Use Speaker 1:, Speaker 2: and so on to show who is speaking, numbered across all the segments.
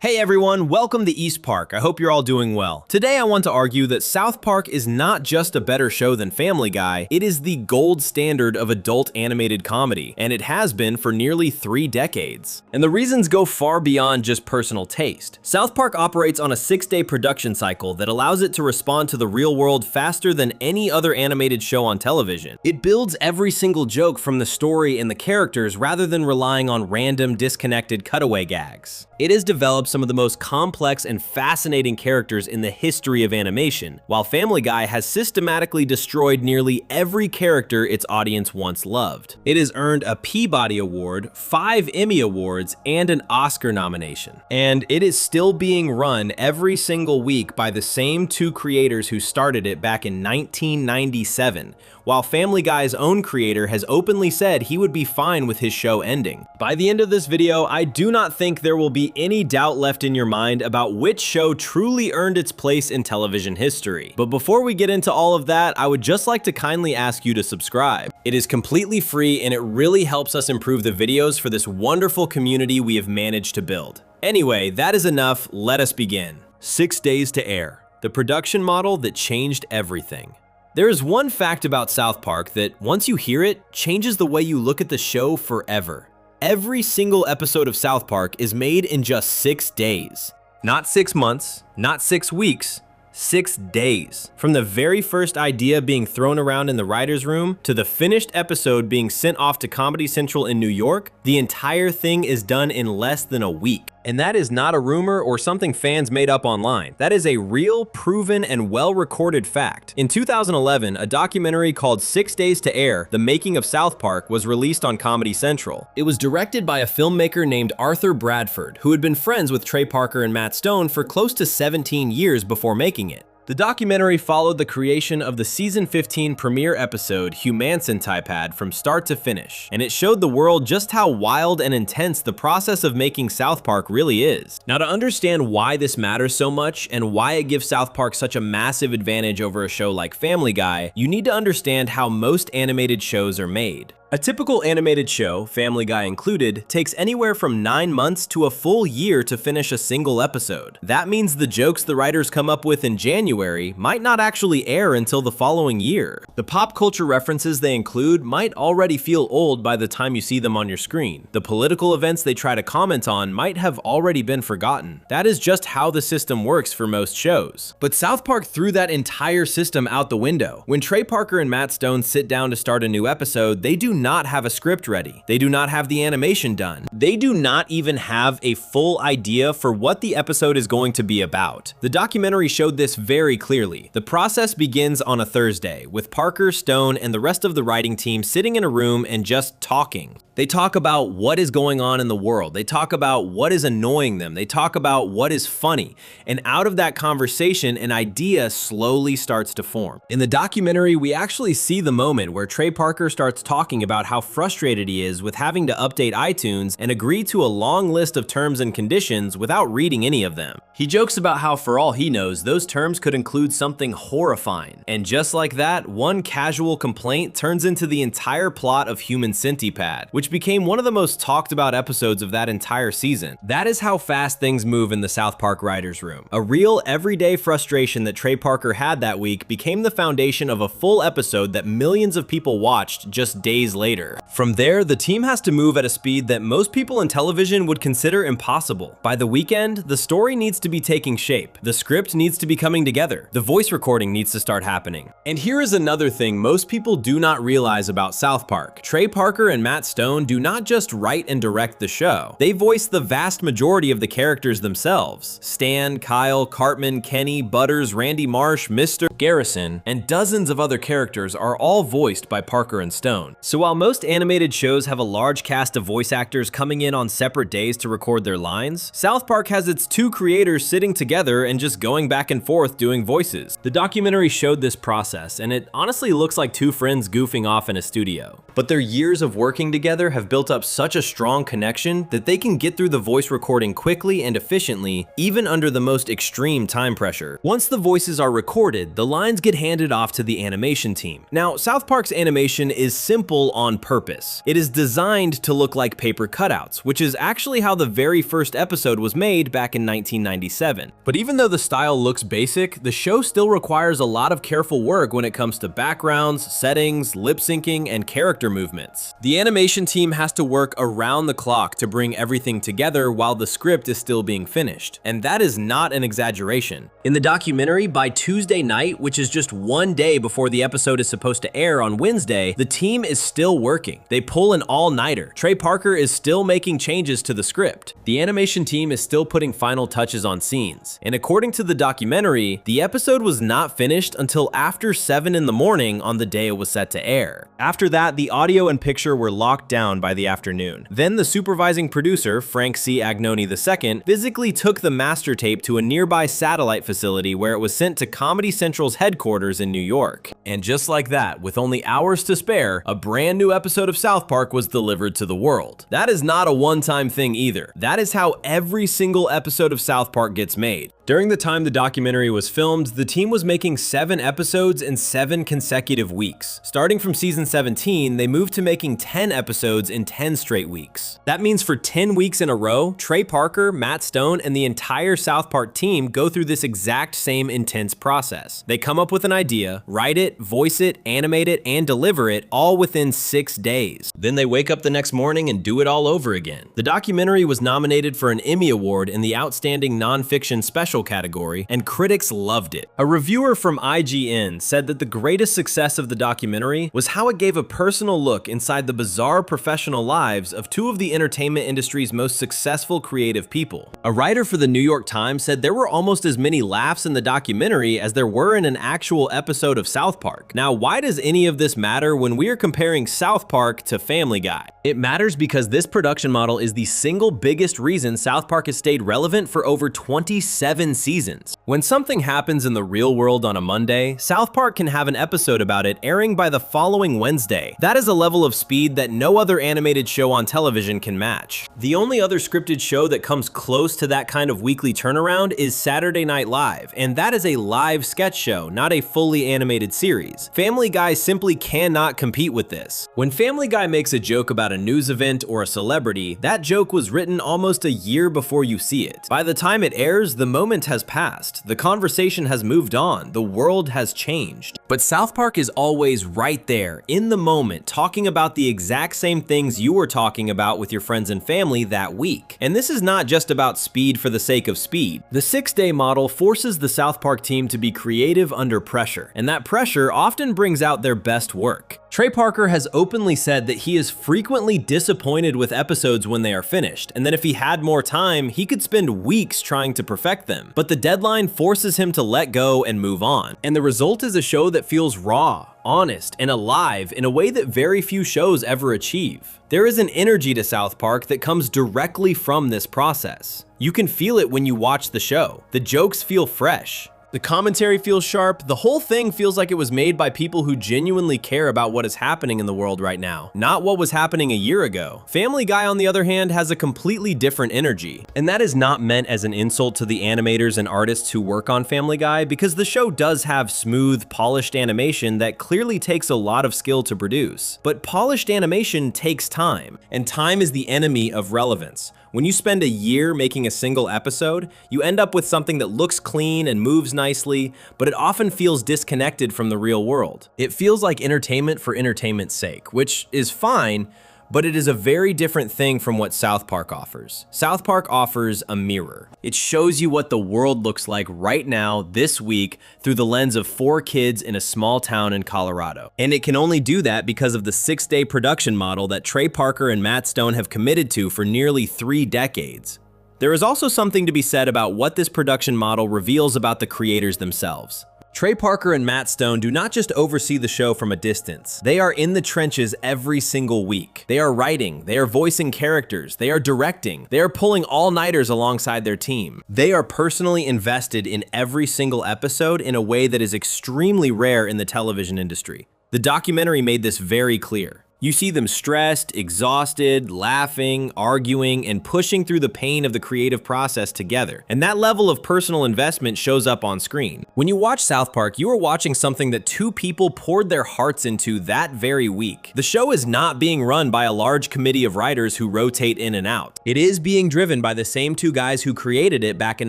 Speaker 1: Hey everyone, welcome to East Park. I hope you're all doing well. Today I want to argue that South Park is not just a better show than Family Guy, it is the gold standard of adult animated comedy, and it has been for nearly 3 decades. And the reasons go far beyond just personal taste. South Park operates on a 6-day production cycle that allows it to respond to the real world faster than any other animated show on television. It builds every single joke from the story and the characters rather than relying on random, disconnected cutaway gags. It has developed some of the most complex and fascinating characters in the history of animation, while Family Guy has systematically destroyed nearly every character its audience once loved. It has earned a Peabody Award, 5 Emmy Awards, and an Oscar nomination. And it is still being run every single week by the same 2 creators who started it back in 1997, while Family Guy's own creator has openly said he would be fine with his show ending. By the end of this video, I do not think there will be any doubt left in your mind about which show truly earned its place in television history. But before we get into all of that, I would just like to kindly ask you to subscribe. It is completely free and it really helps us improve the videos for this wonderful community we have managed to build. Anyway, that is enough, let us begin. 6 days to air, the production model that changed everything. There is one fact about South Park that, once you hear it, changes the way you look at the show forever. Every single episode of South Park is made in just 6 days. Not 6 months, not 6 weeks, 6 days. From the very first idea being thrown around in the writer's room to the finished episode being sent off to Comedy Central in New York, the entire thing is done in less than a week. And that is not a rumor or something fans made up online. That is a real, proven, and well-recorded fact. In 2011, a documentary called 6 Days to Air, The Making of South Park, was released on Comedy Central. It was directed by a filmmaker named Arthur Bradford, who had been friends with Trey Parker and Matt Stone for close to 17 years before making it. The documentary followed the creation of the season 15 premiere episode Humancentipad from start to finish, and it showed the world just how wild and intense the process of making South Park really is. Now, to understand why this matters so much and why it gives South Park such a massive advantage over a show like Family Guy, you need to understand how most animated shows are made. A typical animated show, Family Guy included, takes anywhere from 9 months to a full year to finish a single episode. That means the jokes the writers come up with in January might not actually air until the following year. The pop culture references they include might already feel old by the time you see them on your screen. The political events they try to comment on might have already been forgotten. That is just how the system works for most shows. But South Park threw that entire system out the window. When Trey Parker and Matt Stone sit down to start a new episode, they do not have a script ready. They do not have the animation done. They do not even have a full idea for what the episode is going to be about. The documentary showed this very clearly. The process begins on a Thursday, with Parker, Stone, and the rest of the writing team sitting in a room and just talking. They talk about what is going on in the world. They talk about what is annoying them. They talk about what is funny. And out of that conversation, an idea slowly starts to form. In the documentary, we actually see the moment where Trey Parker starts talking about how frustrated he is with having to update iTunes and agree to a long list of terms and conditions without reading any of them. He jokes about how, for all he knows, those terms could include something horrifying. And just like that, one casual complaint turns into the entire plot of Humancentipad, which became one of the most talked about episodes of that entire season. That is how fast things move in the South Park writers' room. A real everyday frustration that Trey Parker had that week became the foundation of a full episode that millions of people watched just days later. From there, the team has to move at a speed that most people in television would consider impossible. By the weekend, the story needs to be taking shape. The script needs to be coming together. The voice recording needs to start happening. And here is another thing most people do not realize about South Park. Trey Parker and Matt Stone do not just write and direct the show. They voice the vast majority of the characters themselves. Stan, Kyle, Cartman, Kenny, Butters, Randy Marsh, Mr. Garrison, and dozens of other characters are all voiced by Parker and Stone. So while most animated shows have a large cast of voice actors coming in on separate days to record their lines, South Park has its 2 creators sitting together and just going back and forth doing voices. The documentary showed this process, and it honestly looks like 2 friends goofing off in a studio. But their years of working together have built up such a strong connection that they can get through the voice recording quickly and efficiently, even under the most extreme time pressure. Once the voices are recorded, the lines get handed off to the animation team. Now, South Park's animation is simple on purpose. It is designed to look like paper cutouts, which is actually how the very first episode was made back in 1997. But even though the style looks basic, the show still requires a lot of careful work when it comes to backgrounds, settings, lip syncing, and character movements. The animation team has to work around the clock to bring everything together while the script is still being finished. And that is not an exaggeration. In the documentary, by Tuesday night, which is just one day before the episode is supposed to air on Wednesday, the team is still working. They pull an all-nighter. Trey Parker is still making changes to the script. The animation team is still putting final touches on scenes. And according to the documentary, the episode was not finished until after 7 in the morning on the day it was set to air. After that, the audio and picture were locked down by the afternoon. Then the supervising producer, Frank C. Agnoni II, physically took the master tape to a nearby satellite facility where it was sent to Comedy Central's headquarters in New York. And just like that, with only hours to spare, a brand new episode of South Park was delivered to the world. That is not a one-time thing either. That is how every single episode of South Park gets made. During the time the documentary was filmed, the team was making 7 episodes in 7 consecutive weeks. Starting from season 17, they moved to making 10 episodes in 10 straight weeks. That means for 10 weeks in a row, Trey Parker, Matt Stone, and the entire South Park team go through this exact same intense process. They come up with an idea, write it, voice it, animate it, and deliver it all within 6 days. Then they wake up the next morning and do it all over again. The documentary was nominated for an Emmy Award in the Outstanding Nonfiction Special category, and critics loved it. A reviewer from IGN said that the greatest success of the documentary was how it gave a personal look inside the bizarre professional lives of 2 of the entertainment industry's most successful creative people. A writer for the New York Times said there were almost as many laughs in the documentary as there were in an actual episode of South Park. Now, why does any of this matter when we are comparing South Park to Family Guy? It matters because this production model is the single biggest reason South Park has stayed relevant for over 27 seasons. When something happens in the real world on a Monday, South Park can have an episode about it airing by the following Wednesday. That is a level of speed that no other animated show on television can match. The only other scripted show that comes close to that kind of weekly turnaround is Saturday Night Live, and that is a live sketch show, not a fully animated series. Family Guy simply cannot compete with this. When Family Guy makes a joke about a news event or a celebrity, that joke was written almost a year before you see it. By the time it airs, the moment has passed. The conversation has moved on. The world has changed. But South Park is always right there, in the moment, talking about the exact same things you were talking about with your friends and family that week. And this is not just about speed for the sake of speed. The 6-day model forces the South Park team to be creative under pressure, and that pressure often brings out their best work. Trey Parker has openly said that he is frequently disappointed with episodes when they are finished, and that if he had more time, he could spend weeks trying to perfect them. But the deadline forces him to let go and move on. And the result is a show that feels raw, honest, and alive in a way that very few shows ever achieve. There is an energy to South Park that comes directly from this process. You can feel it when you watch the show. The jokes feel fresh. The commentary feels sharp. The whole thing feels like it was made by people who genuinely care about what is happening in the world right now, not what was happening a year ago. Family Guy, on the other hand, has a completely different energy. And that is not meant as an insult to the animators and artists who work on Family Guy, because the show does have smooth, polished animation that clearly takes a lot of skill to produce. But polished animation takes time, and time is the enemy of relevance. When you spend a year making a single episode, you end up with something that looks clean and moves nicely, but it often feels disconnected from the real world. It feels like entertainment for entertainment's sake, which is fine, but it is a very different thing from what South Park offers. South Park offers a mirror. It shows you what the world looks like right now, this week, through the lens of 4 kids in a small town in Colorado. And it can only do that because of the 6-day production model that Trey Parker and Matt Stone have committed to for nearly 3 decades. There is also something to be said about what this production model reveals about the creators themselves. Trey Parker and Matt Stone do not just oversee the show from a distance. They are in the trenches every single week. They are writing, they are voicing characters, they are directing, they are pulling all-nighters alongside their team. They are personally invested in every single episode in a way that is extremely rare in the television industry. The documentary made this very clear. You see them stressed, exhausted, laughing, arguing, and pushing through the pain of the creative process together. And that level of personal investment shows up on screen. When you watch South Park, you are watching something that two people poured their hearts into that very week. The show is not being run by a large committee of writers who rotate in and out. It is being driven by the same two guys who created it back in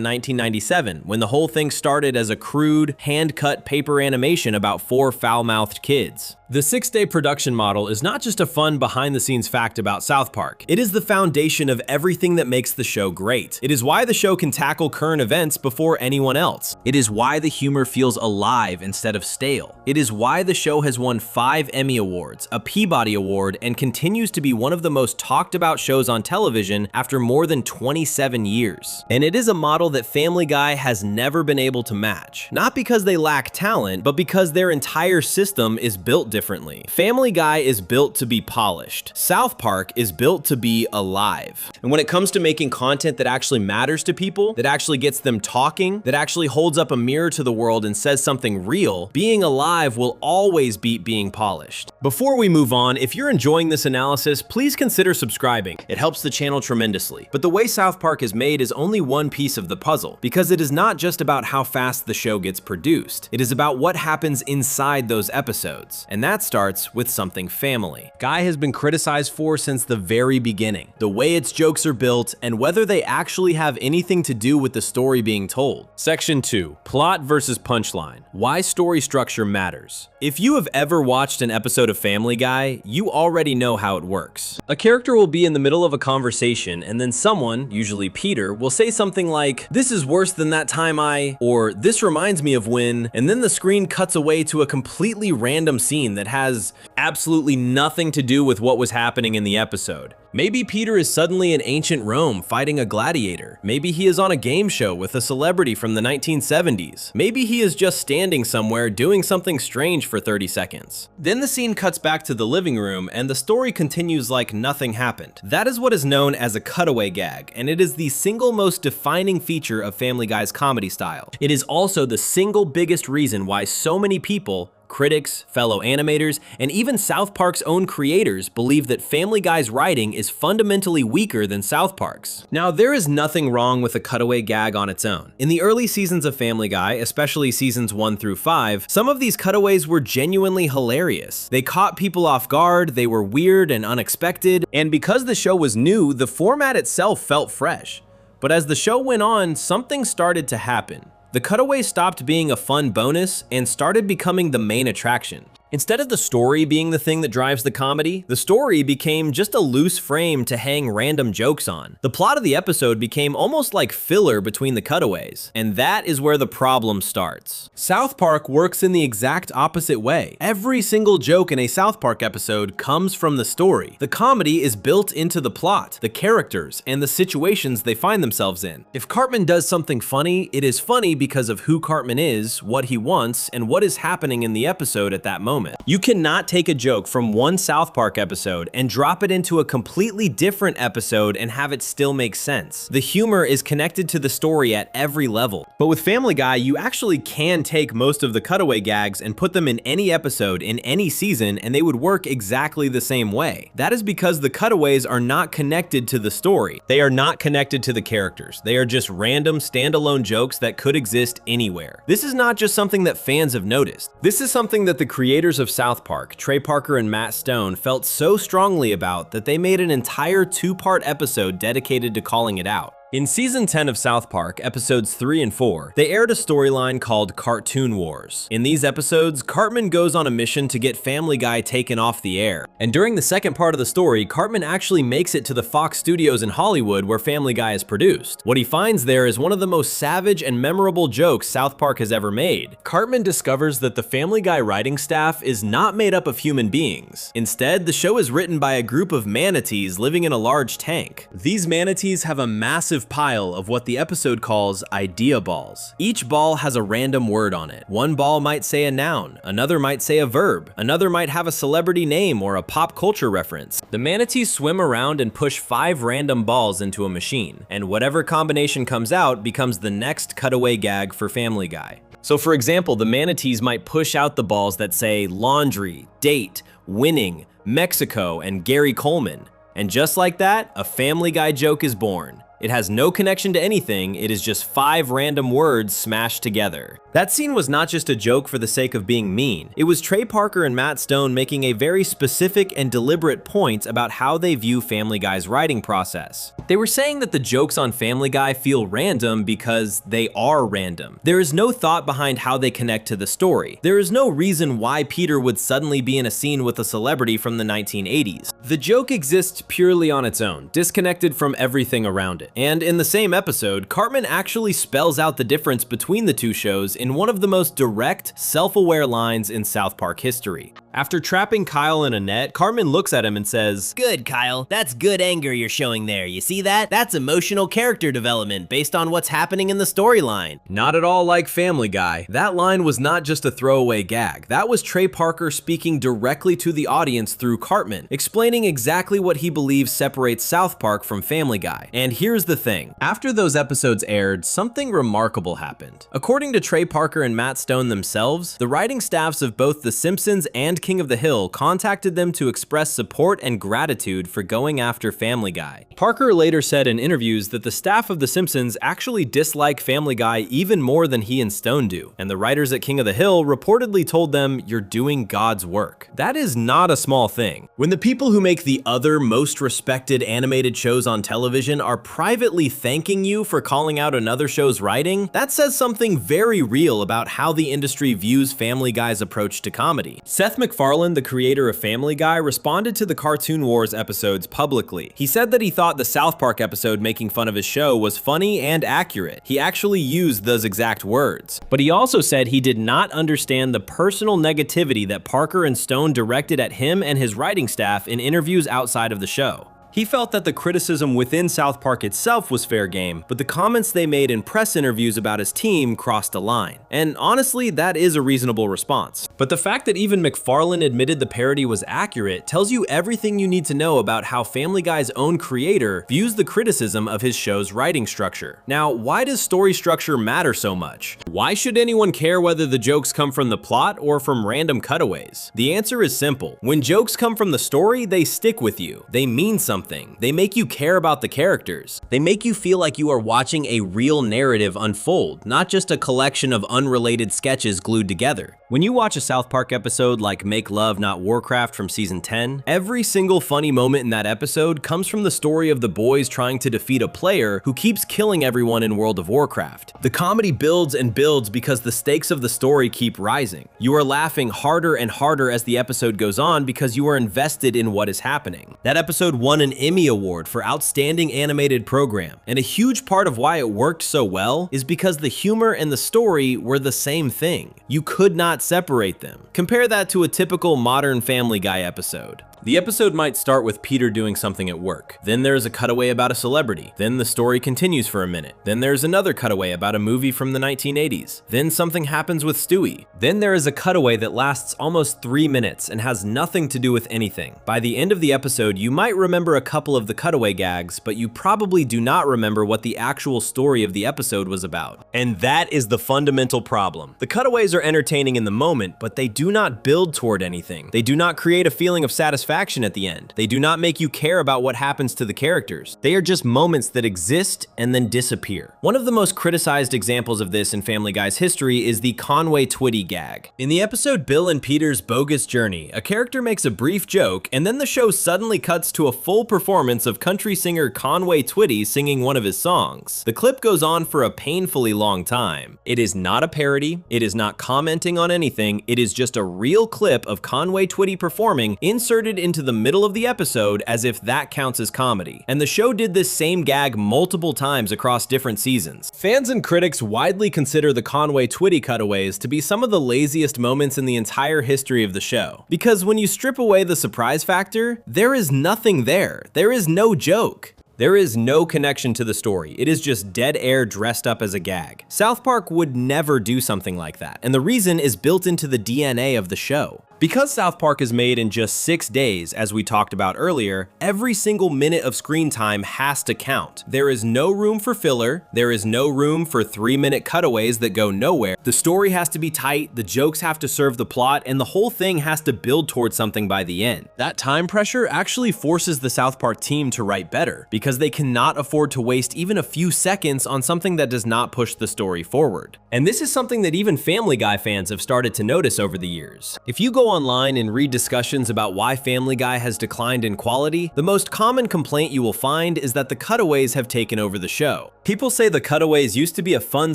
Speaker 1: 1997, when the whole thing started as a crude, hand-cut paper animation about four foul-mouthed kids. The 6-day production model is not just a fun behind-the-scenes fact about South Park. It is the foundation of everything that makes the show great. It is why the show can tackle current events before anyone else. It is why the humor feels alive instead of stale. It is why the show has won 5 Emmy Awards, a Peabody Award, and continues to be one of the most talked about shows on television after more than 27 years. And it is a model that Family Guy has never been able to match. Not because they lack talent, but because their entire system is built differently. Family Guy is built to be polished. South Park is built to be alive. And when it comes to making content that actually matters to people, that actually gets them talking, that actually holds up a mirror to the world and says something real, being alive will always beat being polished. Before we move on, if you're enjoying this analysis, please consider subscribing. It helps the channel tremendously. But the way South Park is made is only one piece of the puzzle, because it is not just about how fast the show gets produced. It is about what happens inside those episodes. And that starts with something family. Guy has been criticized for since the very beginning. The way its jokes are built, and whether they actually have anything to do with the story being told. Section 2. Plot versus punchline. Why story structure matters. If you have ever watched an episode of Family Guy, you already know how it works. A character will be in the middle of a conversation, and then someone, usually Peter, will say something like, "This is worse than that time or "This reminds me of when," and then the screen cuts away to a completely random scene that has absolutely nothing to do with what was happening in the episode. Maybe Peter is suddenly in ancient Rome fighting a gladiator. Maybe he is on a game show with a celebrity from the 1970s. Maybe he is just standing somewhere doing something strange for 30 seconds. Then the scene cuts back to the living room and the story continues like nothing happened. That is what is known as a cutaway gag, and it is the single most defining feature of Family Guy's comedy style. It is also the single biggest reason why so many people, critics, fellow animators, and even South Park's own creators believe that Family Guy's writing is fundamentally weaker than South Park's. Now, there is nothing wrong with a cutaway gag on its own. In the early seasons of Family Guy, especially seasons 1 through 5, some of these cutaways were genuinely hilarious. They caught people off guard, they were weird and unexpected, and because the show was new, the format itself felt fresh. But as the show went on, something started to happen. The cutaway stopped being a fun bonus and started becoming the main attraction. Instead of the story being the thing that drives the comedy, the story became just a loose frame to hang random jokes on. The plot of the episode became almost like filler between the cutaways, and that is where the problem starts. South Park works in the exact opposite way. Every single joke in a South Park episode comes from the story. The comedy is built into the plot, the characters, and the situations they find themselves in. If Cartman does something funny, it is funny because of who Cartman is, what he wants, and what is happening in the episode at that moment. You cannot take a joke from one South Park episode and drop it into a completely different episode and have it still make sense. The humor is connected to the story at every level. But with Family Guy, you actually can take most of the cutaway gags and put them in any episode in any season and they would work exactly the same way. That is because the cutaways are not connected to the story. They are not connected to the characters. They are just random standalone jokes that could exist anywhere. This is not just something that fans have noticed. This is something that the creators of South Park, Trey Parker and Matt Stone, felt so strongly about that they made an entire 2-part episode dedicated to calling it out. In season 10 of South Park, episodes 3 and 4, they aired a storyline called Cartoon Wars. In these episodes, Cartman goes on a mission to get Family Guy taken off the air. And during the second part of the story, Cartman actually makes it to the Fox studios in Hollywood where Family Guy is produced. What he finds there is one of the most savage and memorable jokes South Park has ever made. Cartman discovers that the Family Guy writing staff is not made up of human beings. Instead, the show is written by a group of manatees living in a large tank. These manatees have a massive pile of what the episode calls idea balls. Each ball has a random word on it. One ball might say a noun, another might say a verb, another might have a celebrity name or a pop culture reference. The manatees swim around and push 5 random balls into a machine, and whatever combination comes out becomes the next cutaway gag for Family Guy. So for example, the manatees might push out the balls that say laundry, date, winning, Mexico, and Gary Coleman. And just like that, a Family Guy joke is born. It has no connection to anything, it is just 5 random words smashed together. That scene was not just a joke for the sake of being mean. It was Trey Parker and Matt Stone making a very specific and deliberate point about how they view Family Guy's writing process. They were saying that the jokes on Family Guy feel random because they are random. There is no thought behind how they connect to the story. There is no reason why Peter would suddenly be in a scene with a celebrity from the 1980s. The joke exists purely on its own, disconnected from everything around it. And in the same episode, Cartman actually spells out the difference between the two shows in one of the most direct, self-aware lines in South Park history. After trapping Kyle in a net, Cartman looks at him and says,
Speaker 2: "Good, Kyle. That's good anger you're showing there. You see that? That's emotional character development based on what's happening in the storyline."
Speaker 1: Not at all like Family Guy. That line was not just a throwaway gag. That was Trey Parker speaking directly to the audience through Cartman, explaining exactly what he believes separates South Park from Family Guy. And here's the thing. After those episodes aired, something remarkable happened. According to Trey Parker and Matt Stone themselves, the writing staffs of both The Simpsons and King of the Hill contacted them to express support and gratitude for going after Family Guy. Parker later said in interviews that the staff of The Simpsons actually dislike Family Guy even more than he and Stone do, and the writers at King of the Hill reportedly told them, "You're doing God's work." That is not a small thing. When the people who make the other most respected animated shows on television are privately thanking you for calling out another show's writing, that says something very real about how the industry views Family Guy's approach to comedy. Seth MacFarlane, the creator of Family Guy, responded to the Cartoon Wars episodes publicly. He said that he thought the South Park episode making fun of his show was funny and accurate. He actually used those exact words. But he also said he did not understand the personal negativity that Parker and Stone directed at him and his writing staff in interviews outside of the show. He felt that the criticism within South Park itself was fair game, but the comments they made in press interviews about his team crossed a line. And honestly, that is a reasonable response. But the fact that even MacFarlane admitted the parody was accurate tells you everything you need to know about how Family Guy's own creator views the criticism of his show's writing structure. Now, why does story structure matter so much? Why should anyone care whether the jokes come from the plot or from random cutaways? The answer is simple. When jokes come from the story, they stick with you. They mean something. They make you care about the characters. They make you feel like you are watching a real narrative unfold, not just a collection of unrelated sketches glued together. When you watch a South Park episode like Make Love Not Warcraft from season 10, every single funny moment in that episode comes from the story of the boys trying to defeat a player who keeps killing everyone in World of Warcraft. The comedy builds and builds because the stakes of the story keep rising. You are laughing harder and harder as the episode goes on because you are invested in what is happening. That episode won an Emmy Award for Outstanding Animated Program, and a huge part of why it worked so well is because the humor and the story were the same thing. You could not separate them. Compare that to a typical modern Family Guy episode. The episode might start with Peter doing something at work. Then there's a cutaway about a celebrity. Then the story continues for a minute. Then there's another cutaway about a movie from the 1980s. Then something happens with Stewie. Then there is a cutaway that lasts almost 3 minutes and has nothing to do with anything. By the end of the episode, you might remember a couple of the cutaway gags, but you probably do not remember what the actual story of the episode was about. And that is the fundamental problem. The cutaways are entertaining in the moment, but they do not build toward anything. They do not create a feeling of satisfaction at the end. They do not make you care about what happens to the characters. They are just moments that exist and then disappear. One of the most criticized examples of this in Family Guy's history is the Conway Twitty gag. In the episode Bill and Peter's Bogus Journey, a character makes a brief joke and then the show suddenly cuts to a full performance of country singer Conway Twitty singing one of his songs. The clip goes on for a painfully long time. It is not a parody, it is not commenting on anything, it is just a real clip of Conway Twitty performing inserted into the middle of the episode as if that counts as comedy. And the show did this same gag multiple times across different seasons. Fans and critics widely consider the Conway Twitty cutaways to be some of the laziest moments in the entire history of the show. Because when you strip away the surprise factor, there is nothing there. There is no joke. There is no connection to the story. It is just dead air dressed up as a gag. South Park would never do something like that, and the reason is built into the DNA of the show. Because South Park is made in just 6 days, as we talked about earlier, every single minute of screen time has to count. There is no room for filler, there is no room for 3-minute cutaways that go nowhere. The story has to be tight, the jokes have to serve the plot, and the whole thing has to build towards something by the end. That time pressure actually forces the South Park team to write better, because they cannot afford to waste even a few seconds on something that does not push the story forward. And this is something that even Family Guy fans have started to notice over the years. If you go online and read discussions about why Family Guy has declined in quality, the most common complaint you will find is that the cutaways have taken over the show. People say the cutaways used to be a fun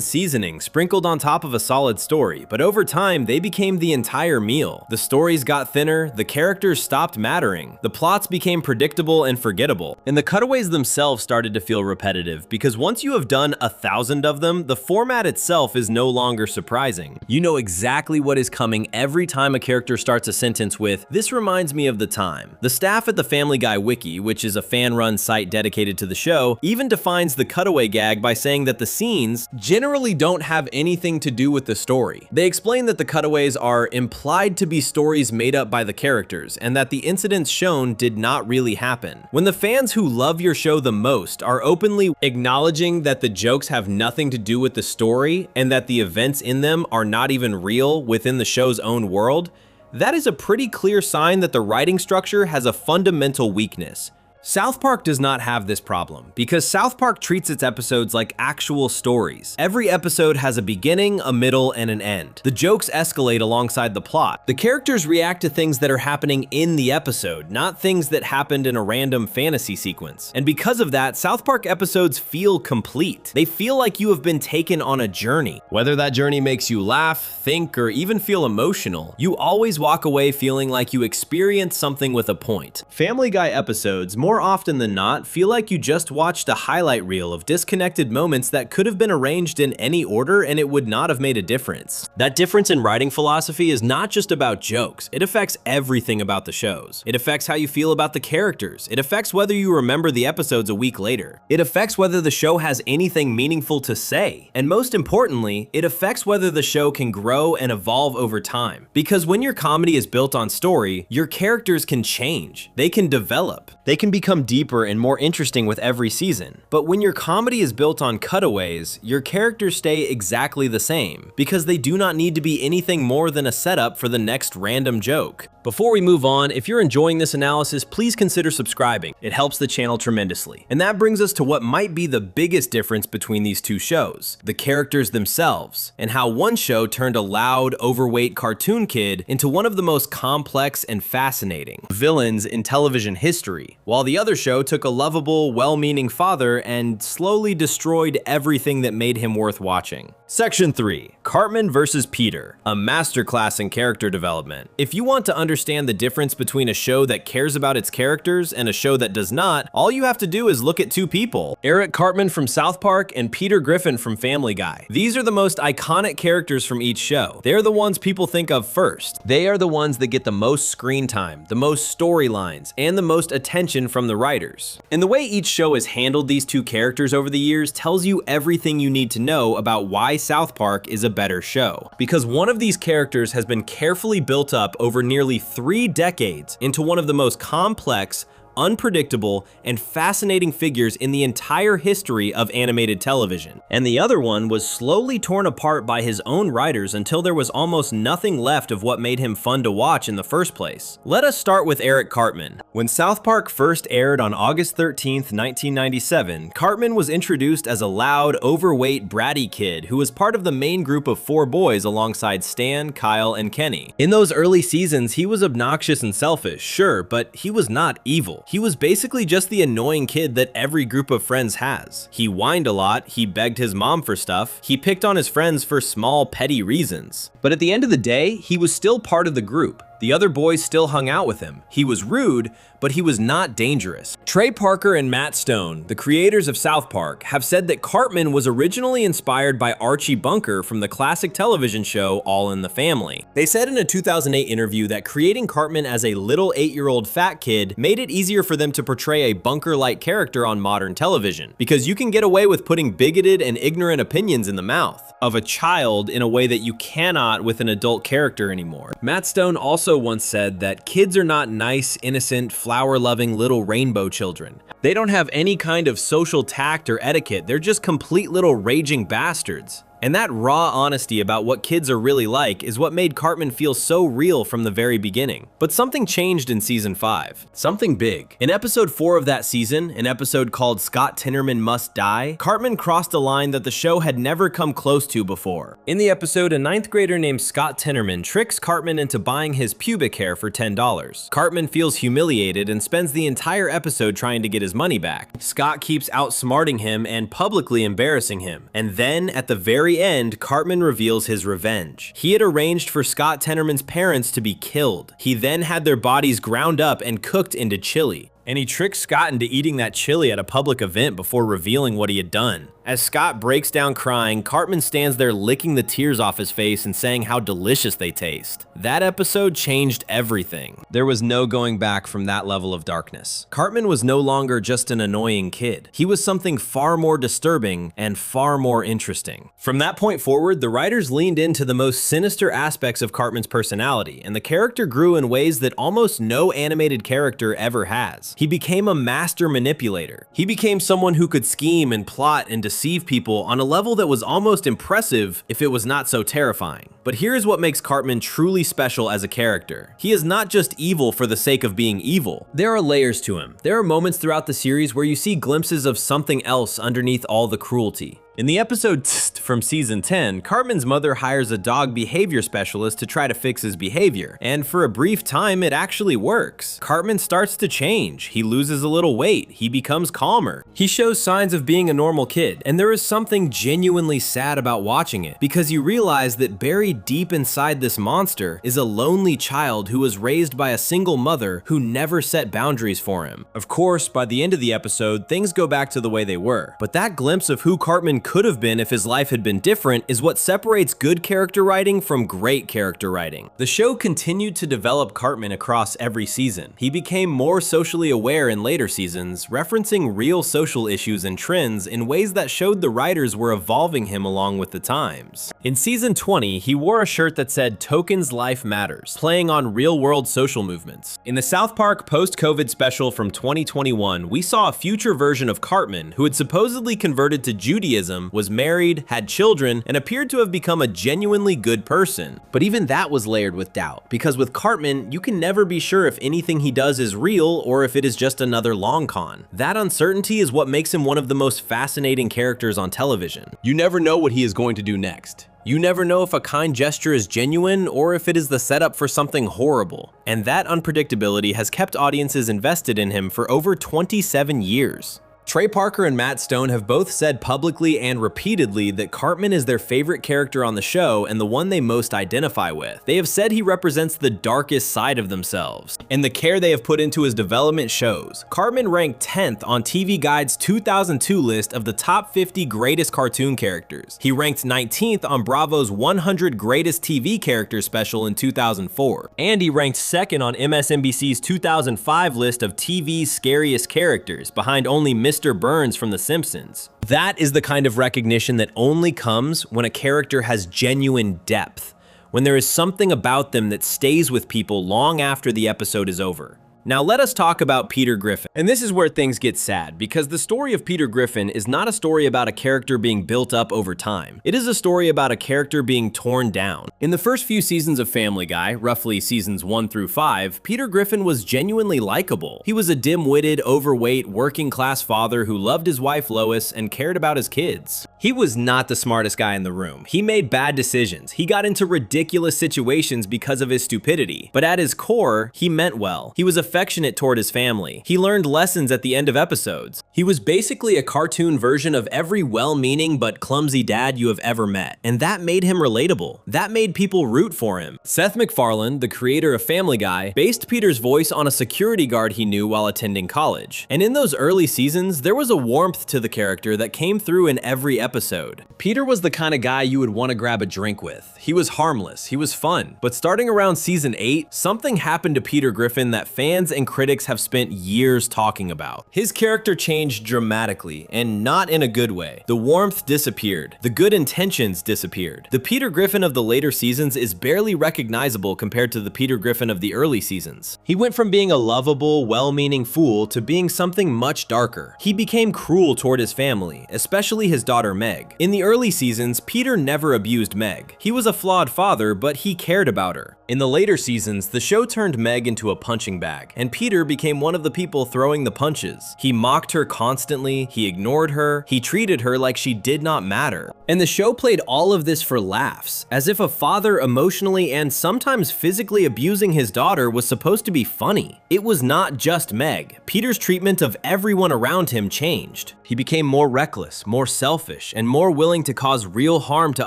Speaker 1: seasoning sprinkled on top of a solid story, but over time they became the entire meal. The stories got thinner, the characters stopped mattering, the plots became predictable and forgettable, and the cutaways themselves started to feel repetitive because once you have done 1,000 of them, the format itself is no longer surprising. You know exactly what is coming every time a character starts a sentence with, "This reminds me of the time." The staff at the Family Guy Wiki, which is a fan-run site dedicated to the show, even defines the cutaway gag by saying that the scenes generally don't have anything to do with the story. They explain that the cutaways are implied to be stories made up by the characters, and that the incidents shown did not really happen. When the fans who love your show the most are openly acknowledging that the jokes have nothing to do with the story, and that the events in them are not even real within the show's own world, that is a pretty clear sign that the writing structure has a fundamental weakness. South Park does not have this problem, because South Park treats its episodes like actual stories. Every episode has a beginning, a middle, and an end. The jokes escalate alongside the plot. The characters react to things that are happening in the episode, not things that happened in a random fantasy sequence. And because of that, South Park episodes feel complete. They feel like you have been taken on a journey. Whether that journey makes you laugh, think, or even feel emotional, you always walk away feeling like you experienced something with a point. Family Guy episodes, more often than not, feel like you just watched a highlight reel of disconnected moments that could have been arranged in any order and it would not have made a difference. That difference in writing philosophy is not just about jokes, it affects everything about the shows. It affects how you feel about the characters. It affects whether you remember the episodes a week later. It affects whether the show has anything meaningful to say. And most importantly, it affects whether the show can grow and evolve over time. Because when your comedy is built on story, your characters can change. They can develop. They can become deeper and more interesting with every season. But when your comedy is built on cutaways, your characters stay exactly the same, because they do not need to be anything more than a setup for the next random joke. Before we move on, if you're enjoying this analysis, please consider subscribing. It helps the channel tremendously. And that brings us to what might be the biggest difference between these two shows, the characters themselves, and how one show turned a loud, overweight cartoon kid into one of the most complex and fascinating villains in television history, while the other show took a lovable, well-meaning father and slowly destroyed everything that made him worth watching. Section 3. Cartman versus Peter, a masterclass in character development. If you want to understand the difference between a show that cares about its characters and a show that does not, all you have to do is look at two people, Eric Cartman from South Park and Peter Griffin from Family Guy. These are the most iconic characters from each show. They're the ones people think of first. They are the ones that get the most screen time, the most storylines, and the most attention from the writers. And the way each show has handled these two characters over the years tells you everything you need to know about why South Park is a better show. Because one of these characters has been carefully built up over nearly 3 decades into one of the most complex, unpredictable, and fascinating figures in the entire history of animated television. And the other one was slowly torn apart by his own writers until there was almost nothing left of what made him fun to watch in the first place. Let us start with Eric Cartman. When South Park first aired on August 13th, 1997, Cartman was introduced as a loud, overweight, bratty kid who was part of the main group of 4 boys alongside Stan, Kyle, and Kenny. In those early seasons, he was obnoxious and selfish, sure, but he was not evil. He was basically just the annoying kid that every group of friends has. He whined a lot, he begged his mom for stuff, he picked on his friends for small, petty reasons. But at the end of the day, he was still part of the group. The other boys still hung out with him. He was rude, but he was not dangerous. Trey Parker and Matt Stone, the creators of South Park, have said that Cartman was originally inspired by Archie Bunker from the classic television show All in the Family. They said in a 2008 interview that creating Cartman as a little 8-year-old fat kid made it easier for them to portray a Bunker-like character on modern television, because you can get away with putting bigoted and ignorant opinions in the mouth of a child in a way that you cannot with an adult character anymore. Matt Stone also also once said that kids are not nice, innocent, flower-loving little rainbow children. They don't have any kind of social tact or etiquette, they're just complete little raging bastards. And that raw honesty about what kids are really like is what made Cartman feel so real from the very beginning. But something changed in season 5. Something big. In episode 4 of that season, an episode called Scott Tinnerman Must Die, Cartman crossed a line that the show had never come close to before. In the episode, a 9th grader named Scott Tinnerman tricks Cartman into buying his pubic hair for $10. Cartman feels humiliated and spends the entire episode trying to get his money back. Scott keeps outsmarting him and publicly embarrassing him. And then, at the very end, Cartman reveals his revenge. He had arranged for Scott Tinnerman's parents to be killed. He then had their bodies ground up and cooked into chili. And he tricked Scott into eating that chili at a public event before revealing what he had done. As Scott breaks down crying, Cartman stands there licking the tears off his face and saying how delicious they taste. That episode changed everything. There was no going back from that level of darkness. Cartman was no longer just an annoying kid. He was something far more disturbing and far more interesting. From that point forward, the writers leaned into the most sinister aspects of Cartman's personality, and the character grew in ways that almost no animated character ever has. He became a master manipulator. He became someone who could scheme and plot and deceive people on a level that was almost impressive if it was not so terrifying. But here's what makes Cartman truly special as a character. He is not just evil for the sake of being evil. There are layers to him. There are moments throughout the series where you see glimpses of something else underneath all the cruelty. In the episode from season 10, Cartman's mother hires a dog behavior specialist to try to fix his behavior, and for a brief time it actually works. Cartman starts to change, he loses a little weight, he becomes calmer. He shows signs of being a normal kid, and there is something genuinely sad about watching it, because you realize that buried deep inside this monster is a lonely child who was raised by a single mother who never set boundaries for him. Of course, by the end of the episode, things go back to the way they were, but that glimpse of who Cartman could have been if his life had been different is what separates good character writing from great character writing. The show continued to develop Cartman across every season. He became more socially aware in later seasons, referencing real social issues and trends in ways that showed the writers were evolving him along with the times. In season 20, he wore a shirt that said "Tokens Life Matters," playing on real-world social movements. In the South Park post-COVID special from 2021, we saw a future version of Cartman who had supposedly converted to Judaism, was married, had children, and appeared to have become a genuinely good person. But even that was layered with doubt, because with Cartman, you can never be sure if anything he does is real or if it is just another long con. That uncertainty is what makes him one of the most fascinating characters on television. You never know what he is going to do next. You never know if a kind gesture is genuine or if it is the setup for something horrible. And that unpredictability has kept audiences invested in him for over 27 years. Trey Parker and Matt Stone have both said publicly and repeatedly that Cartman is their favorite character on the show and the one they most identify with. They have said he represents the darkest side of themselves, and the care they have put into his development shows. Cartman ranked 10th on TV Guide's 2002 list of the top 50 greatest cartoon characters. He ranked 19th on Bravo's 100 Greatest TV Characters special in 2004, and he ranked 2nd on MSNBC's 2005 list of TV's scariest characters, behind only Mr. Burns from The Simpsons. That is the kind of recognition that only comes when a character has genuine depth, when there is something about them that stays with people long after the episode is over. Now let us talk about Peter Griffin. And this is where things get sad, because the story of Peter Griffin is not a story about a character being built up over time. It is a story about a character being torn down. In the first few seasons of Family Guy, roughly seasons 1 through 5, Peter Griffin was genuinely likable. He was a dim-witted, overweight, working-class father who loved his wife Lois and cared about his kids. He was not the smartest guy in the room. He made bad decisions. He got into ridiculous situations because of his stupidity. But at his core, he meant well. He was affectionate toward his family. He learned lessons at the end of episodes. He was basically a cartoon version of every well-meaning but clumsy dad you have ever met. And that made him relatable. That made people root for him. Seth MacFarlane, the creator of Family Guy, based Peter's voice on a security guard he knew while attending college. And in those early seasons, there was a warmth to the character that came through in every episode. Peter was the kind of guy you would want to grab a drink with. He was harmless, he was fun. But starting around season 8, something happened to Peter Griffin that fans fans and critics have spent years talking about. His character changed dramatically, and not in a good way. The warmth disappeared. The good intentions disappeared. The Peter Griffin of the later seasons is barely recognizable compared to the Peter Griffin of the early seasons. He went from being a lovable, well-meaning fool to being something much darker. He became cruel toward his family, especially his daughter Meg. In the early seasons, Peter never abused Meg. He was a flawed father, but he cared about her. In the later seasons, the show turned Meg into a punching bag, and Peter became one of the people throwing the punches. He mocked her constantly, he ignored her, he treated her like she did not matter. And the show played all of this for laughs, as if a father emotionally and sometimes physically abusing his daughter was supposed to be funny. It was not just Meg. Peter's treatment of everyone around him changed. He became more reckless, more selfish, and more willing to cause real harm to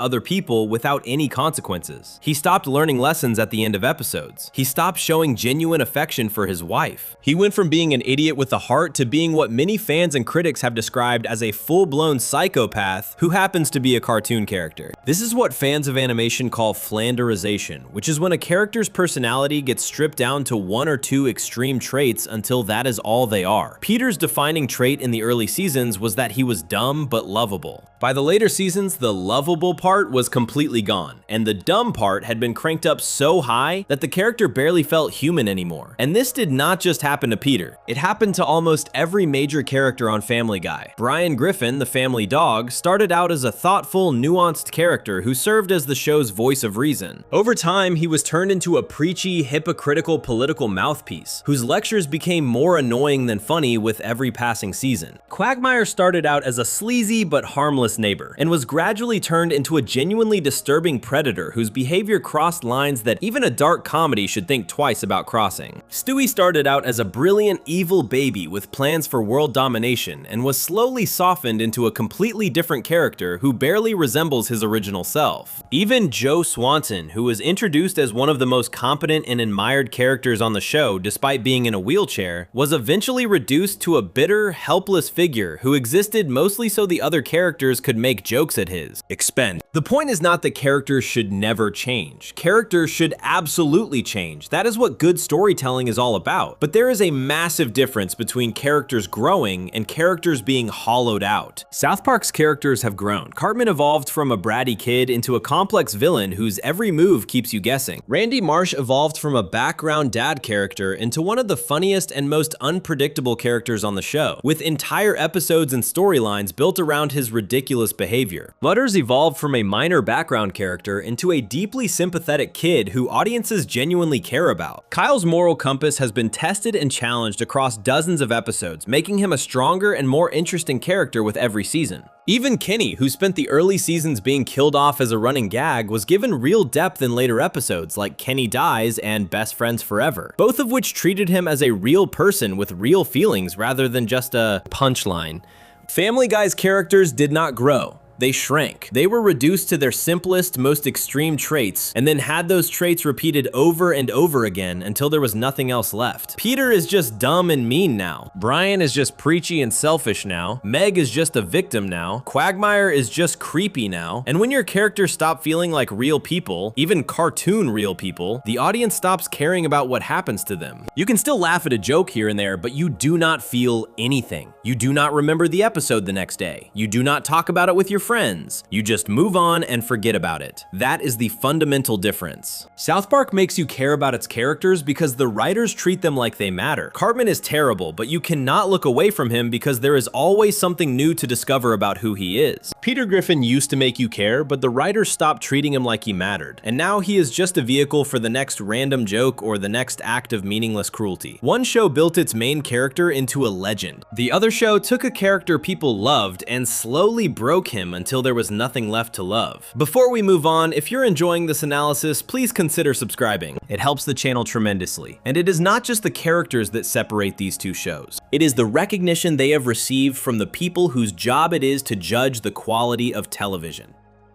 Speaker 1: other people without any consequences. He stopped learning lessons at the end of episodes. He stopped showing genuine affection for his wife. He went from being an idiot with a heart to being what many fans and critics have described as a full-blown psychopath who happens to be a cartoon character. This is what fans of animation call Flanderization, which is when a character's personality gets stripped down to one or two extreme traits until that is all they are. Peter's defining trait in the early seasons was that he was dumb but lovable. By the later seasons, the lovable part was completely gone, and the dumb part had been cranked up so high that the character barely felt human anymore. And this did not just happen to Peter. It happened to almost every major character on Family Guy. Brian Griffin, the family dog, started out as a thoughtful, nuanced character who served as the show's voice of reason. Over time, he was turned into a preachy, hypocritical political mouthpiece, whose lectures became more annoying than funny with every passing season. Quagmire started out as a sleazy but harmless neighbor, and was gradually turned into a genuinely disturbing predator whose behavior crossed lines that even a dark comedy should think twice about crossing. Stewie started out as a brilliant, evil baby with plans for world domination, and was slowly softened into a completely different character who barely resembles his original self. Even Joe Swanson, who was introduced as one of the most competent and admired characters on the show despite being in a wheelchair, was eventually reduced to a bitter, helpless figure who existed mostly so the other characters could make jokes at his expense. The point is not that characters should never change. Characters should absolutely change. That is what good storytelling is all about. But there is a massive difference between characters growing and characters being hollowed out. South Park's characters have grown. Cartman evolved from a bratty kid into a complex villain whose every move keeps you guessing. Randy Marsh evolved from a background dad character into one of the funniest and most unpredictable characters on the show, with entire episodes and storylines built around his ridiculous behavior. Butters evolved from a minor background character into a deeply sympathetic kid who audiences genuinely care about. Kyle's moral compass has been tested and challenged across dozens of episodes, making him a stronger and more interesting character with every season. Even Kenny, who spent the early seasons being killed off as a running gag, was given real depth in later episodes like Kenny Dies and Best Friends Forever, both of which treated him as a real person with real feelings rather than just a punchline. Family Guy's characters did not grow. They shrank. They were reduced to their simplest, most extreme traits, and then had those traits repeated over and over again until there was nothing else left. Peter is just dumb and mean now. Brian is just preachy and selfish now. Meg is just a victim now. Quagmire is just creepy now. And when your characters stop feeling like real people, even cartoon real people, the audience stops caring about what happens to them. You can still laugh at a joke here and there, but you do not feel anything. You do not remember the episode the next day. You do not talk about it with your friends. You just move on and forget about it. That is the fundamental difference. South Park makes you care about its characters because the writers treat them like they matter. Cartman is terrible, but you cannot look away from him because there is always something new to discover about who he is. Peter Griffin used to make you care, but the writers stopped treating him like he mattered, and now he is just a vehicle for the next random joke or the next act of meaningless cruelty. One show built its main character into a legend. The other show took a character people loved and slowly broke him until there was nothing left to love. Before we move on, if you're enjoying this analysis, please consider subscribing. It helps the channel tremendously. And it is not just the characters that separate these two shows. It is the recognition they have received from the people whose job it is to judge the quality of television.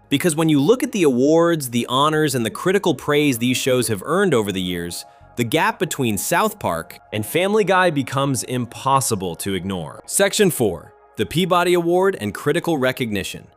Speaker 1: Because when you look at the awards, the honors, and the critical praise these shows have earned over the years, the gap between South Park and Family Guy becomes impossible to ignore. Section 4. The Peabody Award and Critical Recognition.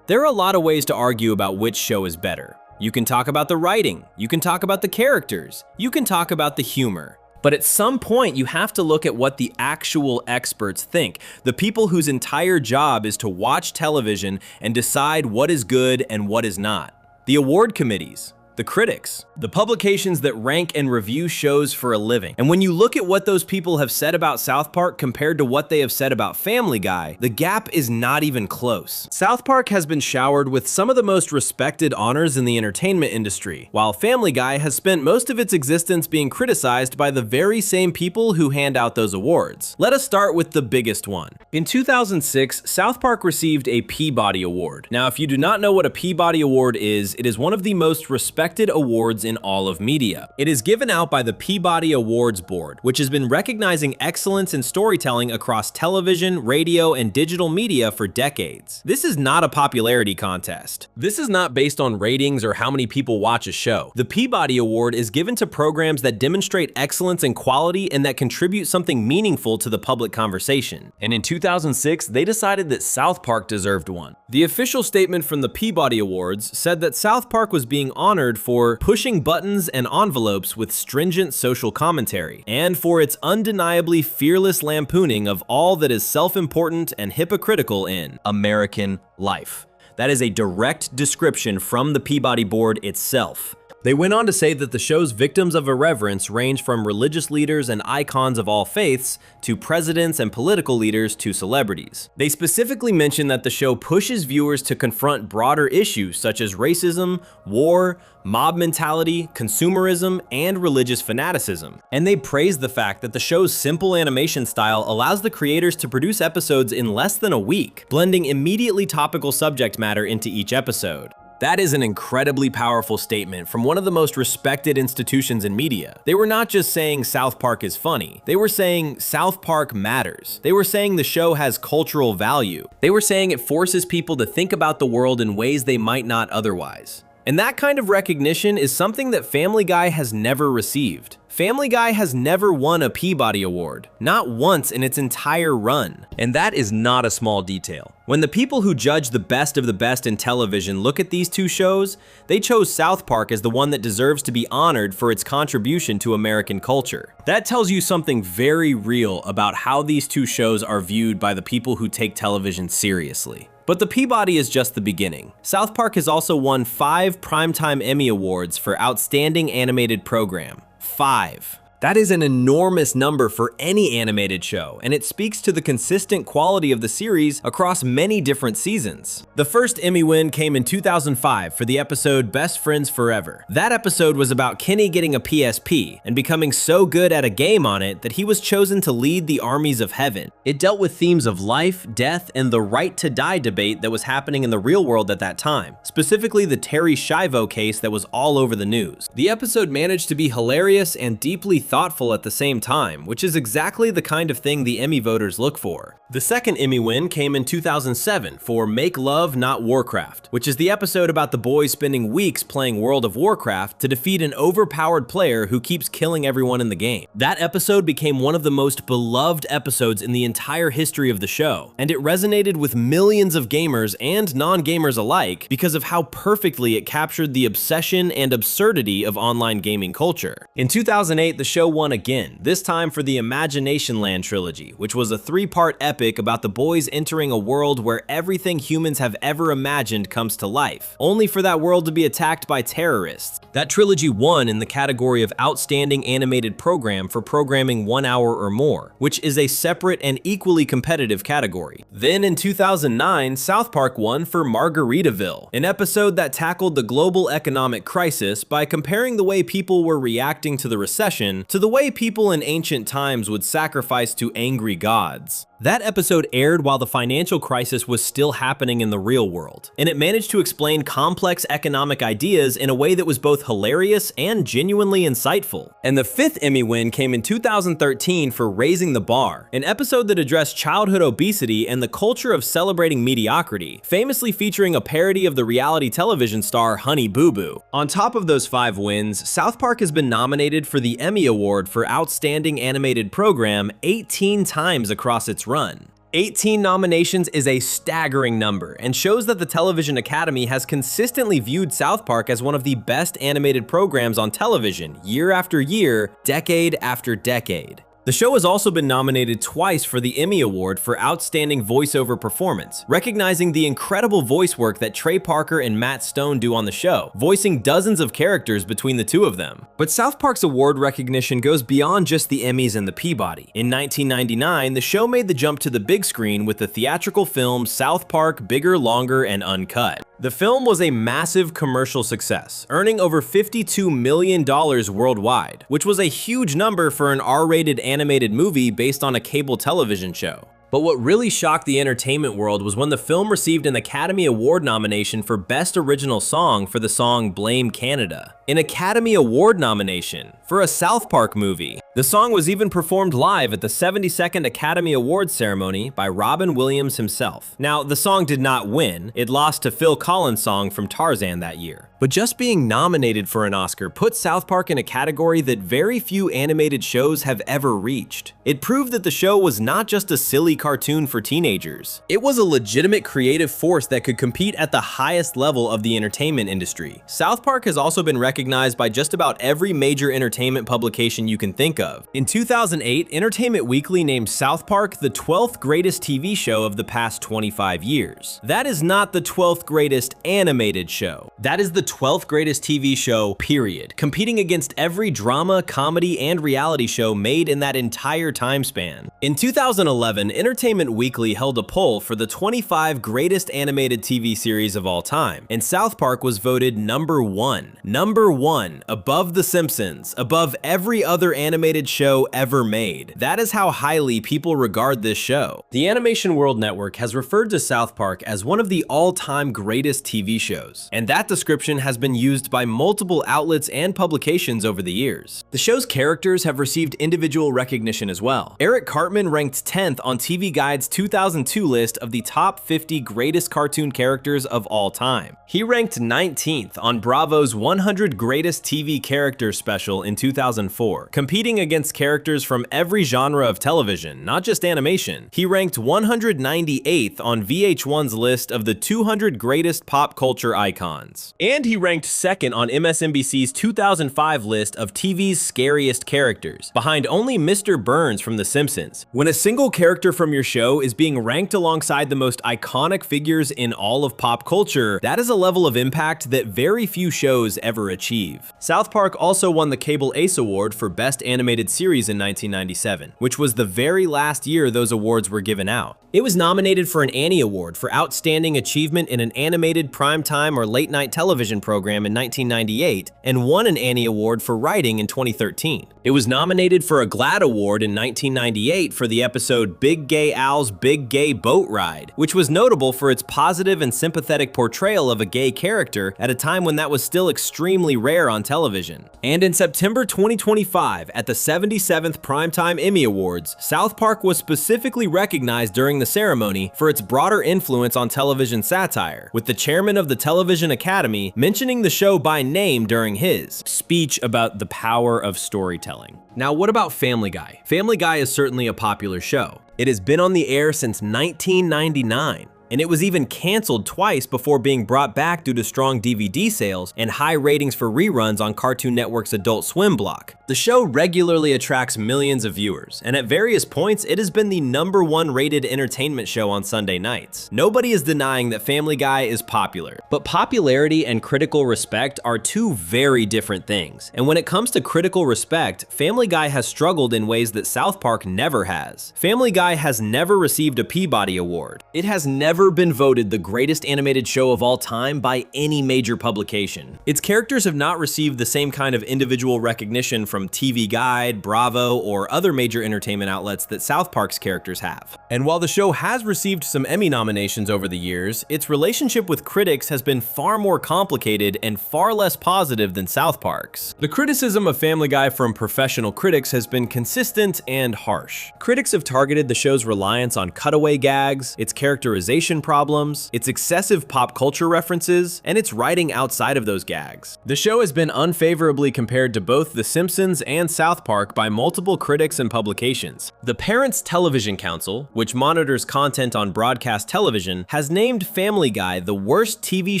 Speaker 1: There are a lot of ways to argue about which show is better. You can talk about the writing, you can talk about the characters, you can talk about the humor. But at some point, you have to look at what the actual experts think, the people whose entire job is to watch television and decide what is good and what is not. The award committees, the critics, the publications that rank and review shows for a living. And when you look at what those people have said about South Park compared to what they have said about Family Guy, the gap is not even close. South Park has been showered with some of the most respected honors in the entertainment industry, while Family Guy has spent most of its existence being criticized by the very same people who hand out those awards. Let us start with the biggest one. In 2006, South Park received a Peabody Award. Now, if you do not know what a Peabody Award is, it is one of the most respected awards in all of media. It is given out by the Peabody Awards Board, which has been recognizing excellence in storytelling across television, radio, and digital media for decades. This is not a popularity contest. This is not based on ratings or how many people watch a show. The Peabody Award is given to programs that demonstrate excellence and quality and that contribute something meaningful to the public conversation. And in 2006, they decided that South Park deserved one. The official statement from the Peabody Awards said that South Park was being honored for pushing buttons and envelopes with stringent social commentary, and for its undeniably fearless lampooning of all that is self-important and hypocritical in American life. That is a direct description from the Peabody Board itself. They went on to say that the show's victims of irreverence range from religious leaders and icons of all faiths to presidents and political leaders to celebrities. They specifically mentioned that the show pushes viewers to confront broader issues such as racism, war, mob mentality, consumerism, and religious fanaticism. And they praised the fact that the show's simple animation style allows the creators to produce episodes in less than a week, blending immediately topical subject matter into each episode. That is an incredibly powerful statement from one of the most respected institutions in media. They were not just saying South Park is funny. They were saying South Park matters. They were saying the show has cultural value. They were saying it forces people to think about the world in ways they might not otherwise. And that kind of recognition is something that Family Guy has never received. Family Guy has never won a Peabody Award, not once in its entire run. And that is not a small detail. When the people who judge the best of the best in television look at these two shows, they chose South Park as the one that deserves to be honored for its contribution to American culture. That tells you something very real about how these two shows are viewed by the people who take television seriously. But the Peabody is just the beginning. South Park has also won 5 Primetime Emmy Awards for Outstanding Animated Program. 5. That is an enormous number for any animated show, and it speaks to the consistent quality of the series across many different seasons. The first Emmy win came in 2005 for the episode Best Friends Forever. That episode was about Kenny getting a PSP and becoming so good at a game on it that he was chosen to lead the armies of heaven. It dealt with themes of life, death, and the right to die debate that was happening in the real world at that time, specifically the Terry Schiavo case that was all over the news. The episode managed to be hilarious and deeply thoughtful at the same time, which is exactly the kind of thing the Emmy voters look for. The second Emmy win came in 2007 for Make Love Not Warcraft, which is the episode about the boys spending weeks playing World of Warcraft to defeat an overpowered player who keeps killing everyone in the game. That episode became one of the most beloved episodes in the entire history of the show, and it resonated with millions of gamers and non-gamers alike because of how perfectly it captured the obsession and absurdity of online gaming culture. In 2008, the show won again, this time for the Imagination Land trilogy, which was a 3-part epic about the boys entering a world where everything humans have ever imagined comes to life, only for that world to be attacked by terrorists. That trilogy won in the category of Outstanding Animated Program for programming 1 hour or more, which is a separate and equally competitive category. Then in 2009, South Park won for Margaritaville, an episode that tackled the global economic crisis by comparing the way people were reacting to the recession to the way people in ancient times would sacrifice to angry gods. That episode aired while the financial crisis was still happening in the real world, and it managed to explain complex economic ideas in a way that was both hilarious and genuinely insightful. And the 5th Emmy win came in 2013 for Raising the Bar, an episode that addressed childhood obesity and the culture of celebrating mediocrity, famously featuring a parody of the reality television star Honey Boo Boo. On top of those 5 wins, South Park has been nominated for the Emmy Award for Outstanding Animated Program 18 times across its run. 18 nominations is a staggering number and shows that the Television Academy has consistently viewed South Park as one of the best animated programs on television, year after year, decade after decade. The show has also been nominated twice for the Emmy Award for Outstanding Voiceover Performance, recognizing the incredible voice work that Trey Parker and Matt Stone do on the show, voicing dozens of characters between the two of them. But South Park's award recognition goes beyond just the Emmys and the Peabody. In 1999, the show made the jump to the big screen with the theatrical film South Park Bigger, Longer, and Uncut. The film was a massive commercial success, earning over $52 million worldwide, which was a huge number for an R-rated animated movie based on a cable television show. But what really shocked the entertainment world was when the film received an Academy Award nomination for Best Original Song for the song Blame Canada, an Academy Award nomination for a South Park movie. The song was even performed live at the 72nd Academy Awards ceremony by Robin Williams himself. Now, the song did not win. It lost to Phil Collins' song from Tarzan that year. But just being nominated for an Oscar put South Park in a category that very few animated shows have ever reached. It proved that the show was not just a silly cartoon for teenagers. It was a legitimate creative force that could compete at the highest level of the entertainment industry. South Park has also been recognized by just about every major entertainment publication you can think of. In 2008, Entertainment Weekly named South Park the 12th greatest TV show of the past 25 years. That is not the 12th greatest animated show. That is the 12th greatest TV show, period, competing against every drama, comedy, and reality show made in that entire time span. In 2011, Entertainment Weekly held a poll for the 25 greatest animated TV series of all time, and South Park was voted number one. Number one, above The Simpsons, above every other animated show ever made. That is how highly people regard this show. The Animation World Network has referred to South Park as one of the all-time greatest TV shows, and that description has been used by multiple outlets and publications over the years. The show's characters have received individual recognition as well. Eric Cartman ranked 10th on TV Guide's 2002 list of the top 50 greatest cartoon characters of all time. He ranked 19th on Bravo's 100 Greatest TV Characters special in 2004, competing against characters from every genre of television, not just animation. He ranked 198th on VH1's list of the 200 greatest pop culture icons. And he ranked second on MSNBC's 2005 list of TV's scariest characters, behind only Mr. Burns from The Simpsons. When a single character from your show is being ranked alongside the most iconic figures in all of pop culture, that is a level of impact that very few shows ever achieve. South Park also won the Cable Ace Award for Best Animated Series in 1997, which was the very last year those awards were given out. It was nominated for an Annie Award for Outstanding Achievement in an Animated Primetime or Late-Night Television Program in 1998, and won an Annie Award for Writing in 2013. It was nominated for a GLAAD Award in 1998 for the episode Big Gay Al's Big Gay Boat Ride, which was notable for its positive and sympathetic portrayal of a gay character at a time when that was still extremely rare on television. And in September 2025, at the 77th Primetime Emmy Awards, South Park was specifically recognized during the ceremony for its broader influence on television satire, with the chairman of the Television Academy mentioning the show by name during his speech about the power of storytelling. Now, what about Family Guy? Family Guy is certainly a popular show. It has been on the air since 1999. And it was even canceled twice before being brought back due to strong DVD sales and high ratings for reruns on Cartoon Network's Adult Swim block. The show regularly attracts millions of viewers, and at various points it has been the #1 rated entertainment show on Sunday nights. Nobody is denying that Family Guy is popular, but popularity and critical respect are two very different things. And when it comes to critical respect, Family Guy has struggled in ways that South Park never has. Family Guy has never received a Peabody Award. It has never been voted the greatest animated show of all time by any major publication. Its characters have not received the same kind of individual recognition from TV Guide, Bravo, or other major entertainment outlets that South Park's characters have. And while the show has received some Emmy nominations over the years, its relationship with critics has been far more complicated and far less positive than South Park's. The criticism of Family Guy from professional critics has been consistent and harsh. Critics have targeted the show's reliance on cutaway gags, its characterization animation problems, its excessive pop culture references, and its writing outside of those gags. The show has been unfavorably compared to both The Simpsons and South Park by multiple critics and publications. The Parents Television Council, which monitors content on broadcast television, has named Family Guy the worst TV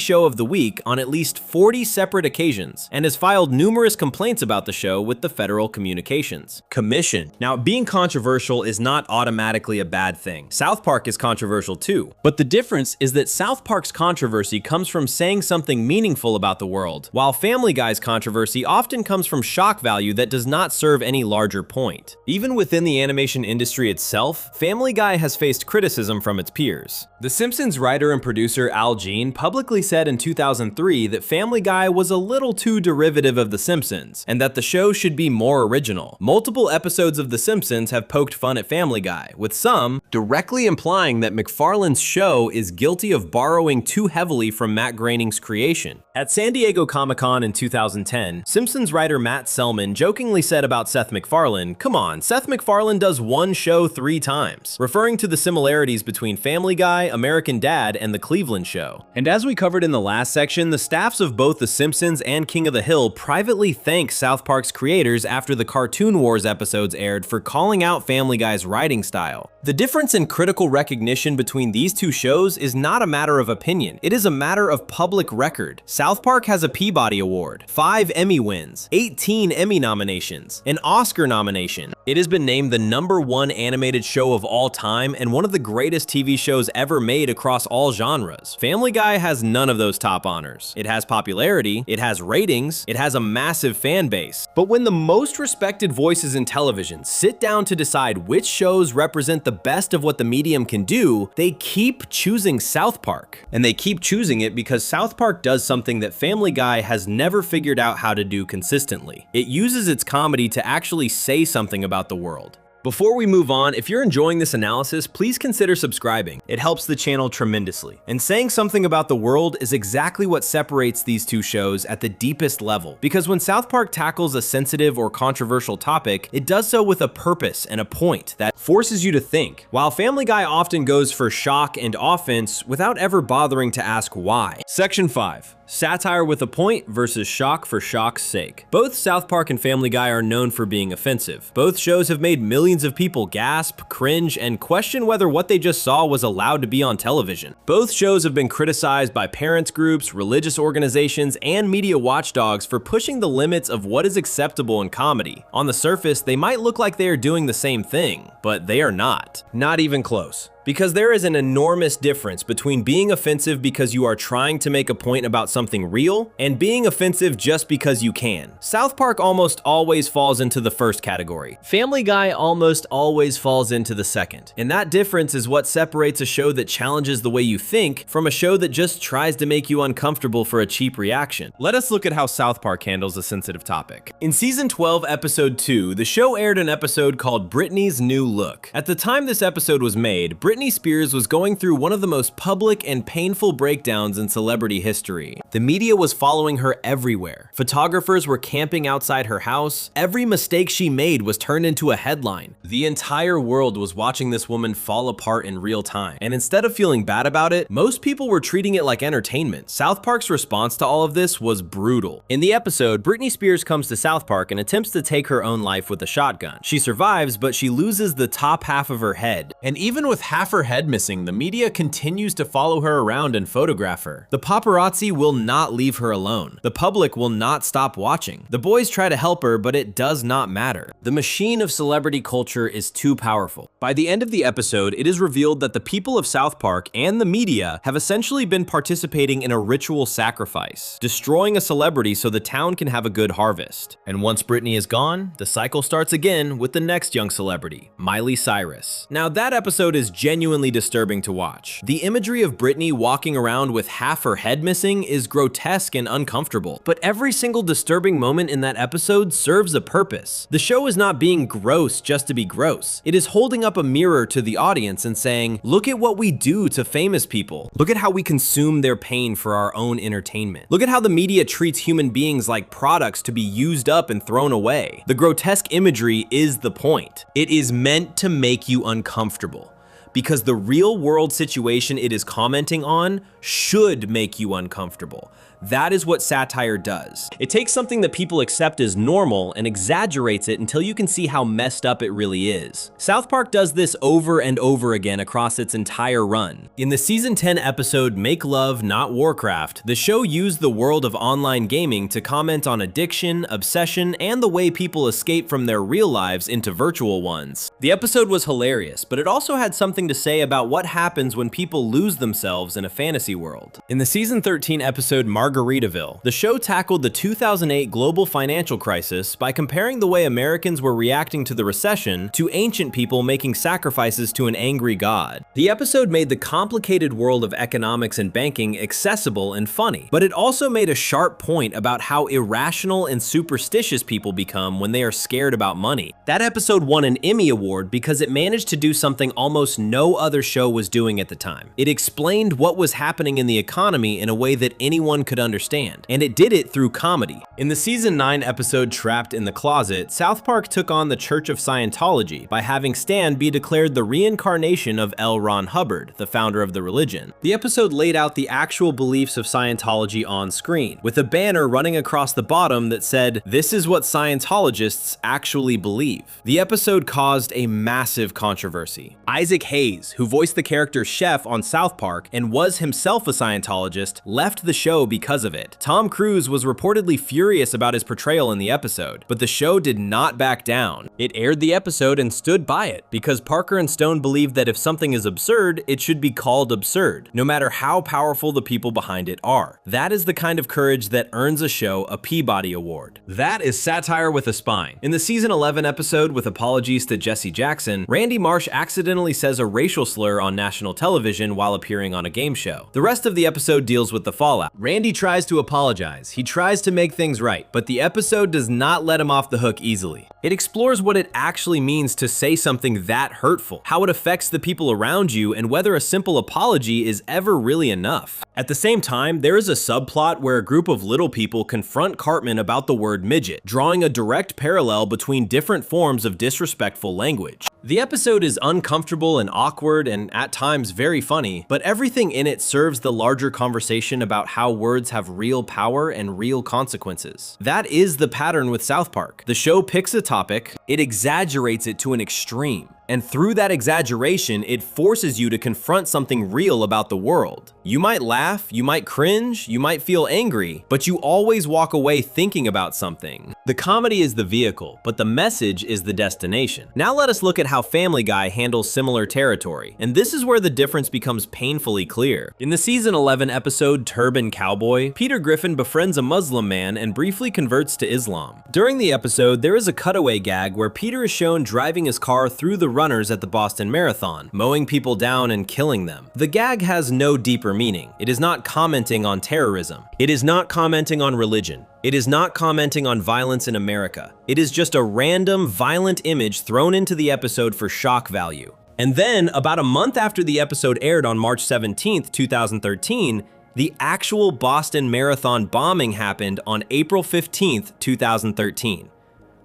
Speaker 1: show of the week on at least 40 separate occasions, and has filed numerous complaints about the show with the Federal Communications Commission. Now, being controversial is not automatically a bad thing. South Park is controversial too, but the difference is that South Park's controversy comes from saying something meaningful about the world, while Family Guy's controversy often comes from shock value that does not serve any larger point. Even within the animation industry itself, Family Guy has faced criticism from its peers. The Simpsons writer and producer Al Jean publicly said in 2003 that Family Guy was a little too derivative of The Simpsons, and that the show should be more original. Multiple episodes of The Simpsons have poked fun at Family Guy, with some directly implying that McFarlane's show is guilty of borrowing too heavily from Matt Groening's creation. At San Diego Comic-Con in 2010, Simpsons writer Matt Selman jokingly said about Seth MacFarlane, "Come on, Seth MacFarlane does one show 3 times," referring to the similarities between Family Guy, American Dad, and The Cleveland Show. And as we covered in the last section, the staffs of both The Simpsons and King of the Hill privately thanked South Park's creators after the Cartoon Wars episodes aired for calling out Family Guy's writing style. The difference in critical recognition between these two shows is not a matter of opinion, it is a matter of public record. South Park has a Peabody Award, 5 Emmy wins, 18 Emmy nominations, an Oscar nomination. It has been named the #1 animated show of all time and one of the greatest TV shows ever made across all genres. Family Guy has none of those top honors. It has popularity, it has ratings, it has a massive fan base. But when the most respected voices in television sit down to decide which shows represent the best of what the medium can do, they keep choosing South Park. And they keep choosing it because South Park does something that Family Guy has never figured out how to do consistently. It uses its comedy to actually say something about the world. Before we move on, if you're enjoying this analysis, please consider subscribing. It helps the channel tremendously. And saying something about the world is exactly what separates these two shows at the deepest level. Because when South Park tackles a sensitive or controversial topic, it does so with a purpose and a point that forces you to think, while Family Guy often goes for shock and offense without ever bothering to ask why. Section 5. Satire with a point versus shock for shock's sake. Both South Park and Family Guy are known for being offensive. Both shows have made millions of people gasp, cringe, and question whether what they just saw was allowed to be on television. Both shows have been criticized by parents groups, religious organizations, and media watchdogs for pushing the limits of what is acceptable in comedy. On the surface, they might look like they are doing the same thing, but they are not. Not even close. Because there is an enormous difference between being offensive because you are trying to make a point about something real and being offensive just because you can. South Park almost always falls into the first category. Family Guy almost always falls into the second. And that difference is what separates a show that challenges the way you think from a show that just tries to make you uncomfortable for a cheap reaction. Let us look at how South Park handles a sensitive topic. In season 12, episode 2, the show aired an episode called Britney's New Look. At the time this episode was made, Britney Spears was going through one of the most public and painful breakdowns in celebrity history. The media was following her everywhere. Photographers were camping outside her house. Every mistake she made was turned into a headline. The entire world was watching this woman fall apart in real time. And instead of feeling bad about it, most people were treating it like entertainment. South Park's response to all of this was brutal. In the episode, Britney Spears comes to South Park and attempts to take her own life with a shotgun. She survives, but she loses the top half of her head. And even with half her head missing, the media continues to follow her around and photograph her. The paparazzi will not leave her alone. The public will not stop watching. The boys try to help her, but it does not matter. The machine of celebrity culture is too powerful. By the end of the episode, it is revealed that the people of South Park and the media have essentially been participating in a ritual sacrifice, destroying a celebrity so the town can have a good harvest. And once Britney is gone, the cycle starts again with the next young celebrity, Miley Cyrus. Now that episode is genuinely disturbing to watch. The imagery of Britney walking around with half her head missing is grotesque and uncomfortable, but every single disturbing moment in that episode serves a purpose. The show is not being gross just to be gross. It is holding up a mirror to the audience and saying, look at what we do to famous people. Look at how we consume their pain for our own entertainment. Look at how the media treats human beings like products to be used up and thrown away. The grotesque imagery is the point. It is meant to make you uncomfortable. because the real-world situation it is commenting on should make you uncomfortable. That is what satire does. It takes something that people accept as normal and exaggerates it until you can see how messed up it really is. South Park does this over and over again across its entire run. In the season 10 episode Make Love, Not Warcraft, the show used the world of online gaming to comment on addiction, obsession, and the way people escape from their real lives into virtual ones. The episode was hilarious, but it also had something to say about what happens when people lose themselves in a fantasy world. In the season 13 episode Margaritaville, the show tackled the 2008 global financial crisis by comparing the way Americans were reacting to the recession to ancient people making sacrifices to an angry god. The episode made the complicated world of economics and banking accessible and funny, but it also made a sharp point about how irrational and superstitious people become when they are scared about money. That episode won an Emmy Award because it managed to do something almost no other show was doing at the time. It explained what was happening in the economy in a way that anyone could understand, and it did it through comedy. In the season 9 episode Trapped in the Closet, South Park took on the Church of Scientology by having Stan be declared the reincarnation of L. Ron Hubbard, the founder of the religion. The episode laid out the actual beliefs of Scientology on screen, with a banner running across the bottom that said, "This is what Scientologists actually believe." The episode caused a massive controversy. Isaac Hayes, who voiced the character Chef on South Park and was himself a Scientologist, left the show because of it. Tom Cruise was reportedly furious about his portrayal in the episode, but the show did not back down. It aired the episode and stood by it, because Parker and Stone believed that if something is absurd, it should be called absurd, no matter how powerful the people behind it are. That is the kind of courage that earns a show a Peabody Award. That is satire with a spine. In the season 11 episode With Apologies to Jesse Jackson, Randy Marsh accidentally says a racial slur on national television while appearing on a game show. The rest of the episode deals with the fallout. Randy tries to apologize, he tries to make things right, but the episode does not let him off the hook easily. It explores what it actually means to say something that hurtful, how it affects the people around you, and whether a simple apology is ever really enough. At the same time, there is a subplot where a group of little people confront Cartman about the word midget, drawing a direct parallel between different forms of disrespectful language. The episode is uncomfortable and awkward and at times very funny, but everything in it serves the larger conversation about how words have real power and real consequences. That is the pattern with South Park. The show picks a topic, it exaggerates it to an extreme, and through that exaggeration, it forces you to confront something real about the world. You might laugh, you might cringe, you might feel angry, but you always walk away thinking about something. The comedy is the vehicle, but the message is the destination. Now let us look at how Family Guy handles similar territory, and this is where the difference becomes painfully clear. In the season 11 episode Turban Cowboy, Peter Griffin befriends a Muslim man and briefly converts to Islam. During the episode, there is a cutaway gag where Peter is shown driving his car through the runners at the Boston Marathon, mowing people down and killing them. The gag has no deeper meaning. It is not commenting on terrorism. It is not commenting on religion. It is not commenting on violence in America. It is just a random, violent image thrown into the episode for shock value. And then, about a month after the episode aired on March 17th, 2013, the actual Boston Marathon bombing happened on April 15th, 2013.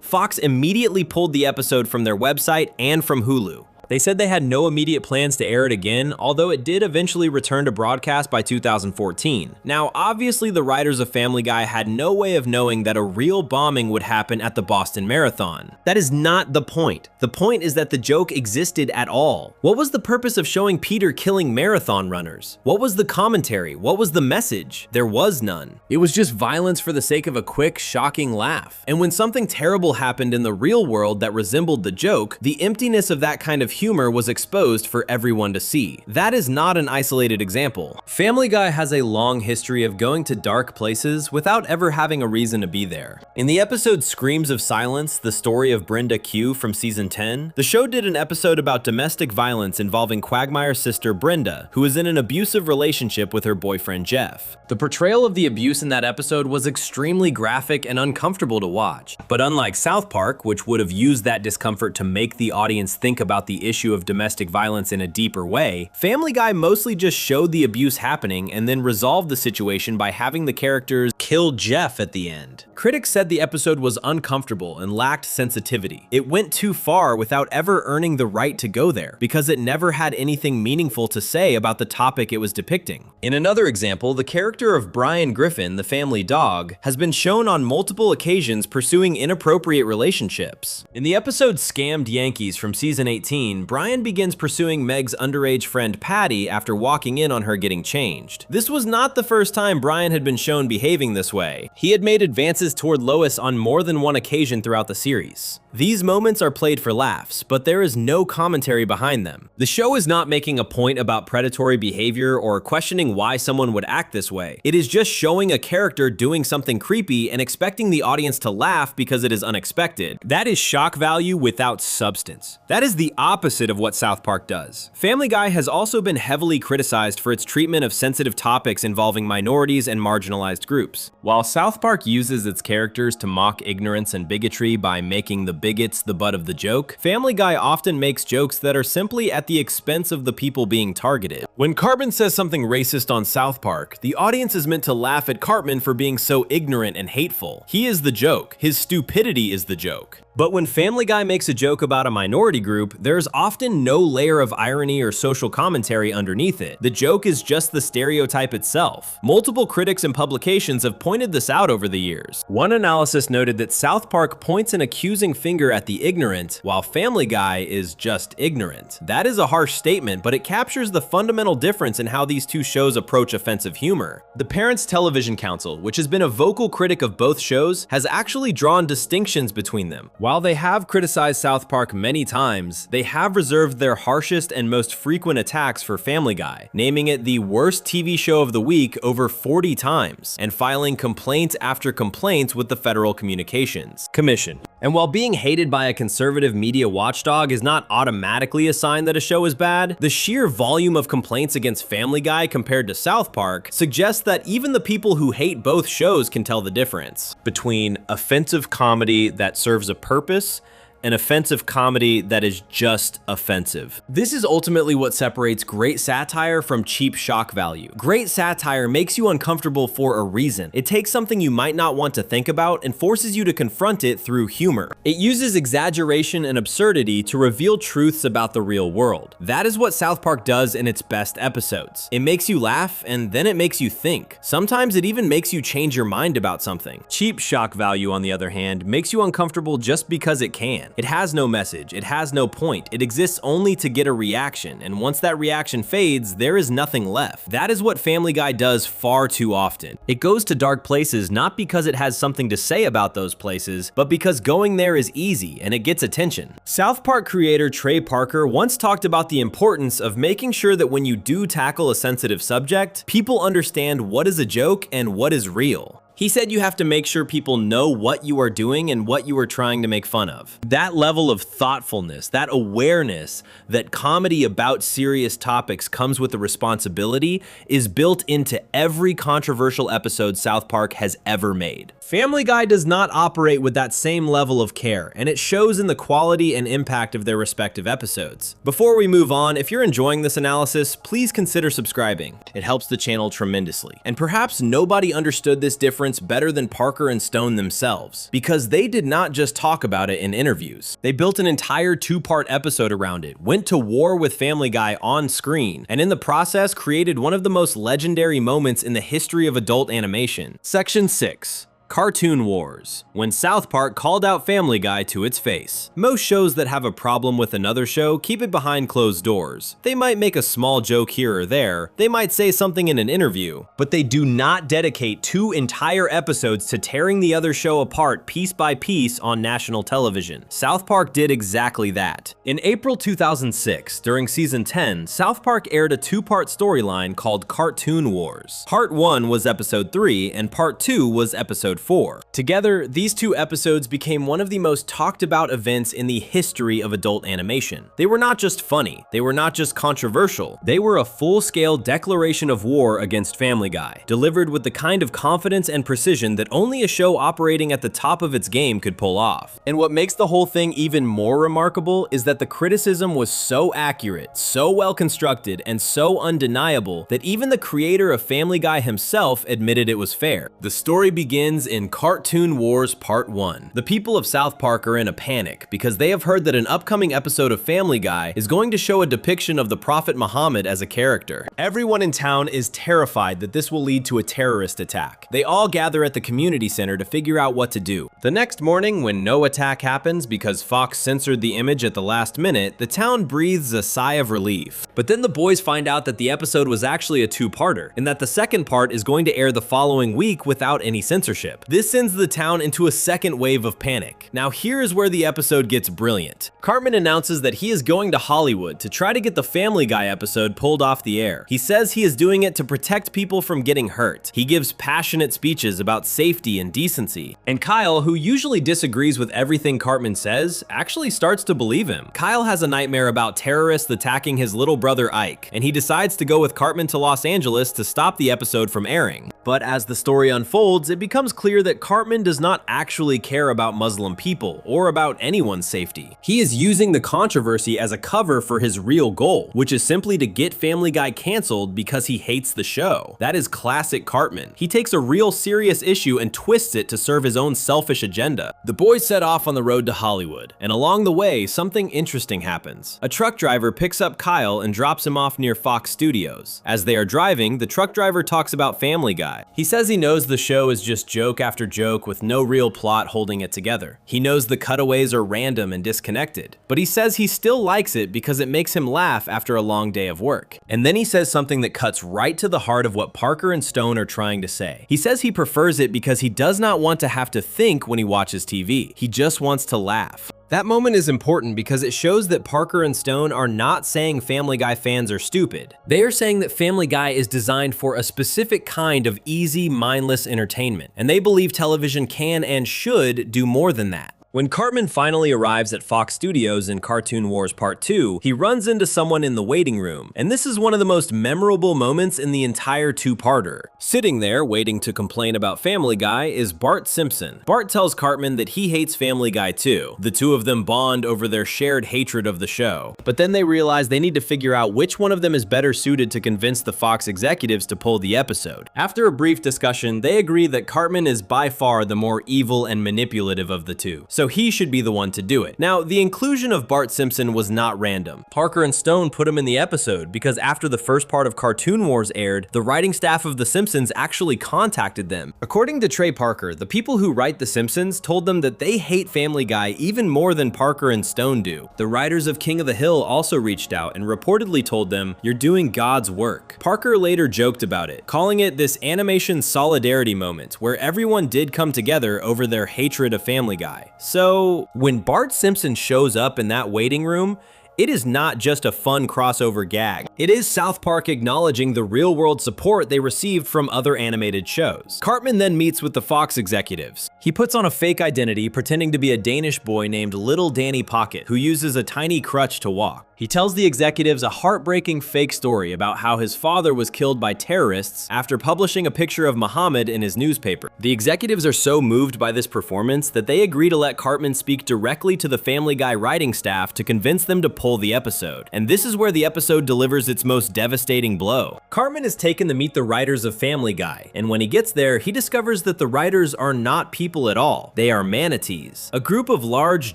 Speaker 1: Fox immediately pulled the episode from their website and from Hulu. They said they had no immediate plans to air it again, although it did eventually return to broadcast by 2014. Now, obviously the writers of Family Guy had no way of knowing that a real bombing would happen at the Boston Marathon. That is not the point. The point is that the joke existed at all. What was the purpose of showing Peter killing marathon runners? What was the commentary? What was the message? There was none. It was just violence for the sake of a quick, shocking laugh. And when something terrible happened in the real world that resembled the joke, the emptiness of that kind of humor was exposed for everyone to see. That is not an isolated example. Family Guy has a long history of going to dark places without ever having a reason to be there. In the episode Screams of Silence, the story of Brenda Q from season 10, the show did an episode about domestic violence involving Quagmire's sister Brenda, who was in an abusive relationship with her boyfriend Jeff. The portrayal of the abuse in that episode was extremely graphic and uncomfortable to watch. But unlike South Park, which would have used that discomfort to make the audience think about the the issue of domestic violence in a deeper way, Family Guy mostly just showed the abuse happening and then resolved the situation by having the characters kill Jeff at the end. Critics said the episode was uncomfortable and lacked sensitivity. It went too far without ever earning the right to go there, because it never had anything meaningful to say about the topic it was depicting. In another example, the character of Brian Griffin, the family dog, has been shown on multiple occasions pursuing inappropriate relationships. In the episode Scammed Yankees from season 18, Brian begins pursuing Meg's underage friend Patty after walking in on her getting changed. This was not the first time Brian had been shown behaving this way. He had made advances toward Lois on more than one occasion throughout the series. These moments are played for laughs, but there is no commentary behind them. The show is not making a point about predatory behavior or questioning why someone would act this way. It is just showing a character doing something creepy and expecting the audience to laugh because it is unexpected. That is shock value without substance. That is the opposite of what South Park does. Family Guy has also been heavily criticized for its treatment of sensitive topics involving minorities and marginalized groups. While South Park uses its characters to mock ignorance and bigotry by making the bigots the butt of the joke, Family Guy often makes jokes that are simply at the expense of the people being targeted. When Cartman says something racist on South Park, the audience is meant to laugh at Cartman for being so ignorant and hateful. He is the joke. His stupidity is the joke. But when Family Guy makes a joke about a minority group, there's often no layer of irony or social commentary underneath it. The joke is just the stereotype itself. Multiple critics and publications have pointed this out over the years. One analysis noted that South Park points an accusing finger at the ignorant, while Family Guy is just ignorant. That is a harsh statement, but it captures the fundamental difference in how these two shows approach offensive humor. The Parents Television Council, which has been a vocal critic of both shows, has actually drawn distinctions between them. While they have criticized South Park many times, they have reserved their harshest and most frequent attacks for Family Guy, naming it the worst TV show of the week over 40 times, and filing complaint after complaint with the Federal Communications Commission. And while being hated by a conservative media watchdog is not automatically a sign that a show is bad, the sheer volume of complaints against Family Guy compared to South Park suggests that even the people who hate both shows can tell the difference between offensive comedy that serves a purpose an offensive comedy that is just offensive. This is ultimately what separates great satire from cheap shock value. Great satire makes you uncomfortable for a reason. It takes something you might not want to think about and forces you to confront it through humor. It uses exaggeration and absurdity to reveal truths about the real world. That is what South Park does in its best episodes. It makes you laugh and then it makes you think. Sometimes it even makes you change your mind about something. Cheap shock value, on the other hand, makes you uncomfortable just because it can. It has no message, it has no point, it exists only to get a reaction, and once that reaction fades, there is nothing left. That is what Family Guy does far too often. It goes to dark places not because it has something to say about those places, but because going there is easy and it gets attention. South Park creator Trey Parker once talked about the importance of making sure that when you do tackle a sensitive subject, people understand what is a joke and what is real. He said you have to make sure people know what you are doing and what you are trying to make fun of. That level of thoughtfulness, that awareness that comedy about serious topics comes with a responsibility is built into every controversial episode South Park has ever made. Family Guy does not operate with that same level of care, and it shows in the quality and impact of their respective episodes. Before we move on, if you're enjoying this analysis, please consider subscribing. It helps the channel tremendously. And perhaps nobody understood this difference better than Parker and Stone themselves, because they did not just talk about it in interviews. They built an entire two-part episode around it, went to war with Family Guy on screen, and in the process created one of the most legendary moments in the history of adult animation. Section 6. Cartoon Wars, when South Park called out Family Guy to its face. Most shows that have a problem with another show keep it behind closed doors. They might make a small joke here or there, they might say something in an interview, but they do not dedicate 2 entire episodes to tearing the other show apart piece by piece on national television. South Park did exactly that. In April 2006, during season 10, South Park aired a 2-part storyline called Cartoon Wars. Part 1 was episode 3 and part 2 was episode episode 4. Together, these two episodes became one of the most talked about events in the history of adult animation. They were not just funny, they were not just controversial, they were a full-scale declaration of war against Family Guy, delivered with the kind of confidence and precision that only a show operating at the top of its game could pull off. And what makes the whole thing even more remarkable is that the criticism was so accurate, so well constructed, and so undeniable that even the creator of Family Guy himself admitted it was fair. The story begins in Cartoon Wars Part 1. The people of South Park are in a panic because they have heard that an upcoming episode of Family Guy is going to show a depiction of the Prophet Muhammad as a character. Everyone in town is terrified that this will lead to a terrorist attack. They all gather at the community center to figure out what to do. The next morning, when no attack happens because Fox censored the image at the last minute, the town breathes a sigh of relief. But then the boys find out that the episode was actually a two-parter, and that the second part is going to air the following week without any censorship. This sends the town into a second wave of panic. Now here is where the episode gets brilliant. Cartman announces that he is going to Hollywood to try to get the Family Guy episode pulled off the air. He says he is doing it to protect people from getting hurt. He gives passionate speeches about safety and decency. And Kyle, who usually disagrees with everything Cartman says, actually starts to believe him. Kyle has a nightmare about terrorists attacking his little brother Ike, and he decides to go with Cartman to Los Angeles to stop the episode from airing. But as the story unfolds, it becomes clear that Cartman does not actually care about Muslim people or about anyone's safety. He is using the controversy as a cover for his real goal, which is simply to get Family Guy canceled because he hates the show. That is classic Cartman. He takes a real serious issue and twists it to serve his own selfish agenda. The boys set off on the road to Hollywood, and along the way, something interesting happens. A truck driver picks up Kyle and drops him off near Fox Studios. As they are driving, the truck driver talks about Family Guy. He says he knows the show is just joke after joke with no real plot holding it together. He knows the cutaways are random and disconnected, but he says he still likes it because it makes him laugh after a long day of work. And then he says something that cuts right to the heart of what Parker and Stone are trying to say. He says he prefers it because he does not want to have to think when he watches TV. He just wants to laugh. That moment is important because it shows that Parker and Stone are not saying Family Guy fans are stupid. They are saying that Family Guy is designed for a specific kind of easy, mindless entertainment, and they believe television can and should do more than that. When Cartman finally arrives at Fox Studios in Cartoon Wars Part 2, he runs into someone in the waiting room, and this is one of the most memorable moments in the entire two-parter. Sitting there, waiting to complain about Family Guy, is Bart Simpson. Bart tells Cartman that he hates Family Guy too. The two of them bond over their shared hatred of the show. But then they realize they need to figure out which one of them is better suited to convince the Fox executives to pull the episode. After a brief discussion, they agree that Cartman is by far the more evil and manipulative of the two, so he should be the one to do it. Now, the inclusion of Bart Simpson was not random. Parker and Stone put him in the episode because after the first part of Cartoon Wars aired, the writing staff of The Simpsons actually contacted them. According to Trey Parker, the people who write The Simpsons told them that they hate Family Guy even more than Parker and Stone do. The writers of King of the Hill also reached out and reportedly told them, "You're doing God's work." Parker later joked about it, calling it this animation solidarity moment where everyone did come together over their hatred of Family Guy. So, when Bart Simpson shows up in that waiting room, it is not just a fun crossover gag. It is South Park acknowledging the real-world support they received from other animated shows. Cartman then meets with the Fox executives. He puts on a fake identity pretending to be a Danish boy named Little Danny Pocket, who uses a tiny crutch to walk. He tells the executives a heartbreaking fake story about how his father was killed by terrorists after publishing a picture of Muhammad in his newspaper. The executives are so moved by this performance that they agree to let Cartman speak directly to the Family Guy writing staff to convince them to pull the episode. And this is where the episode delivers its most devastating blow. Cartman is taken to meet the writers of Family Guy, and when he gets there, he discovers that the writers are not people at all. They are manatees, a group of large,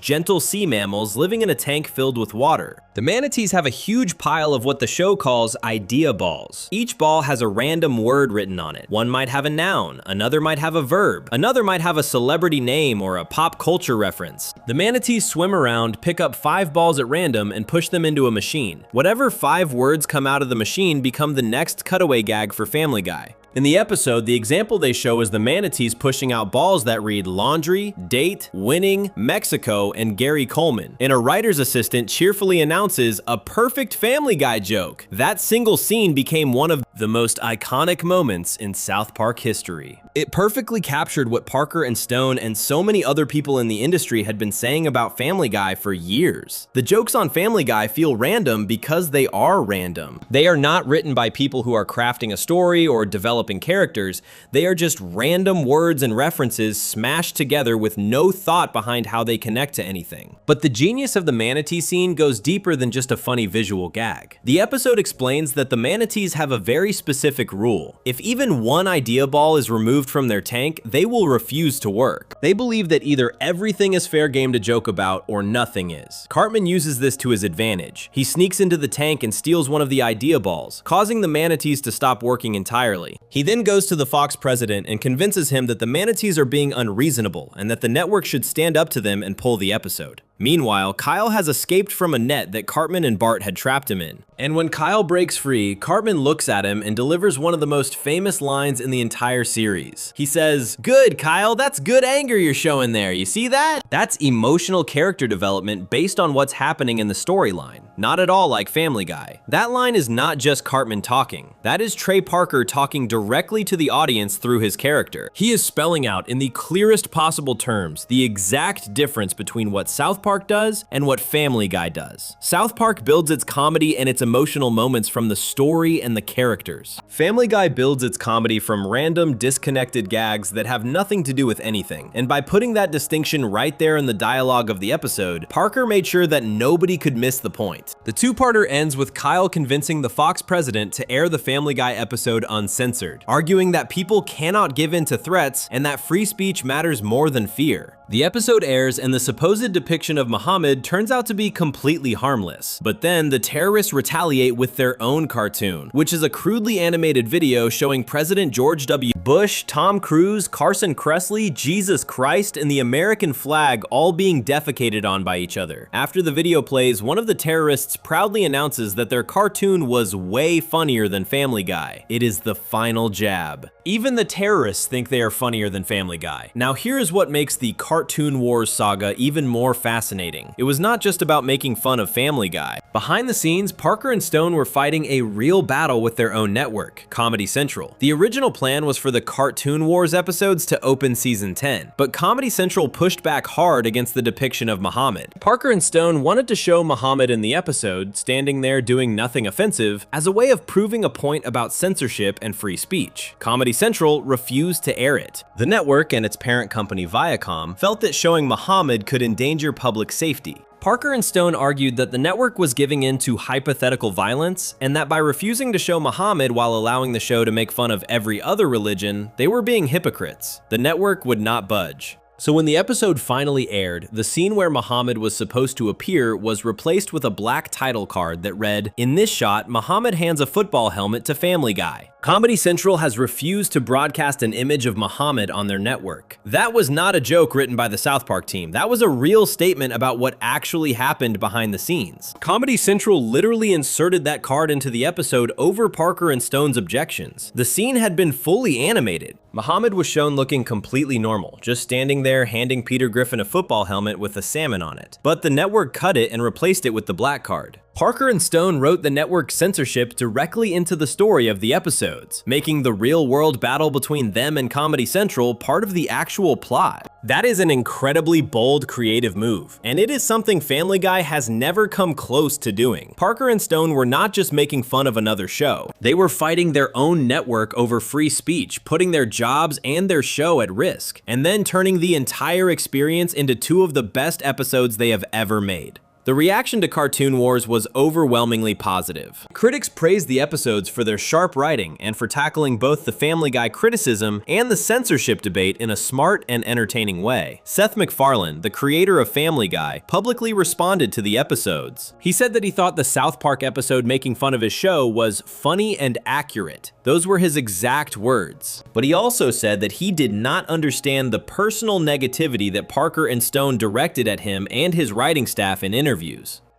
Speaker 1: gentle sea mammals living in a tank filled with water. The manatees have a huge pile of what the show calls idea balls. Each ball has a random word written on it. One might have a noun, another might have a verb, another might have a celebrity name or a pop culture reference. The manatees swim around, pick up 5 balls at random, and push them into a machine. Whatever 5 words come out of the machine become the next cutaway gag for Family Guy. In the episode, the example they show is the manatees pushing out balls that read laundry, date, winning, Mexico, and Gary Coleman, and a writer's assistant cheerfully announces a perfect Family Guy joke. That single scene became one of the most iconic moments in South Park history. It perfectly captured what Parker and Stone and so many other people in the industry had been saying about Family Guy for years. The jokes on Family Guy feel random because they are random. They are not written by people who are crafting a story or developing characters. They are just random words and references smashed together with no thought behind how they connect to anything. But the genius of the manatee scene goes deeper than just a funny visual gag. The episode explains that the manatees have a very specific rule. If even one idea ball is removed from their tank, they will refuse to work. They believe that either everything is fair game to joke about or nothing is. Cartman uses this to his advantage. He sneaks into the tank and steals one of the idea balls, causing the manatees to stop working entirely. He then goes to the Fox president and convinces him that the manatees are being unreasonable and that the network should stand up to them and pull the episode. Meanwhile, Kyle has escaped from a net that Cartman and Bart had trapped him in. And when Kyle breaks free, Cartman looks at him and delivers one of the most famous lines in the entire series. He says, "Good, Kyle, that's good anger you're showing there, you see that?" That's emotional character development based on what's happening in the storyline, not at all like Family Guy. That line is not just Cartman talking. That is Trey Parker talking directly to the audience through his character. He is spelling out in the clearest possible terms the exact difference between what South Park does and what Family Guy does. South Park builds its comedy and its emotional moments from the story and the characters. Family Guy builds its comedy from random, disconnected gags that have nothing to do with anything. And by putting that distinction right there in the dialogue of the episode, Parker made sure that nobody could miss the point. The two-parter ends with Kyle convincing the Fox president to air the Family Guy episode uncensored, arguing that people cannot give in to threats and that free speech matters more than fear. The episode airs and the supposed depiction of Muhammad turns out to be completely harmless. But then the terrorists retaliate with their own cartoon, which is a crudely animated video showing President George W. Bush, Tom Cruise, Carson Kressley, Jesus Christ, and the American flag all being defecated on by each other. After the video plays, one of the terrorists proudly announces that their cartoon was way funnier than Family Guy. It is the final jab. Even the terrorists think they are funnier than Family Guy. Now here is what makes the Cartoon Wars saga even more fascinating. It was not just about making fun of Family Guy. Behind the scenes, Parker and Stone were fighting a real battle with their own network, Comedy Central. The original plan was for the Cartoon Wars episodes to open season 10, but Comedy Central pushed back hard against the depiction of Muhammad. Parker and Stone wanted to show Muhammad in the episode, standing there doing nothing offensive, as a way of proving a point about censorship and free speech. Comedy Central refused to air it. The network and its parent company Viacom felt that showing Muhammad could endanger public safety. Parker and Stone argued that the network was giving in to hypothetical violence, and that by refusing to show Muhammad while allowing the show to make fun of every other religion, they were being hypocrites. The network would not budge. So when the episode finally aired, the scene where Muhammad was supposed to appear was replaced with a black title card that read, "In this shot, Muhammad hands a football helmet to Family Guy." Comedy Central has refused to broadcast an image of Muhammad on their network. That was not a joke written by the South Park team. That was a real statement about what actually happened behind the scenes. Comedy Central literally inserted that card into the episode over Parker and Stone's objections. The scene had been fully animated. Muhammad was shown looking completely normal, just standing there handing Peter Griffin a football helmet with a salmon on it. But the network cut it and replaced it with the black card. Parker and Stone wrote the network's censorship directly into the story of the episodes, making the real-world battle between them and Comedy Central part of the actual plot. That is an incredibly bold, creative move, and it is something Family Guy has never come close to doing. Parker and Stone were not just making fun of another show. They were fighting their own network over free speech, putting their jobs and their show at risk, and then turning the entire experience into two of the best episodes they have ever made. The reaction to Cartoon Wars was overwhelmingly positive. Critics praised the episodes for their sharp writing and for tackling both the Family Guy criticism and the censorship debate in a smart and entertaining way. Seth MacFarlane, the creator of Family Guy, publicly responded to the episodes. He said that he thought the South Park episode making fun of his show was funny and accurate. Those were his exact words. But he also said that he did not understand the personal negativity that Parker and Stone directed at him and his writing staff in interviews.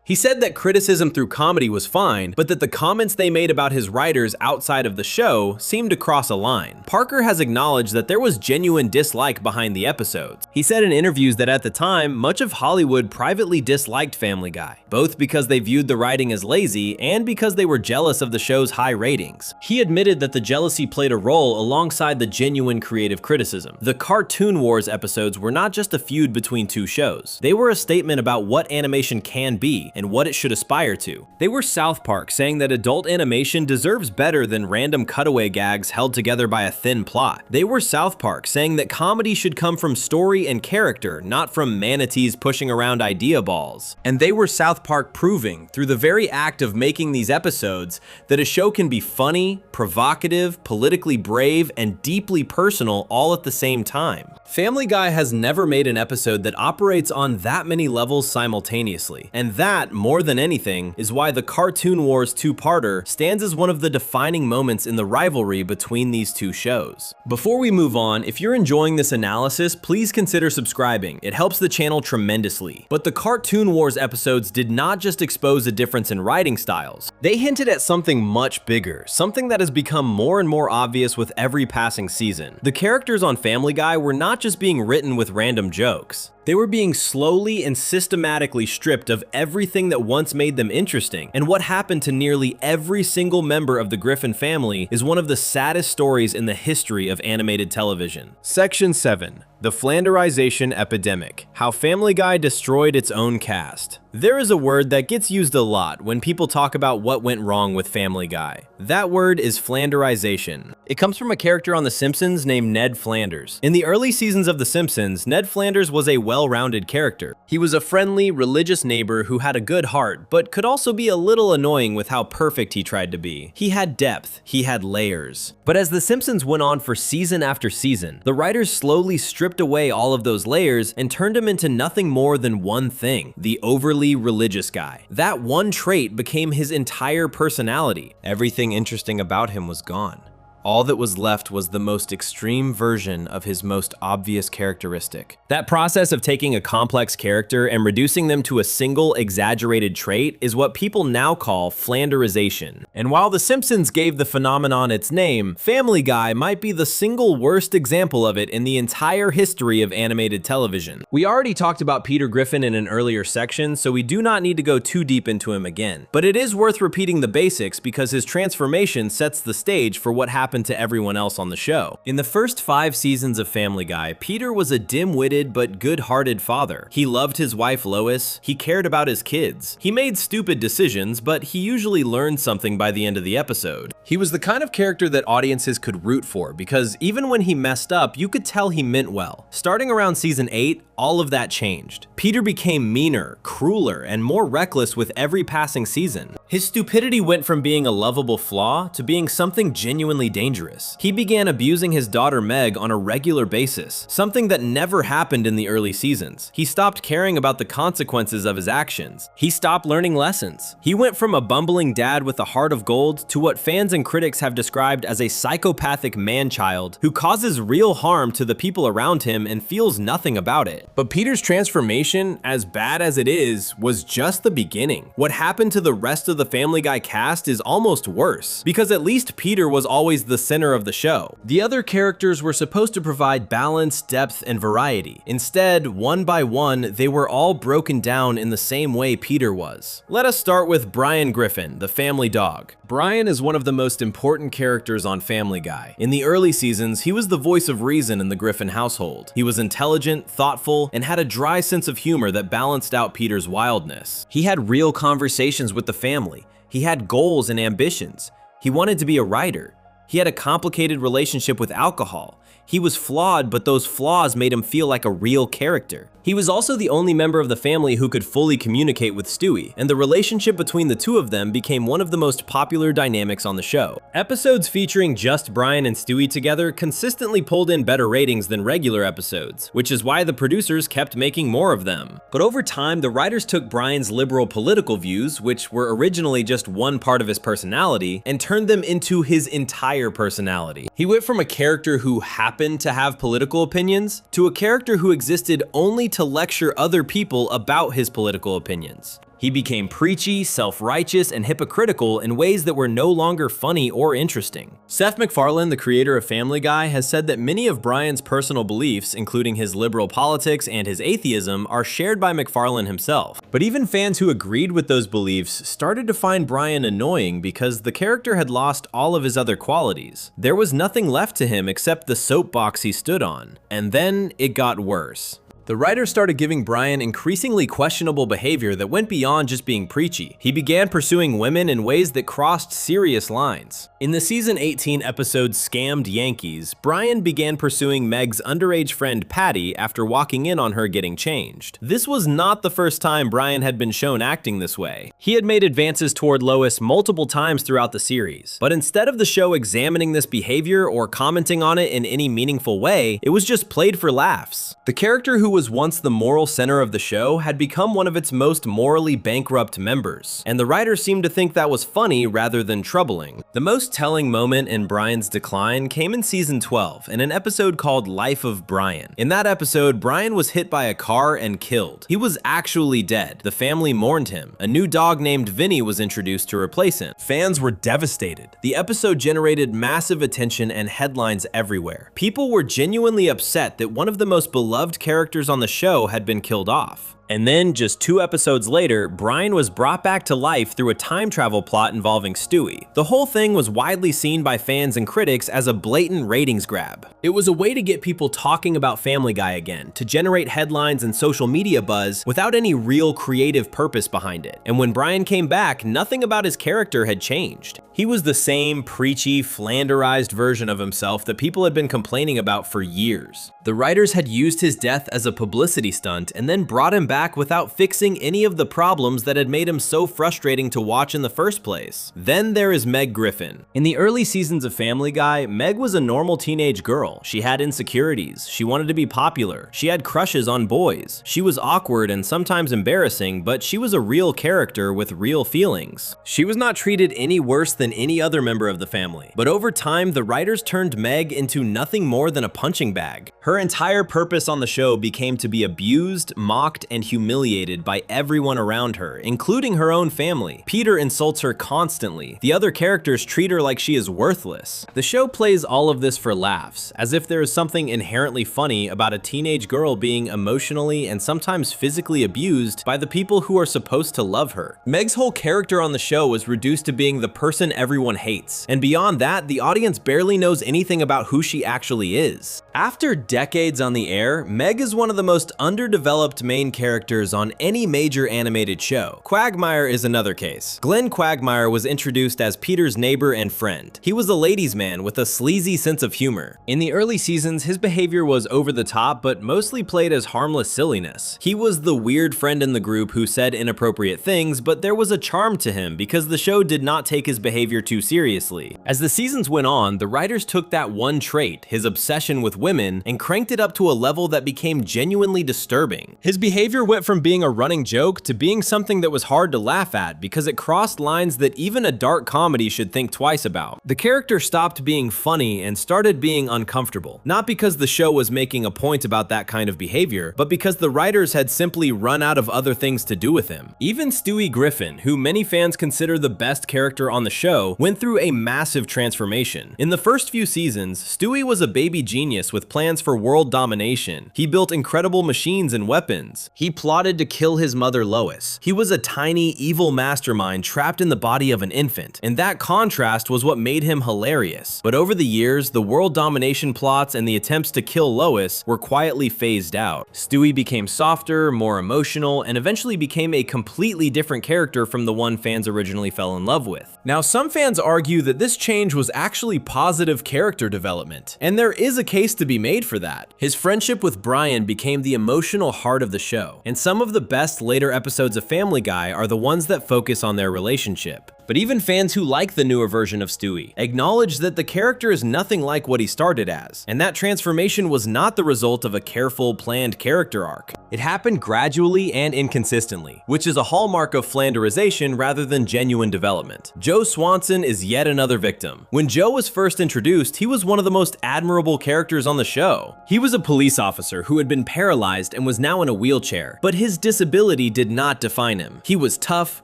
Speaker 1: He said that criticism through comedy was fine, but that the comments they made about his writers outside of the show seemed to cross a line. Parker has acknowledged that there was genuine dislike behind the episodes. He said in interviews that at the time, much of Hollywood privately disliked Family Guy, both because they viewed the writing as lazy and because they were jealous of the show's high ratings. He admitted that the jealousy played a role alongside the genuine creative criticism. The Cartoon Wars episodes were not just a feud between two shows. They were a statement about what animation can be and what it should aspire to. They were South Park saying that adult animation deserves better than random cutaway gags held together by a thin plot. They were South Park saying that comedy should come from story and character, not from manatees pushing around idea balls. And they were South Park proving, through the very act of making these episodes, that a show can be funny, provocative, politically brave, and deeply personal all at the same time. Family Guy has never made an episode that operates on that many levels simultaneously, and that, more than anything, is why the Cartoon Wars two-parter stands as one of the defining moments in the rivalry between these two shows. Before we move on, if you're enjoying this analysis, please consider subscribing. It helps the channel tremendously. But the Cartoon Wars episodes did not just expose a difference in writing styles. They hinted at something much bigger, something that has become more and more obvious with every passing season. The characters on Family Guy were not just being written with random jokes. They were being slowly and systematically stripped of everything that once made them interesting, and what happened to nearly every single member of the Griffin family is one of the saddest stories in the history of animated television. Section 7. The Flanderization Epidemic. How Family Guy destroyed its own cast. There is a word that gets used a lot when people talk about what went wrong with Family Guy. That word is Flanderization. It comes from a character on The Simpsons named Ned Flanders. In the early seasons of The Simpsons, Ned Flanders was a well-rounded character. He was a friendly, religious neighbor who had a good heart, but could also be a little annoying with how perfect he tried to be. He had depth, he had layers. But as The Simpsons went on for season after season, the writers slowly stripped away all of those layers and turned him into nothing more than one thing: the overly religious guy. That one trait became his entire personality. Everything interesting about him was gone. All that was left was the most extreme version of his most obvious characteristic. That process of taking a complex character and reducing them to a single exaggerated trait is what people now call Flanderization. And while The Simpsons gave the phenomenon its name, Family Guy might be the single worst example of it in the entire history of animated television. We already talked about Peter Griffin in an earlier section, so we do not need to go too deep into him again. But it is worth repeating the basics because his transformation sets the stage for what happened to everyone else on the show. In the first 5 seasons of Family Guy, Peter was a dim-witted but good-hearted father. He loved his wife Lois, he cared about his kids. He made stupid decisions, but he usually learned something by the end of the episode. He was the kind of character that audiences could root for because even when he messed up, you could tell he meant well. Starting around season 8, all of that changed. Peter became meaner, crueler, and more reckless with every passing season. His stupidity went from being a lovable flaw to being something genuinely dangerous. He began abusing his daughter Meg on a regular basis, something that never happened in the early seasons. He stopped caring about the consequences of his actions. He stopped learning lessons. He went from a bumbling dad with a heart of gold to what fans and critics have described as a psychopathic man-child who causes real harm to the people around him and feels nothing about it. But Peter's transformation, as bad as it is, was just the beginning. What happened to the rest of the Family Guy cast is almost worse, because at least Peter was always the center of the show. The other characters were supposed to provide balance, depth, and variety. Instead, one by one, they were all broken down in the same way Peter was. Let us start with Brian Griffin, the family dog. Brian is one of the most important characters on Family Guy. In the early seasons, he was the voice of reason in the Griffin household. He was intelligent, thoughtful, and had a dry sense of humor that balanced out Peter's wildness. He had real conversations with the family. He had goals and ambitions. He wanted to be a writer. He had a complicated relationship with alcohol. He was flawed, but those flaws made him feel like a real character. He was also the only member of the family who could fully communicate with Stewie, and the relationship between the two of them became one of the most popular dynamics on the show. Episodes featuring just Brian and Stewie together consistently pulled in better ratings than regular episodes, which is why the producers kept making more of them. But over time, the writers took Brian's liberal political views, which were originally just one part of his personality, and turned them into his entire personality. He went from a character who happened to have political opinions to a character who existed only to lecture other people about his political opinions. He became preachy, self-righteous, and hypocritical in ways that were no longer funny or interesting. Seth MacFarlane, the creator of Family Guy, has said that many of Brian's personal beliefs, including his liberal politics and his atheism, are shared by MacFarlane himself. But even fans who agreed with those beliefs started to find Brian annoying because the character had lost all of his other qualities. There was nothing left to him except the soapbox he stood on. And then it got worse. The writers started giving Brian increasingly questionable behavior that went beyond just being preachy. He began pursuing women in ways that crossed serious lines. In the season 18 episode Scammed Yankees, Brian began pursuing Meg's underage friend Patty after walking in on her getting changed. This was not the first time Brian had been shown acting this way. He had made advances toward Lois multiple times throughout the series, but instead of the show examining this behavior or commenting on it in any meaningful way, it was just played for laughs. The character who was once the moral center of the show had become one of its most morally bankrupt members, and the writers seemed to think that was funny rather than troubling. The most telling moment in Brian's decline came in season 12 in an episode called Life of Brian. In that episode, Brian was hit by a car and killed. He was actually dead. The family mourned him. A new dog named Vinny was introduced to replace him. Fans were devastated. The episode generated massive attention and headlines everywhere. People were genuinely upset that one of the most beloved characters on the show had been killed off. And then, just 2 episodes later, Brian was brought back to life through a time travel plot involving Stewie. The whole thing was widely seen by fans and critics as a blatant ratings grab. It was a way to get people talking about Family Guy again, to generate headlines and social media buzz without any real creative purpose behind it. And when Brian came back, nothing about his character had changed. He was the same preachy, Flanderized version of himself that people had been complaining about for years. The writers had used his death as a publicity stunt and then brought him back without fixing any of the problems that had made him so frustrating to watch in the first place. Then there is Meg Griffin. In the early seasons of Family Guy, Meg was a normal teenage girl. She had insecurities. She wanted to be popular. She had crushes on boys. She was awkward and sometimes embarrassing, but she was a real character with real feelings. She was not treated any worse than any other member of the family. But over time, the writers turned Meg into nothing more than a punching bag. Her entire purpose on the show became to be abused, mocked, and humiliated by everyone around her, including her own family. Peter insults her constantly. The other characters treat her like she is worthless. The show plays all of this for laughs, as if there is something inherently funny about a teenage girl being emotionally and sometimes physically abused by the people who are supposed to love her. Meg's whole character on the show was reduced to being the person everyone hates, and beyond that, the audience barely knows anything about who she actually is. After decades on the air, Meg is one of the most underdeveloped main characters on any major animated show. Quagmire is another case. Glenn Quagmire was introduced as Peter's neighbor and friend. He was a ladies' man with a sleazy sense of humor. In the early seasons, his behavior was over the top, but mostly played as harmless silliness. He was the weird friend in the group who said inappropriate things, but there was a charm to him because the show did not take his behavior too seriously. As the seasons went on, the writers took that one trait, his obsession with women, and cranked it up to a level that became genuinely disturbing. His behavior went from being a running joke to being something that was hard to laugh at because it crossed lines that even a dark comedy should think twice about. The character stopped being funny and started being uncomfortable, not because the show was making a point about that kind of behavior, but because the writers had simply run out of other things to do with him. Even Stewie Griffin, who many fans consider the best character on the show, went through a massive transformation. In the first few seasons, Stewie was a baby genius with plans for world domination. He built incredible machines and weapons. He plotted to kill his mother Lois. He was a tiny, evil mastermind trapped in the body of an infant, and that contrast was what made him hilarious. But over the years, the world domination plots and the attempts to kill Lois were quietly phased out. Stewie became softer, more emotional, and eventually became a completely different character from the one fans originally fell in love with. Now, some fans argue that this change was actually positive character development, and there is a case to be made for that. His friendship with Brian became the emotional heart of the show, and some of the best later episodes of Family Guy are the ones that focus on their relationship. But even fans who like the newer version of Stewie acknowledge that the character is nothing like what he started as, and that transformation was not the result of a careful, planned character arc. It happened gradually and inconsistently, which is a hallmark of Flanderization rather than genuine development. Joe Swanson is yet another victim. When Joe was first introduced, he was one of the most admirable characters on the show. He was a police officer who had been paralyzed and was now in a wheelchair, but his disability did not define him. He was tough,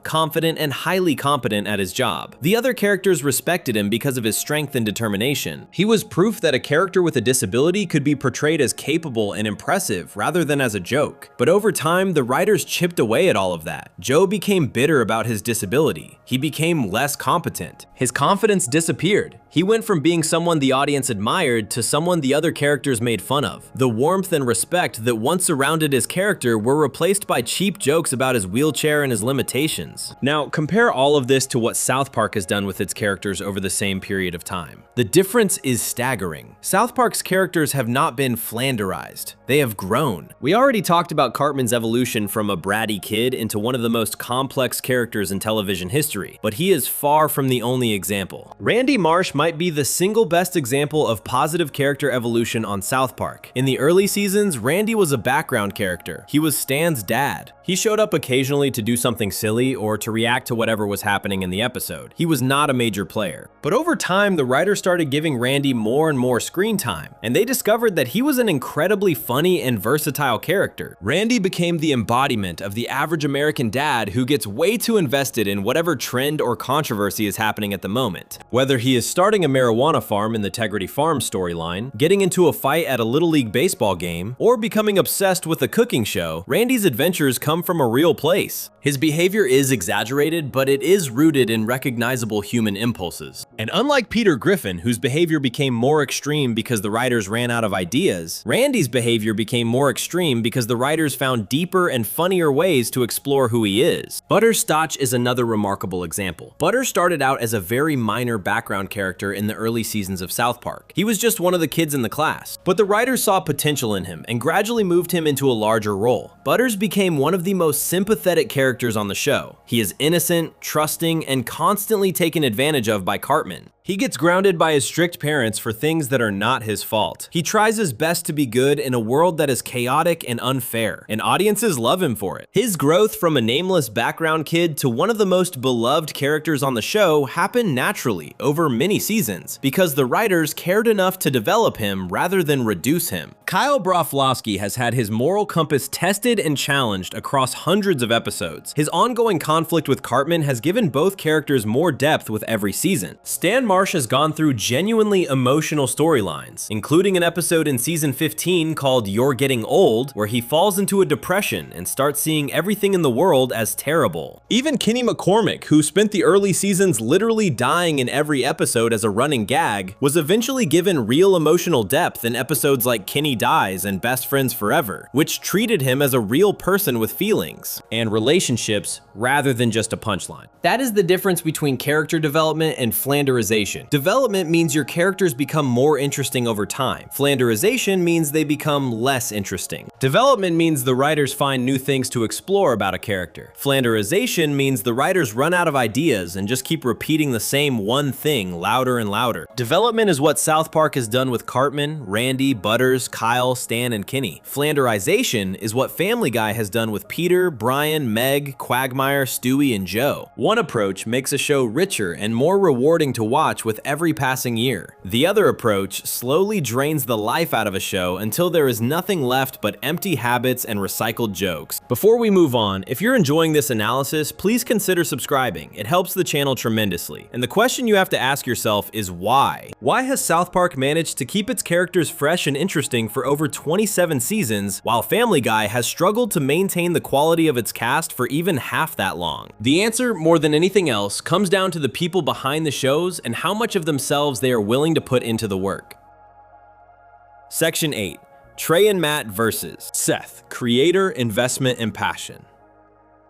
Speaker 1: confident, and highly competent at his job. The other characters respected him because of his strength and determination. He was proof that a character with a disability could be portrayed as capable and impressive rather than as a joke. But over time, the writers chipped away at all of that. Joe became bitter about his disability. He became less competent. His confidence disappeared. He went from being someone the audience admired to someone the other characters made fun of. The warmth and respect that once surrounded his character were replaced by cheap jokes about his wheelchair and his limitations. Now, compare all of this to what South Park has done with its characters over the same period of time. The difference is staggering. South Park's characters have not been Flanderized. They have grown. We already talked about Cartman's evolution from a bratty kid into one of the most complex characters in television history, but he is far from the only example. Randy Marsh might be the single best example of positive character evolution on South Park. In the early seasons, Randy was a background character. He was Stan's dad. He showed up occasionally to do something silly or to react to whatever was happening in the episode. He was not a major player. But over time, the writers started giving Randy more and more screen time, and they discovered that he was an incredibly funny and versatile character. Randy became the embodiment of the average American dad who gets way too invested in whatever trend or controversy is happening at the moment. Whether he is starting a marijuana farm in the Tegrity Farm storyline, getting into a fight at a Little League baseball game, or becoming obsessed with a cooking show, Randy's adventures come from a real place. His behavior is exaggerated, but it is rooted in recognizable human impulses. And unlike Peter Griffin, whose behavior became more extreme because the writers ran out of ideas, Randy's behavior became more extreme because the writers found deeper and funnier ways to explore who he is. Butterscotch is another remarkable example. Butter started out as a very minor background character in the early seasons of South Park. He was just one of the kids in the class, but the writers saw potential in him and gradually moved him into a larger role. Butters became one of the most sympathetic characters on the show. He is innocent, trusting, and constantly taken advantage of by Cartman. He gets grounded by his strict parents for things that are not his fault. He tries his best to be good in a world that is chaotic and unfair, and audiences love him for it. His growth from a nameless background kid to one of the most beloved characters on the show happened naturally over many seasons, because the writers cared enough to develop him rather than reduce him. Kyle Broflovsky has had his moral compass tested and challenged across hundreds of episodes. His ongoing conflict with Cartman has given both characters more depth with every season. Stan Marsh has gone through genuinely emotional storylines, including an episode in season 15 called You're Getting Old, where he falls into a depression and starts seeing everything in the world as terrible. Even Kenny McCormick, who spent the early seasons literally dying in every episode as a running gag, was eventually given real emotional depth in episodes like Kenny Dies and Best Friends Forever, which treated him as a real person with feelings and relationships rather than just a punchline. That is the difference between character development and Flanderization. Development means your characters become more interesting over time. Flanderization means they become less interesting. Development means the writers find new things to explore about a character. Flanderization means the writers run out of ideas and just keep repeating the same one thing louder and louder. Development is what South Park has done with Cartman, Randy, Butters, Kyle, Stan, and Kenny. Flanderization is what Family Guy has done with Peter, Brian, Meg, Quagmire, Stewie, and Joe. One approach makes a show richer and more rewarding to watch with every passing year. The other approach slowly drains the life out of a show until there is nothing left but empty habits and recycled jokes. Before we move on, if you're enjoying this analysis, please consider subscribing. It helps the channel tremendously. And the question you have to ask yourself is why? Why has South Park managed to keep its characters fresh and interesting for over 27 seasons, while Family Guy has struggled to maintain the quality of its cast for even half that long? The answer, more than anything else, comes down to the people behind the shows and how much of themselves they are willing to put into the work. Section 8. Trey and Matt versus Seth, creator, investment, and passion.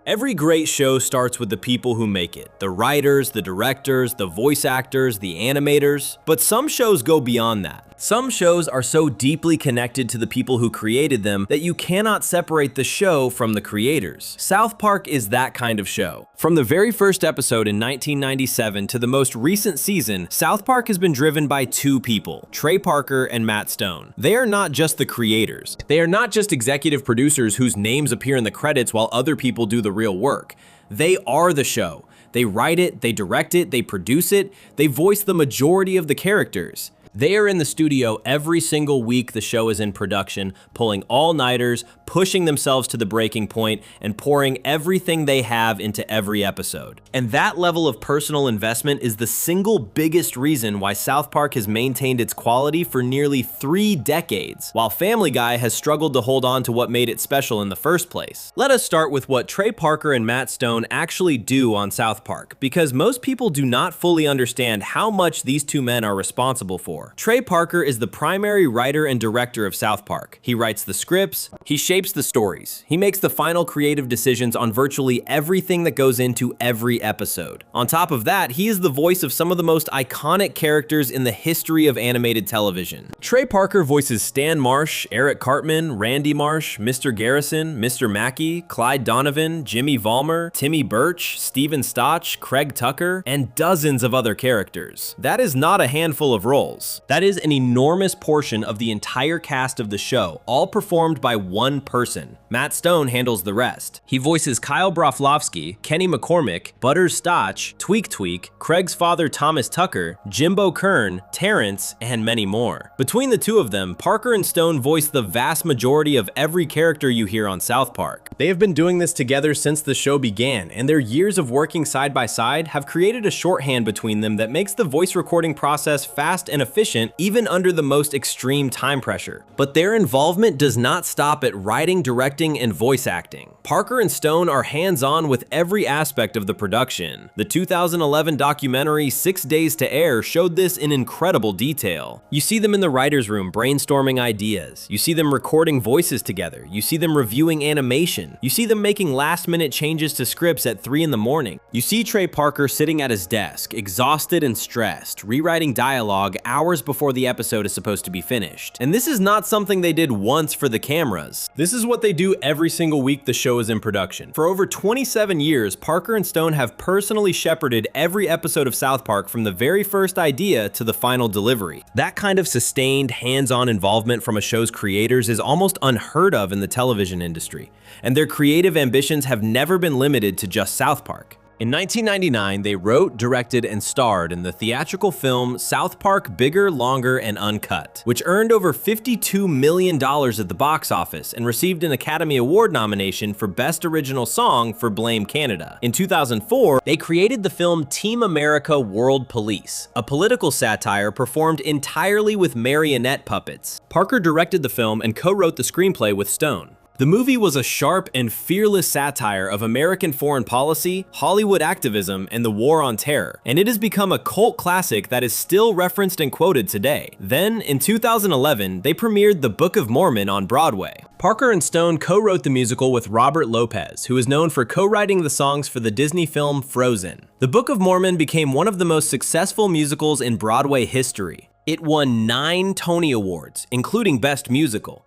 Speaker 1: Every great show starts with the people who make it, the writers, the directors, the voice actors, the animators, but some shows go beyond that. Some shows are so deeply connected to the people who created them that you cannot separate the show from the creators. South Park is that kind of show. From the very first episode in 1997 to the most recent season, South Park has been driven by two people, Trey Parker and Matt Stone. They are not just the creators. They are not just executive producers whose names appear in the credits while other people do the real work. They are the show. They write it, they direct it, they produce it, they voice the majority of the characters. They are in the studio every single week the show is in production, pulling all-nighters, pushing themselves to the breaking point, and pouring everything they have into every episode. And that level of personal investment is the single biggest reason why South Park has maintained its quality for nearly 3 decades, while Family Guy has struggled to hold on to what made it special in the first place. Let us start with what Trey Parker and Matt Stone actually do on South Park, because most people do not fully understand how much these two men are responsible for. Trey Parker is the primary writer and director of South Park. He writes the scripts, he shapes the stories, he makes the final creative decisions on virtually everything that goes into every episode. On top of that, he is the voice of some of the most iconic characters in the history of animated television. Trey Parker voices Stan Marsh, Eric Cartman, Randy Marsh, Mr. Garrison, Mr. Mackey, Clyde Donovan, Jimmy Vollmer, Timmy Birch, Steven Stotch, Craig Tucker, and dozens of other characters. That is not a handful of roles. That is an enormous portion of the entire cast of the show, all performed by one person. Matt Stone handles the rest. He voices Kyle Broflovsky, Kenny McCormick, Butters Stotch, Tweak Tweak, Craig's father Thomas Tucker, Jimbo Kern, Terrence, and many more. Between the two of them, Parker and Stone voice the vast majority of every character you hear on South Park. They have been doing this together since the show began, and their years of working side by side have created a shorthand between them that makes the voice recording process fast and efficient even under the most extreme time pressure. But their involvement does not stop at writing, directing, and voice acting. Parker and Stone are hands-on with every aspect of the production. The 2011 documentary 6 Days to Air showed this in incredible detail. You see them in the writer's room brainstorming ideas. You see them recording voices together. You see them reviewing animation. You see them making last-minute changes to scripts at 3 in the morning. You see Trey Parker sitting at his desk, exhausted and stressed, rewriting dialogue hours before the episode is supposed to be finished. And this is not something they did once for the cameras. This is what they do every single week the show is in production. For over 27 years, Parker and Stone have personally shepherded every episode of South Park from the very first idea to the final delivery. That kind of sustained, hands-on involvement from a show's creators is almost unheard of in the television industry, and their creative ambitions have never been limited to just South Park. In 1999, they wrote, directed, and starred in the theatrical film South Park Bigger, Longer, and Uncut, which earned over $52 million at the box office and received an Academy Award nomination for Best Original Song for Blame Canada. In 2004, they created the film Team America World Police, a political satire performed entirely with marionette puppets. Parker directed the film and co-wrote the screenplay with Stone. The movie was a sharp and fearless satire of American foreign policy, Hollywood activism, and the war on terror, and it has become a cult classic that is still referenced and quoted today. Then, in 2011, they premiered The Book of Mormon on Broadway. Parker and Stone co-wrote the musical with Robert Lopez, who is known for co-writing the songs for the Disney film Frozen. The Book of Mormon became one of the most successful musicals in Broadway history. It won 9 Tony Awards, including Best Musical.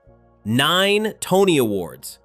Speaker 1: 9 Tony Awards.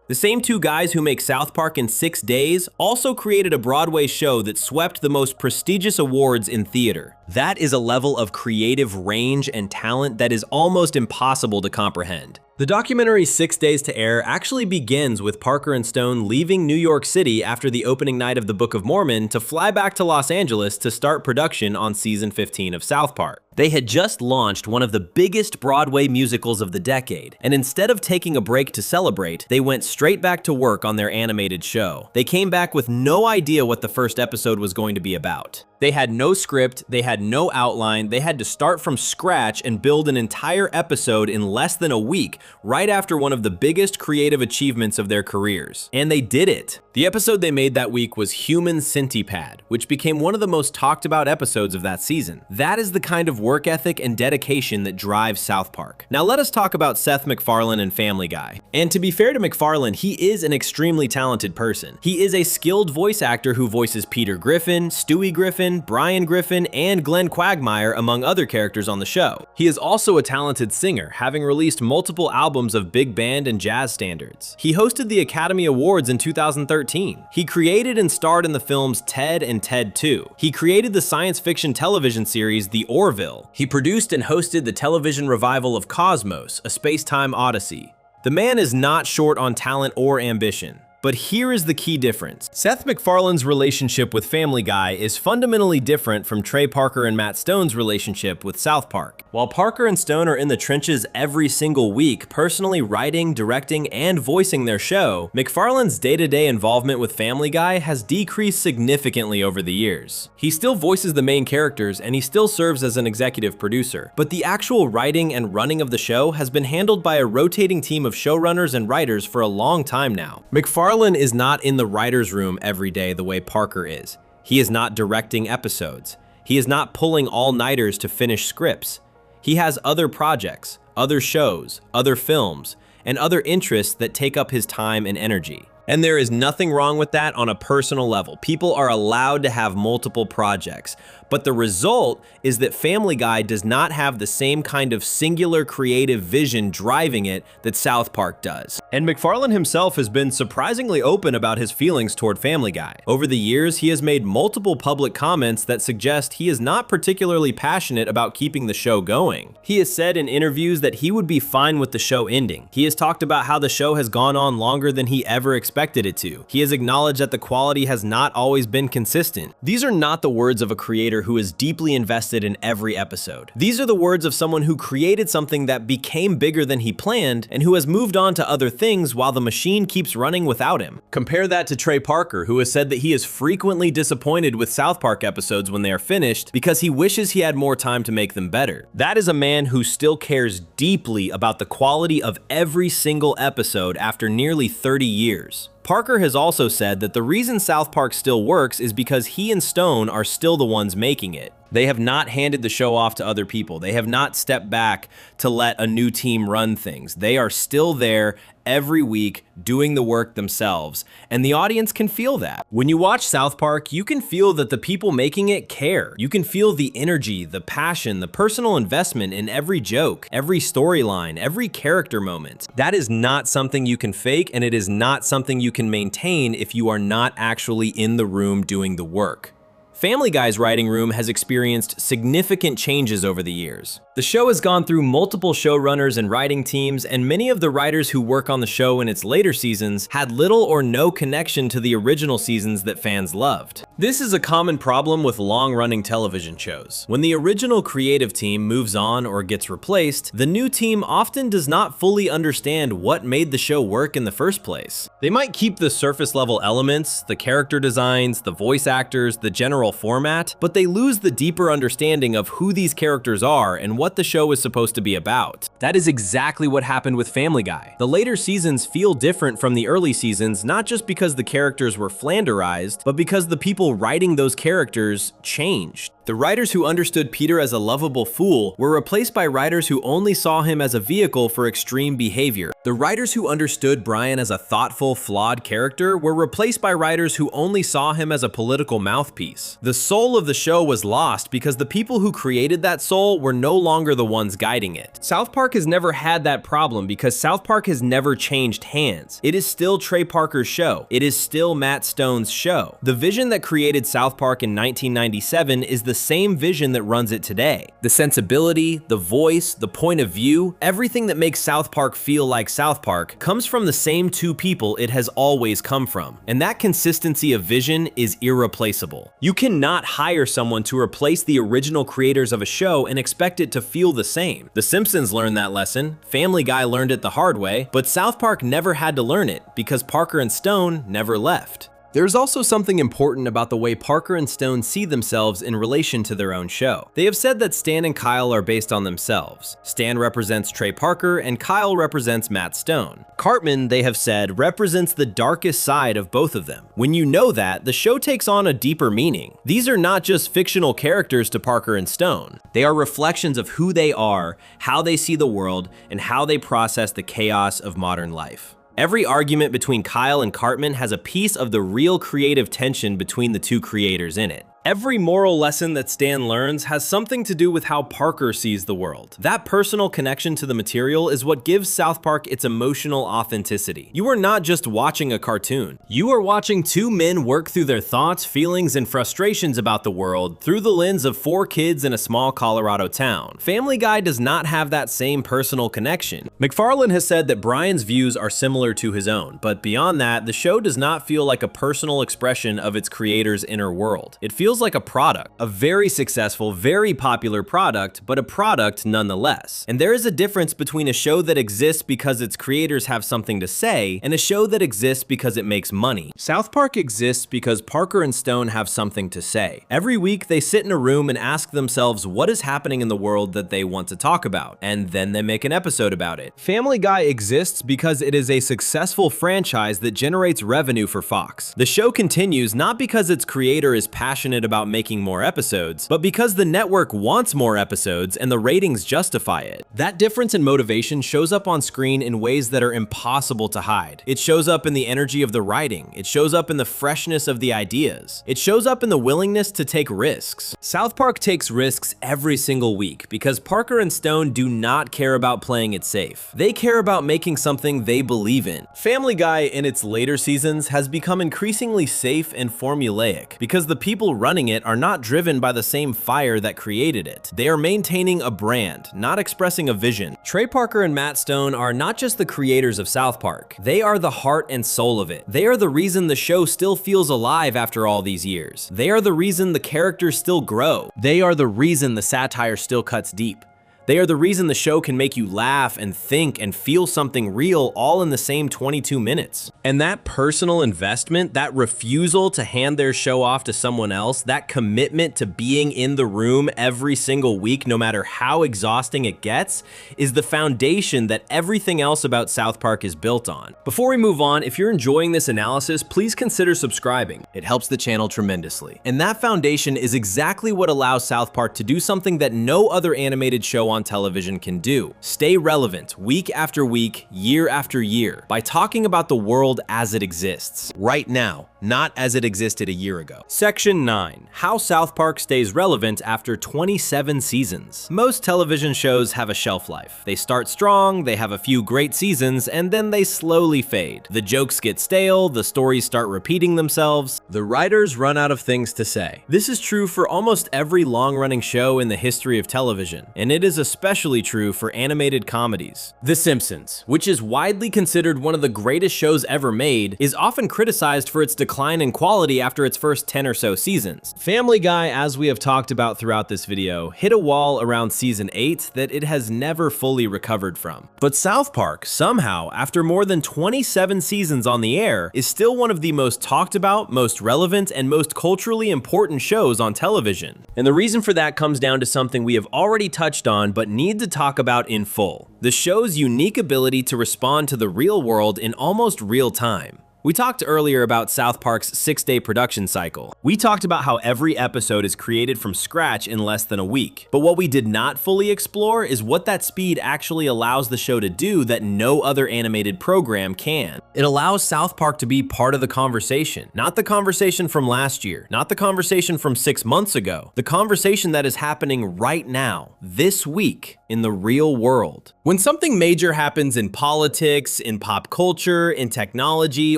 Speaker 1: The same two guys who make South Park in 6 days also created a Broadway show that swept the most prestigious awards in theater. That is a level of creative range and talent that is almost impossible to comprehend. The documentary 6 Days to Air actually begins with Parker and Stone leaving New York City after the opening night of The Book of Mormon to fly back to Los Angeles to start production on season 15 of South Park. They had just launched one of the biggest Broadway musicals of the decade, and instead of taking a break to celebrate, they went straight back to work on their animated show. They came back with no idea what the first episode was going to be about. They had no script, they had no outline, they had to start from scratch and build an entire episode in less than a week, right after one of the biggest creative achievements of their careers. And they did it. The episode they made that week was Human Centipad, which became one of the most talked about episodes of that season. That is the kind of work ethic and dedication that drives South Park. Now let us talk about Seth MacFarlane and Family Guy. And to be fair to MacFarlane, he is an extremely talented person. He is a skilled voice actor who voices Peter Griffin, Stewie Griffin, Griffin, Brian Griffin, and Glenn Quagmire, among other characters on the show. He is also a talented singer, having released multiple albums of big band and jazz standards. He hosted the Academy Awards in 2013. He created and starred in the films Ted and Ted 2. He created the science fiction television series The Orville. He produced and hosted the television revival of Cosmos, A Space-Time Odyssey. The man is not short on talent or ambition. But here is the key difference. Seth MacFarlane's relationship with Family Guy is fundamentally different from Trey Parker and Matt Stone's relationship with South Park. While Parker and Stone are in the trenches every single week, personally writing, directing, and voicing their show, MacFarlane's day-to-day involvement with Family Guy has decreased significantly over the years. He still voices the main characters, and he still serves as an executive producer, but the actual writing and running of the show has been handled by a rotating team of showrunners and writers for a long time now. MacFarlane is not in the writer's room every day the way Parker is. He is not directing episodes. He is not pulling all-nighters to finish scripts. He has other projects, other shows, other films, and other interests that take up his time and energy. And there is nothing wrong with that on a personal level. People are allowed to have multiple projects. But the result is that Family Guy does not have the same kind of singular creative vision driving it that South Park does. And MacFarlane himself has been surprisingly open about his feelings toward Family Guy. Over the years, he has made multiple public comments that suggest he is not particularly passionate about keeping the show going. He has said in interviews that he would be fine with the show ending. He has talked about how the show has gone on longer than he ever expected it to. He has acknowledged that the quality has not always been consistent. These are not the words of a creator who is deeply invested in every episode. These are the words of someone who created something that became bigger than he planned and who has moved on to other things while the machine keeps running without him. Compare that to Trey Parker, who has said that he is frequently disappointed with South Park episodes when they are finished because he wishes he had more time to make them better. That is a man who still cares deeply about the quality of every single episode after nearly 30 years. Parker has also said that the reason South Park still works is because he and Stone are still the ones making it. They have not handed the show off to other people. They have not stepped back to let a new team run things. They are still there every week doing the work themselves, and the audience can feel that. When you watch South Park, you can feel that the people making it care. You can feel the energy, the passion, the personal investment in every joke, every storyline, every character moment. That is not something you can fake, and it is not something you can maintain if you are not actually in the room doing the work. Family Guy's writing room has experienced significant changes over the years. The show has gone through multiple showrunners and writing teams, and many of the writers who work on the show in its later seasons had little or no connection to the original seasons that fans loved. This is a common problem with long-running television shows. When the original creative team moves on or gets replaced, the new team often does not fully understand what made the show work in the first place. They might keep the surface-level elements, the character designs, the voice actors, the general format, but they lose the deeper understanding of who these characters are and what the show is supposed to be about. That is exactly what happened with Family Guy. The later seasons feel different from the early seasons, not just because the characters were Flanderized, but because the people writing those characters changed. The writers who understood Peter as a lovable fool were replaced by writers who only saw him as a vehicle for extreme behavior. The writers who understood Brian as a thoughtful, flawed character were replaced by writers who only saw him as a political mouthpiece. The soul of the show was lost because the people who created that soul were no longer the ones guiding it. South Park has never had that problem because South Park has never changed hands. It is still Trey Parker's show. It is still Matt Stone's show. The vision that created South Park in 1997 is the same vision that runs it today. The sensibility, the voice, the point of view, everything that makes South Park feel like South Park comes from the same two people it has always come from. And that consistency of vision is irreplaceable. You cannot hire someone to replace the original creators of a show and expect it to feel the same. The Simpsons learned that lesson, Family Guy learned it the hard way, but South Park never had to learn it because Parker and Stone never left. There's also something important about the way Parker and Stone see themselves in relation to their own show. They have said that Stan and Kyle are based on themselves. Stan represents Trey Parker and Kyle represents Matt Stone. Cartman, they have said, represents the darkest side of both of them. When you know that, the show takes on a deeper meaning. These are not just fictional characters to Parker and Stone. They are reflections of who they are, how they see the world, and how they process the chaos of modern life. Every argument between Kyle and Cartman has a piece of the real creative tension between the two creators in it. Every moral lesson that Stan learns has something to do with how Parker sees the world. That personal connection to the material is what gives South Park its emotional authenticity. You are not just watching a cartoon. You are watching two men work through their thoughts, feelings, and frustrations about the world through the lens of four kids in a small Colorado town. Family Guy does not have that same personal connection. McFarlane has said that Brian's views are similar to his own, but beyond that, the show does not feel like a personal expression of its creator's inner world. It feels like a product, a very successful, very popular product, but a product nonetheless. And there is a difference between a show that exists because its creators have something to say and a show that exists because it makes money. South Park exists because Parker and Stone have something to say. Every week they sit in a room and ask themselves what is happening in the world that they want to talk about, and then they make an episode about it. Family Guy exists because it is a successful franchise that generates revenue for Fox. The show continues not because its creator is passionate about making more episodes, but because the network wants more episodes and the ratings justify it. That difference in motivation shows up on screen in ways that are impossible to hide. It shows up in the energy of the writing. It shows up in the freshness of the ideas. It shows up in the willingness to take risks. South Park takes risks every single week because Parker and Stone do not care about playing it safe. They care about making something they believe in. Family Guy in its later seasons has become increasingly safe and formulaic because the people running it are not driven by the same fire that created it. They are maintaining a brand, not expressing a vision. Trey Parker and Matt Stone are not just the creators of South Park. They are the heart and soul of it. They are the reason the show still feels alive after all these years. They are the reason the characters still grow. They are the reason the satire still cuts deep. They are the reason the show can make you laugh and think and feel something real all in the same 22 minutes. And that personal investment, that refusal to hand their show off to someone else, that commitment to being in the room every single week, no matter how exhausting it gets, is the foundation that everything else about South Park is built on. Before we move on, if you're enjoying this analysis, please consider subscribing. It helps the channel tremendously. And that foundation is exactly what allows South Park to do something that no other animated show on television can do. Stay relevant week after week, year after year, by talking about the world as it exists right now, not as it existed a year ago. Section 9. How South Park stays relevant after 27 seasons. Most television shows have a shelf life. They start strong, they have a few great seasons, and then they slowly fade. The jokes get stale, the stories start repeating themselves, the writers run out of things to say. This is true for almost every long-running show in the history of television, and it is especially true for animated comedies. The Simpsons, which is widely considered one of the greatest shows ever made, is often criticized for its decline in quality after its first 10 or so seasons. Family Guy, as we have talked about throughout this video, hit a wall around season 8 that it has never fully recovered from. But South Park, somehow, after more than 27 seasons on the air, is still one of the most talked about, most relevant, and most culturally important shows on television. And the reason for that comes down to something we have already touched on but need to talk about in full: the show's unique ability to respond to the real world in almost real time. We talked earlier about South Park's 6-day production cycle. We talked about how every episode is created from scratch in less than a week. But what we did not fully explore is what that speed actually allows the show to do that no other animated program can. It allows South Park to be part of the conversation. Not the conversation from last year, not the conversation from 6 months ago, the conversation that is happening right now, this week, in the real world. When something major happens in politics, in pop culture, in technology,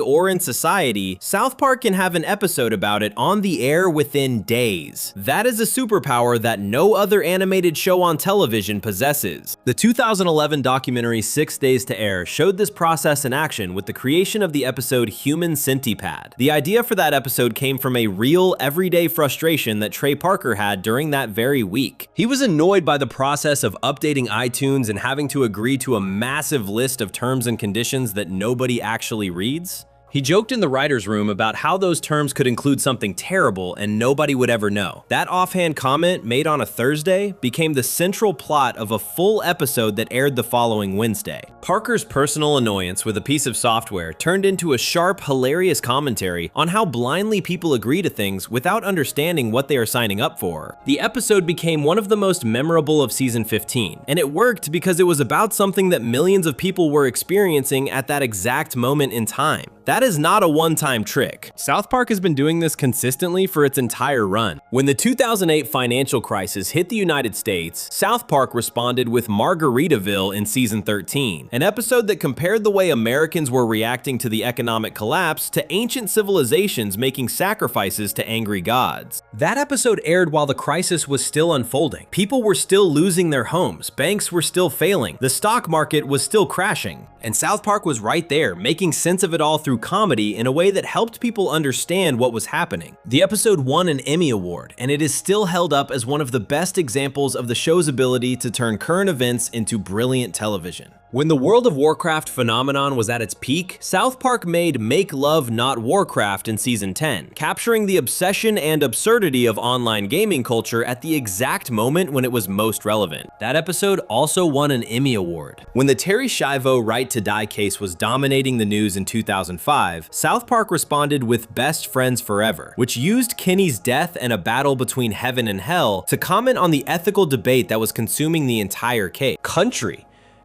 Speaker 1: or in society, South Park can have an episode about it on the air within days. That is a superpower that no other animated show on television possesses. The 2011 documentary 6 Days to Air showed this process in action with the creation of the episode Human Centipad. The idea for that episode came from a real, everyday frustration that Trey Parker had during that very week. He was annoyed by the process of updating iTunes and having to agree to a massive list of terms and conditions that nobody actually reads. He joked in the writer's room about how those terms could include something terrible and nobody would ever know. That offhand comment, made on a Thursday, became the central plot of a full episode that aired the following Wednesday. Parker's personal annoyance with a piece of software turned into a sharp, hilarious commentary on how blindly people agree to things without understanding what they are signing up for. The episode became one of the most memorable of season 15, and it worked because it was about something that millions of people were experiencing at that exact moment in time. That is not a one-time trick. South Park has been doing this consistently for its entire run. When the 2008 financial crisis hit the United States, South Park responded with Margaritaville in season 13, an episode that compared the way Americans were reacting to the economic collapse to ancient civilizations making sacrifices to angry gods. That episode aired while the crisis was still unfolding. People were still losing their homes, banks were still failing, the stock market was still crashing, and South Park was right there, making sense of it all through comedy in a way that helped people understand what was happening. The episode won an Emmy Award, and it is still held up as one of the best examples of the show's ability to turn current events into brilliant television. When the World of Warcraft phenomenon was at its peak, South Park made Make Love Not Warcraft in season 10, capturing the obsession and absurdity of online gaming culture at the exact moment when it was most relevant. That episode also won an Emmy Award. When the Terry Schiavo Right to Die case was dominating the news in 2005, South Park responded with Best Friends Forever, which used Kenny's death and a battle between heaven and hell to comment on the ethical debate that was consuming the entire case. Country.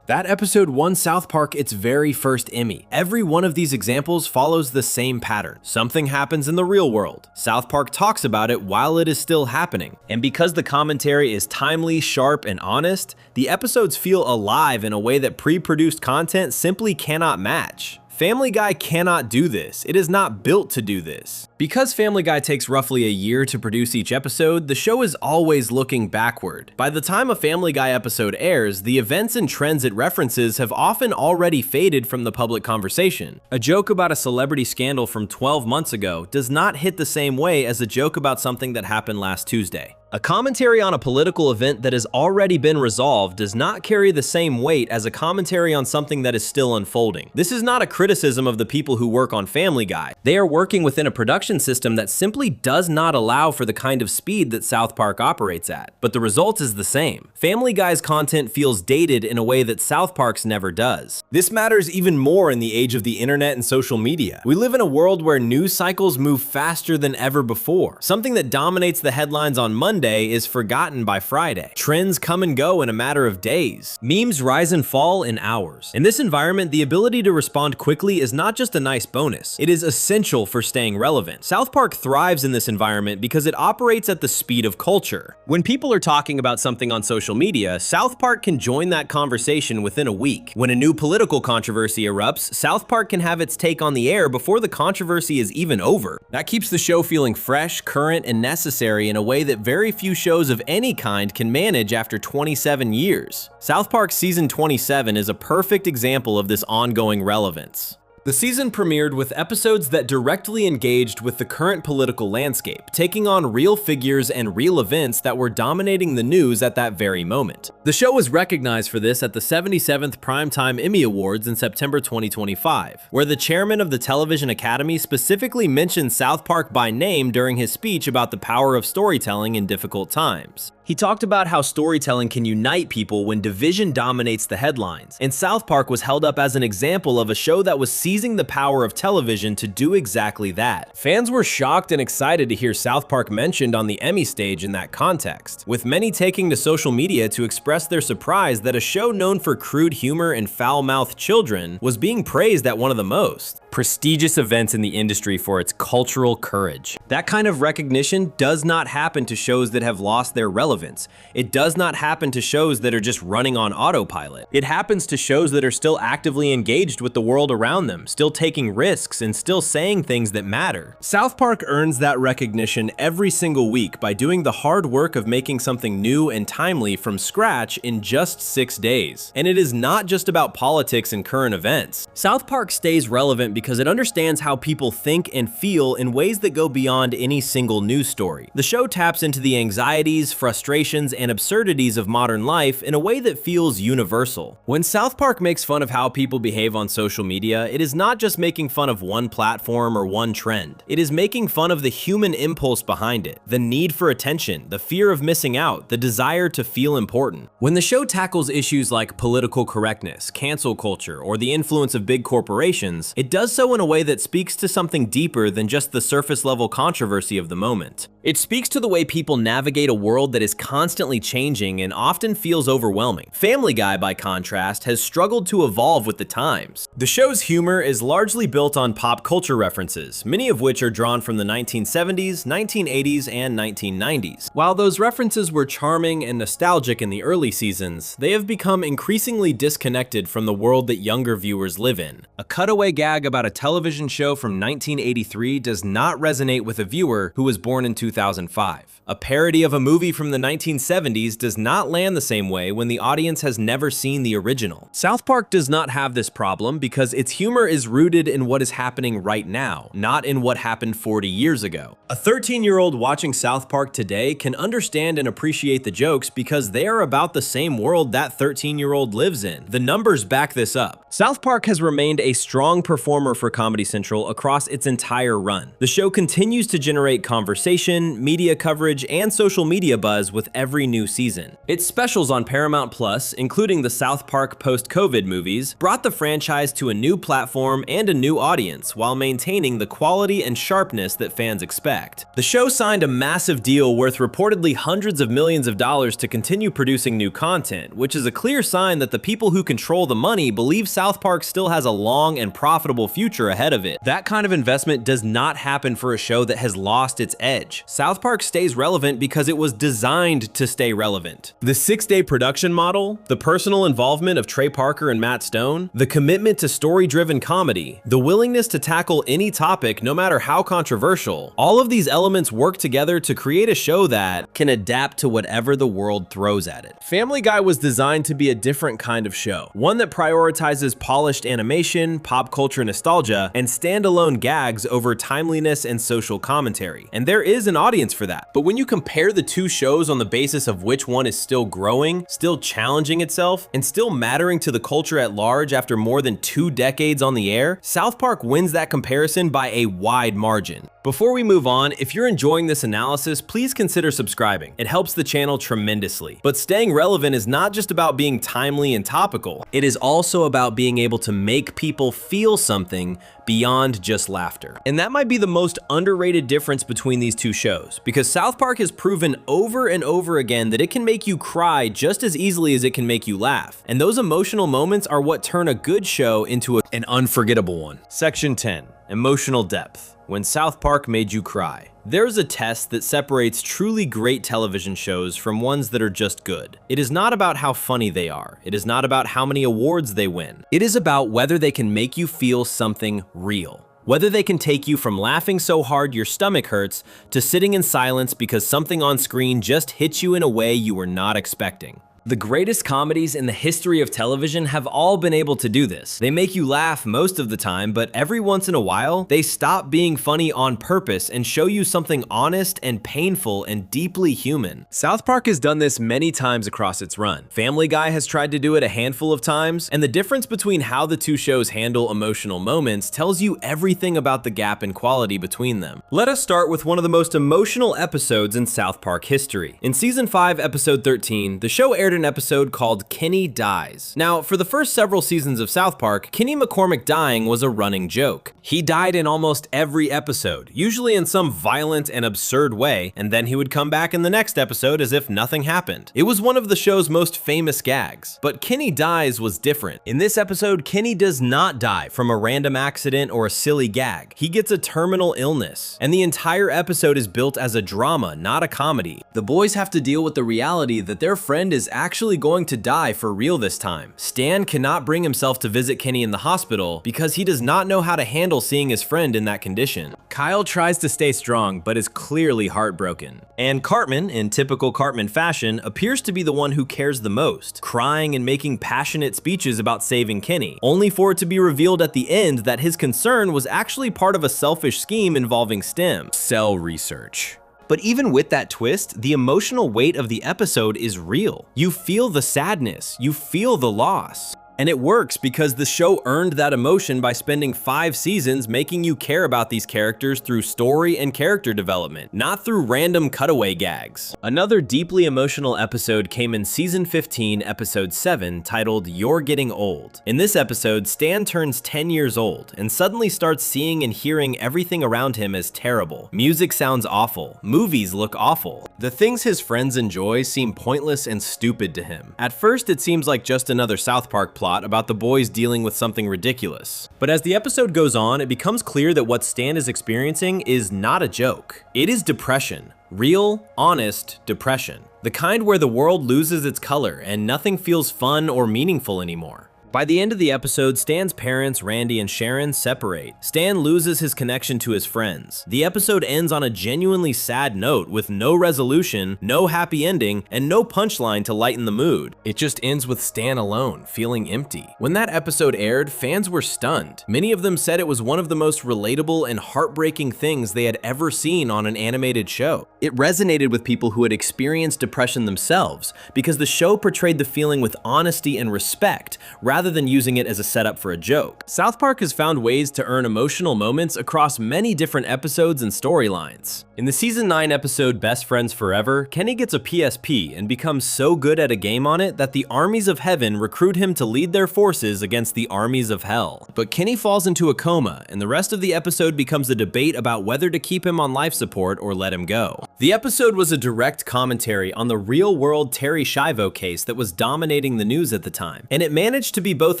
Speaker 1: That episode won South Park its very first Emmy. Every one of these examples follows the same pattern. Something happens in the real world. South Park talks about it while it is still happening. And because the commentary is timely, sharp, and honest, the episodes feel alive in a way that pre-produced content simply cannot match. Family Guy cannot do this. It is not built to do this. Because Family Guy takes roughly a year to produce each episode, the show is always looking backward. By the time a Family Guy episode airs, the events and trends it references have often already faded from the public conversation. A joke about a celebrity scandal from 12 months ago does not hit the same way as a joke about something that happened last Tuesday. A commentary on a political event that has already been resolved does not carry the same weight as a commentary on something that is still unfolding. This is not a criticism of the people who work on Family Guy. They are working within a production system that simply does not allow for the kind of speed that South Park operates at, but the result is the same. Family Guy's content feels dated in a way that South Park's never does. This matters even more in the age of the internet and social media. We live in a world where news cycles move faster than ever before. Something that dominates the headlines on Monday is forgotten by Friday. Trends come and go in a matter of days. Memes rise and fall in hours. In this environment, the ability to respond quickly is not just a nice bonus, it is essential for staying relevant. South Park thrives in this environment because it operates at the speed of culture. When people are talking about something on social media, South Park can join that conversation within a week. When a new political controversy erupts, South Park can have its take on the air before the controversy is even over. That keeps the show feeling fresh, current, and necessary in a way that very few shows of any kind can manage after 27 years. South Park Season 27 is a perfect example of this ongoing relevance. The season premiered with episodes that directly engaged with the current political landscape, taking on real figures and real events that were dominating the news at that very moment. The show was recognized for this at the 77th Primetime Emmy Awards in September 2025, where the chairman of the Television Academy specifically mentioned South Park by name during his speech about the power of storytelling in difficult times. He talked about how storytelling can unite people when division dominates the headlines, and South Park was held up as an example of a show that was seizing the power of television to do exactly that. Fans were shocked and excited to hear South Park mentioned on the Emmy stage in that context, with many taking to social media to express their surprise that a show known for crude humor and foul-mouthed children was being praised at one of the most prestigious events in the industry for its cultural courage. That kind of recognition does not happen to shows that have lost their relevance. It does not happen to shows that are just running on autopilot. It happens to shows that are still actively engaged with the world around them, still taking risks and still saying things that matter. South Park earns that recognition every single week by doing the hard work of making something new and timely from scratch in just 6 days. And it is not just about politics and current events. South Park stays relevant because it understands how people think and feel in ways that go beyond any single news story. The show taps into the anxieties, frustrations, and absurdities of modern life in a way that feels universal. When South Park makes fun of how people behave on social media, it is not just making fun of one platform or one trend. It is making fun of the human impulse behind it, the need for attention, the fear of missing out, the desire to feel important. When the show tackles issues like political correctness, cancel culture, or the influence of big corporations, it does does so in a way that speaks to something deeper than just the surface-level controversy of the moment. It speaks to the way people navigate a world that is constantly changing and often feels overwhelming. Family Guy, by contrast, has struggled to evolve with the times. The show's humor is largely built on pop culture references, many of which are drawn from the 1970s, 1980s, and 1990s. While those references were charming and nostalgic in the early seasons, they have become increasingly disconnected from the world that younger viewers live in. A cutaway gag about a television show from 1983 does not resonate with a viewer who was born in 2005. A parody of a movie from the 1970s does not land the same way when the audience has never seen the original. South Park does not have this problem because its humor is rooted in what is happening right now, not in what happened 40 years ago. A 13-year-old watching South Park today can understand and appreciate the jokes because they are about the same world that 13-year-old lives in. The numbers back this up. South Park has remained a strong performer for Comedy Central across its entire run. The show continues to generate conversation, media coverage, and social media buzz with every new season. Its specials on Paramount Plus, including the South Park post-COVID movies, brought the franchise to a new platform and a new audience while maintaining the quality and sharpness that fans expect. The show signed a massive deal worth reportedly hundreds of millions of dollars to continue producing new content, which is a clear sign that the people who control the money believe South Park still has a long and profitable future ahead of it. That kind of investment does not happen for a show that has lost its edge. South Park stays relevant because it was designed to stay relevant. The 6-day production model, the personal involvement of Trey Parker and Matt Stone, the commitment to story-driven comedy, the willingness to tackle any topic no matter how controversial, all of these elements work together to create a show that can adapt to whatever the world throws at it. Family Guy was designed to be a different kind of show, one that prioritizes polished animation, pop culture nostalgia, and standalone gags over timeliness and social commentary. And there is an audience for that. But when you compare the two shows on the basis of which one is still growing, still challenging itself, and still mattering to the culture at large after more than 2 decades on the air, South Park wins that comparison by a wide margin. Before we move on, if you're enjoying this analysis, please consider subscribing. It helps the channel tremendously. But staying relevant is not just about being timely and topical. It is also about being able to make people feel something beyond just laughter. And that might be the most underrated difference between these two shows, because South Park has proven over and over again that it can make you cry just as easily as it can make you laugh. And those emotional moments are what turn a good show into an unforgettable one. Section 10, Emotional Depth. When South Park made you cry. There's a test that separates truly great television shows from ones that are just good. It is not about how funny they are. It is not about how many awards they win. It is about whether they can make you feel something real. Whether they can take you from laughing so hard your stomach hurts to sitting in silence because something on screen just hits you in a way you were not expecting. The greatest comedies in the history of television have all been able to do this. They make you laugh most of the time, but every once in a while, they stop being funny on purpose and show you something honest and painful and deeply human. South Park has done this many times across its run. Family Guy has tried to do it a handful of times, and the difference between how the two shows handle emotional moments tells you everything about the gap in quality between them. Let us start with one of the most emotional episodes in South Park history. In Season 5, Episode 13, the show aired an episode called Kenny Dies. Now, for the first several seasons of South Park, Kenny McCormick dying was a running joke. He died in almost every episode, usually in some violent and absurd way, and then he would come back in the next episode as if nothing happened. It was one of the show's most famous gags. But Kenny Dies was different. In this episode, Kenny does not die from a random accident or a silly gag. He gets a terminal illness, and the entire episode is built as a drama, not a comedy. The boys have to deal with the reality that their friend is actually going to die for real this time. Stan cannot bring himself to visit Kenny in the hospital because he does not know how to handle seeing his friend in that condition. Kyle tries to stay strong but is clearly heartbroken. And Cartman, in typical Cartman fashion, appears to be the one who cares the most, crying and making passionate speeches about saving Kenny, only for it to be revealed at the end that his concern was actually part of a selfish scheme involving STEM, cell research. But even with that twist, the emotional weight of the episode is real. You feel the sadness, you feel the loss. And it works because the show earned that emotion by spending 5 seasons making you care about these characters through story and character development, not through random cutaway gags. Another deeply emotional episode came in season 15, episode 7, titled You're Getting Old. In this episode, Stan turns 10 years old and suddenly starts seeing and hearing everything around him as terrible. Music sounds awful. Movies look awful. The things his friends enjoy seem pointless and stupid to him. At first, it seems like just another South Park plot about the boys dealing with something ridiculous. But as the episode goes on, it becomes clear that what Stan is experiencing is not a joke. It is depression. Real, honest depression. The kind where the world loses its color and nothing feels fun or meaningful anymore. By the end of the episode, Stan's parents, Randy and Sharon, separate. Stan loses his connection to his friends. The episode ends on a genuinely sad note with no resolution, no happy ending, and no punchline to lighten the mood. It just ends with Stan alone, feeling empty. When that episode aired, fans were stunned. Many of them said it was one of the most relatable and heartbreaking things they had ever seen on an animated show. It resonated with people who had experienced depression themselves because the show portrayed the feeling with honesty and respect, rather than using it as a setup for a joke. South Park has found ways to earn emotional moments across many different episodes and storylines. In the season 9 episode Best Friends Forever, Kenny gets a PSP and becomes so good at a game on it that the armies of heaven recruit him to lead their forces against the armies of hell. But Kenny falls into a coma, and the rest of the episode becomes a debate about whether to keep him on life support or let him go. The episode was a direct commentary on the real-world Terry Schiavo case that was dominating the news at the time, and it managed to be both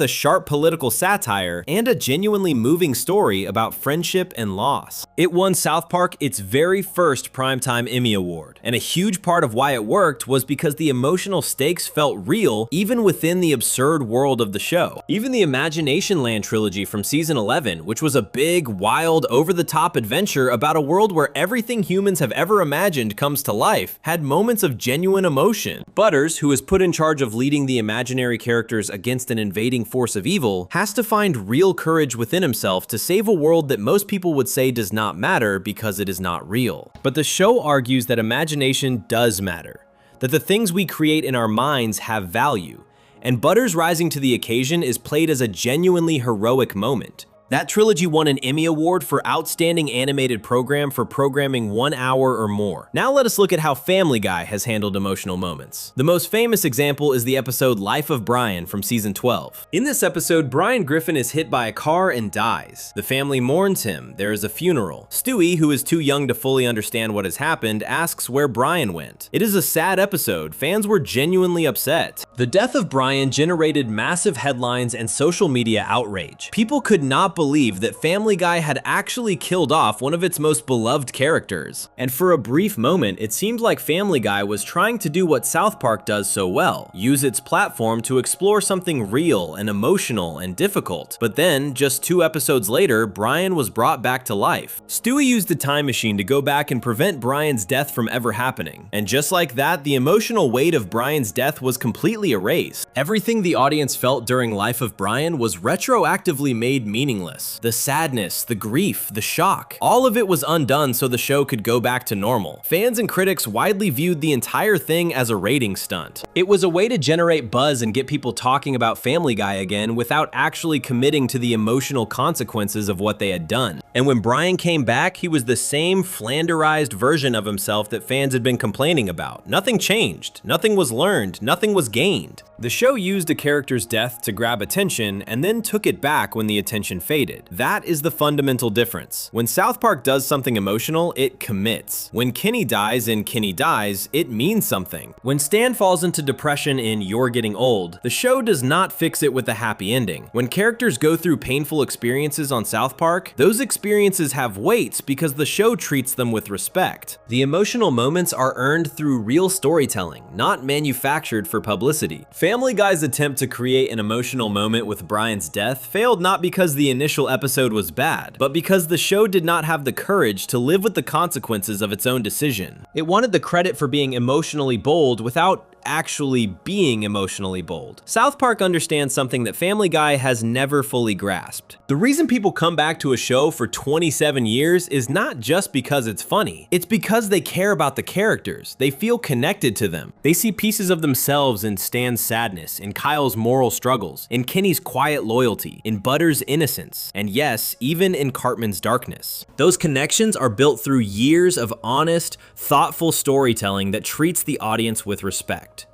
Speaker 1: a sharp political satire and a genuinely moving story about friendship and loss. It won South Park its very first Primetime Emmy Award, and a huge part of why it worked was because the emotional stakes felt real even within the absurd world of the show. Even the Imagination Land trilogy from season 11, which was a big, wild, over-the-top adventure about a world where everything humans have ever imagined comes to life, had moments of genuine emotion. Butters, who is put in charge of leading the imaginary characters against an invading force of evil, has to find real courage within himself to save a world that most people would say does not matter because it is not real. But the show argues that imagination does matter, that the things we create in our minds have value, and Butters rising to the occasion is played as a genuinely heroic moment. That trilogy won an Emmy Award for Outstanding Animated Program for programming 1 hour or more. Now let us look at how Family Guy has handled emotional moments. The most famous example is the episode Life of Brian from season 12. In this episode, Brian Griffin is hit by a car and dies. The family mourns him. There is a funeral. Stewie, who is too young to fully understand what has happened, asks where Brian went. It is a sad episode. Fans were genuinely upset. The death of Brian generated massive headlines and social media outrage. People could not believe that Family Guy had actually killed off one of its most beloved characters. And for a brief moment, it seemed like Family Guy was trying to do what South Park does so well, use its platform to explore something real and emotional and difficult. But then, just 2 episodes later, Brian was brought back to life. Stewie used the time machine to go back and prevent Brian's death from ever happening. And just like that, the emotional weight of Brian's death was completely erased. Everything the audience felt during Life of Brian was retroactively made meaningless. The sadness, the grief, the shock, all of it was undone so the show could go back to normal. Fans and critics widely viewed the entire thing as a rating stunt. It was a way to generate buzz and get people talking about Family Guy again without actually committing to the emotional consequences of what they had done. And when Brian came back, he was the same Flanderized version of himself that fans had been complaining about. Nothing changed, nothing was learned, nothing was gained. The show used a character's death to grab attention and then took it back when the attention faded. That is the fundamental difference. When South Park does something emotional, it commits. When Kenny dies in Kenny Dies, it means something. When Stan falls into depression in You're Getting Old, the show does not fix it with a happy ending. When characters go through painful experiences on South Park, those experiences have weight because the show treats them with respect. The emotional moments are earned through real storytelling, not manufactured for publicity. Family Guy's attempt to create an emotional moment with Brian's death failed not because the initial episode was bad, but because the show did not have the courage to live with the consequences of its own decision. It wanted the credit for being emotionally bold without actually being emotionally bold. South Park understands something that Family Guy has never fully grasped. The reason people come back to a show for 27 years is not just because it's funny. It's because they care about the characters. They feel connected to them. They see pieces of themselves in Stan's sadness, in Kyle's moral struggles, in Kenny's quiet loyalty, in Butter's innocence, and yes, even in Cartman's darkness. Those connections are built through years of honest, thoughtful storytelling that treats the audience with respect.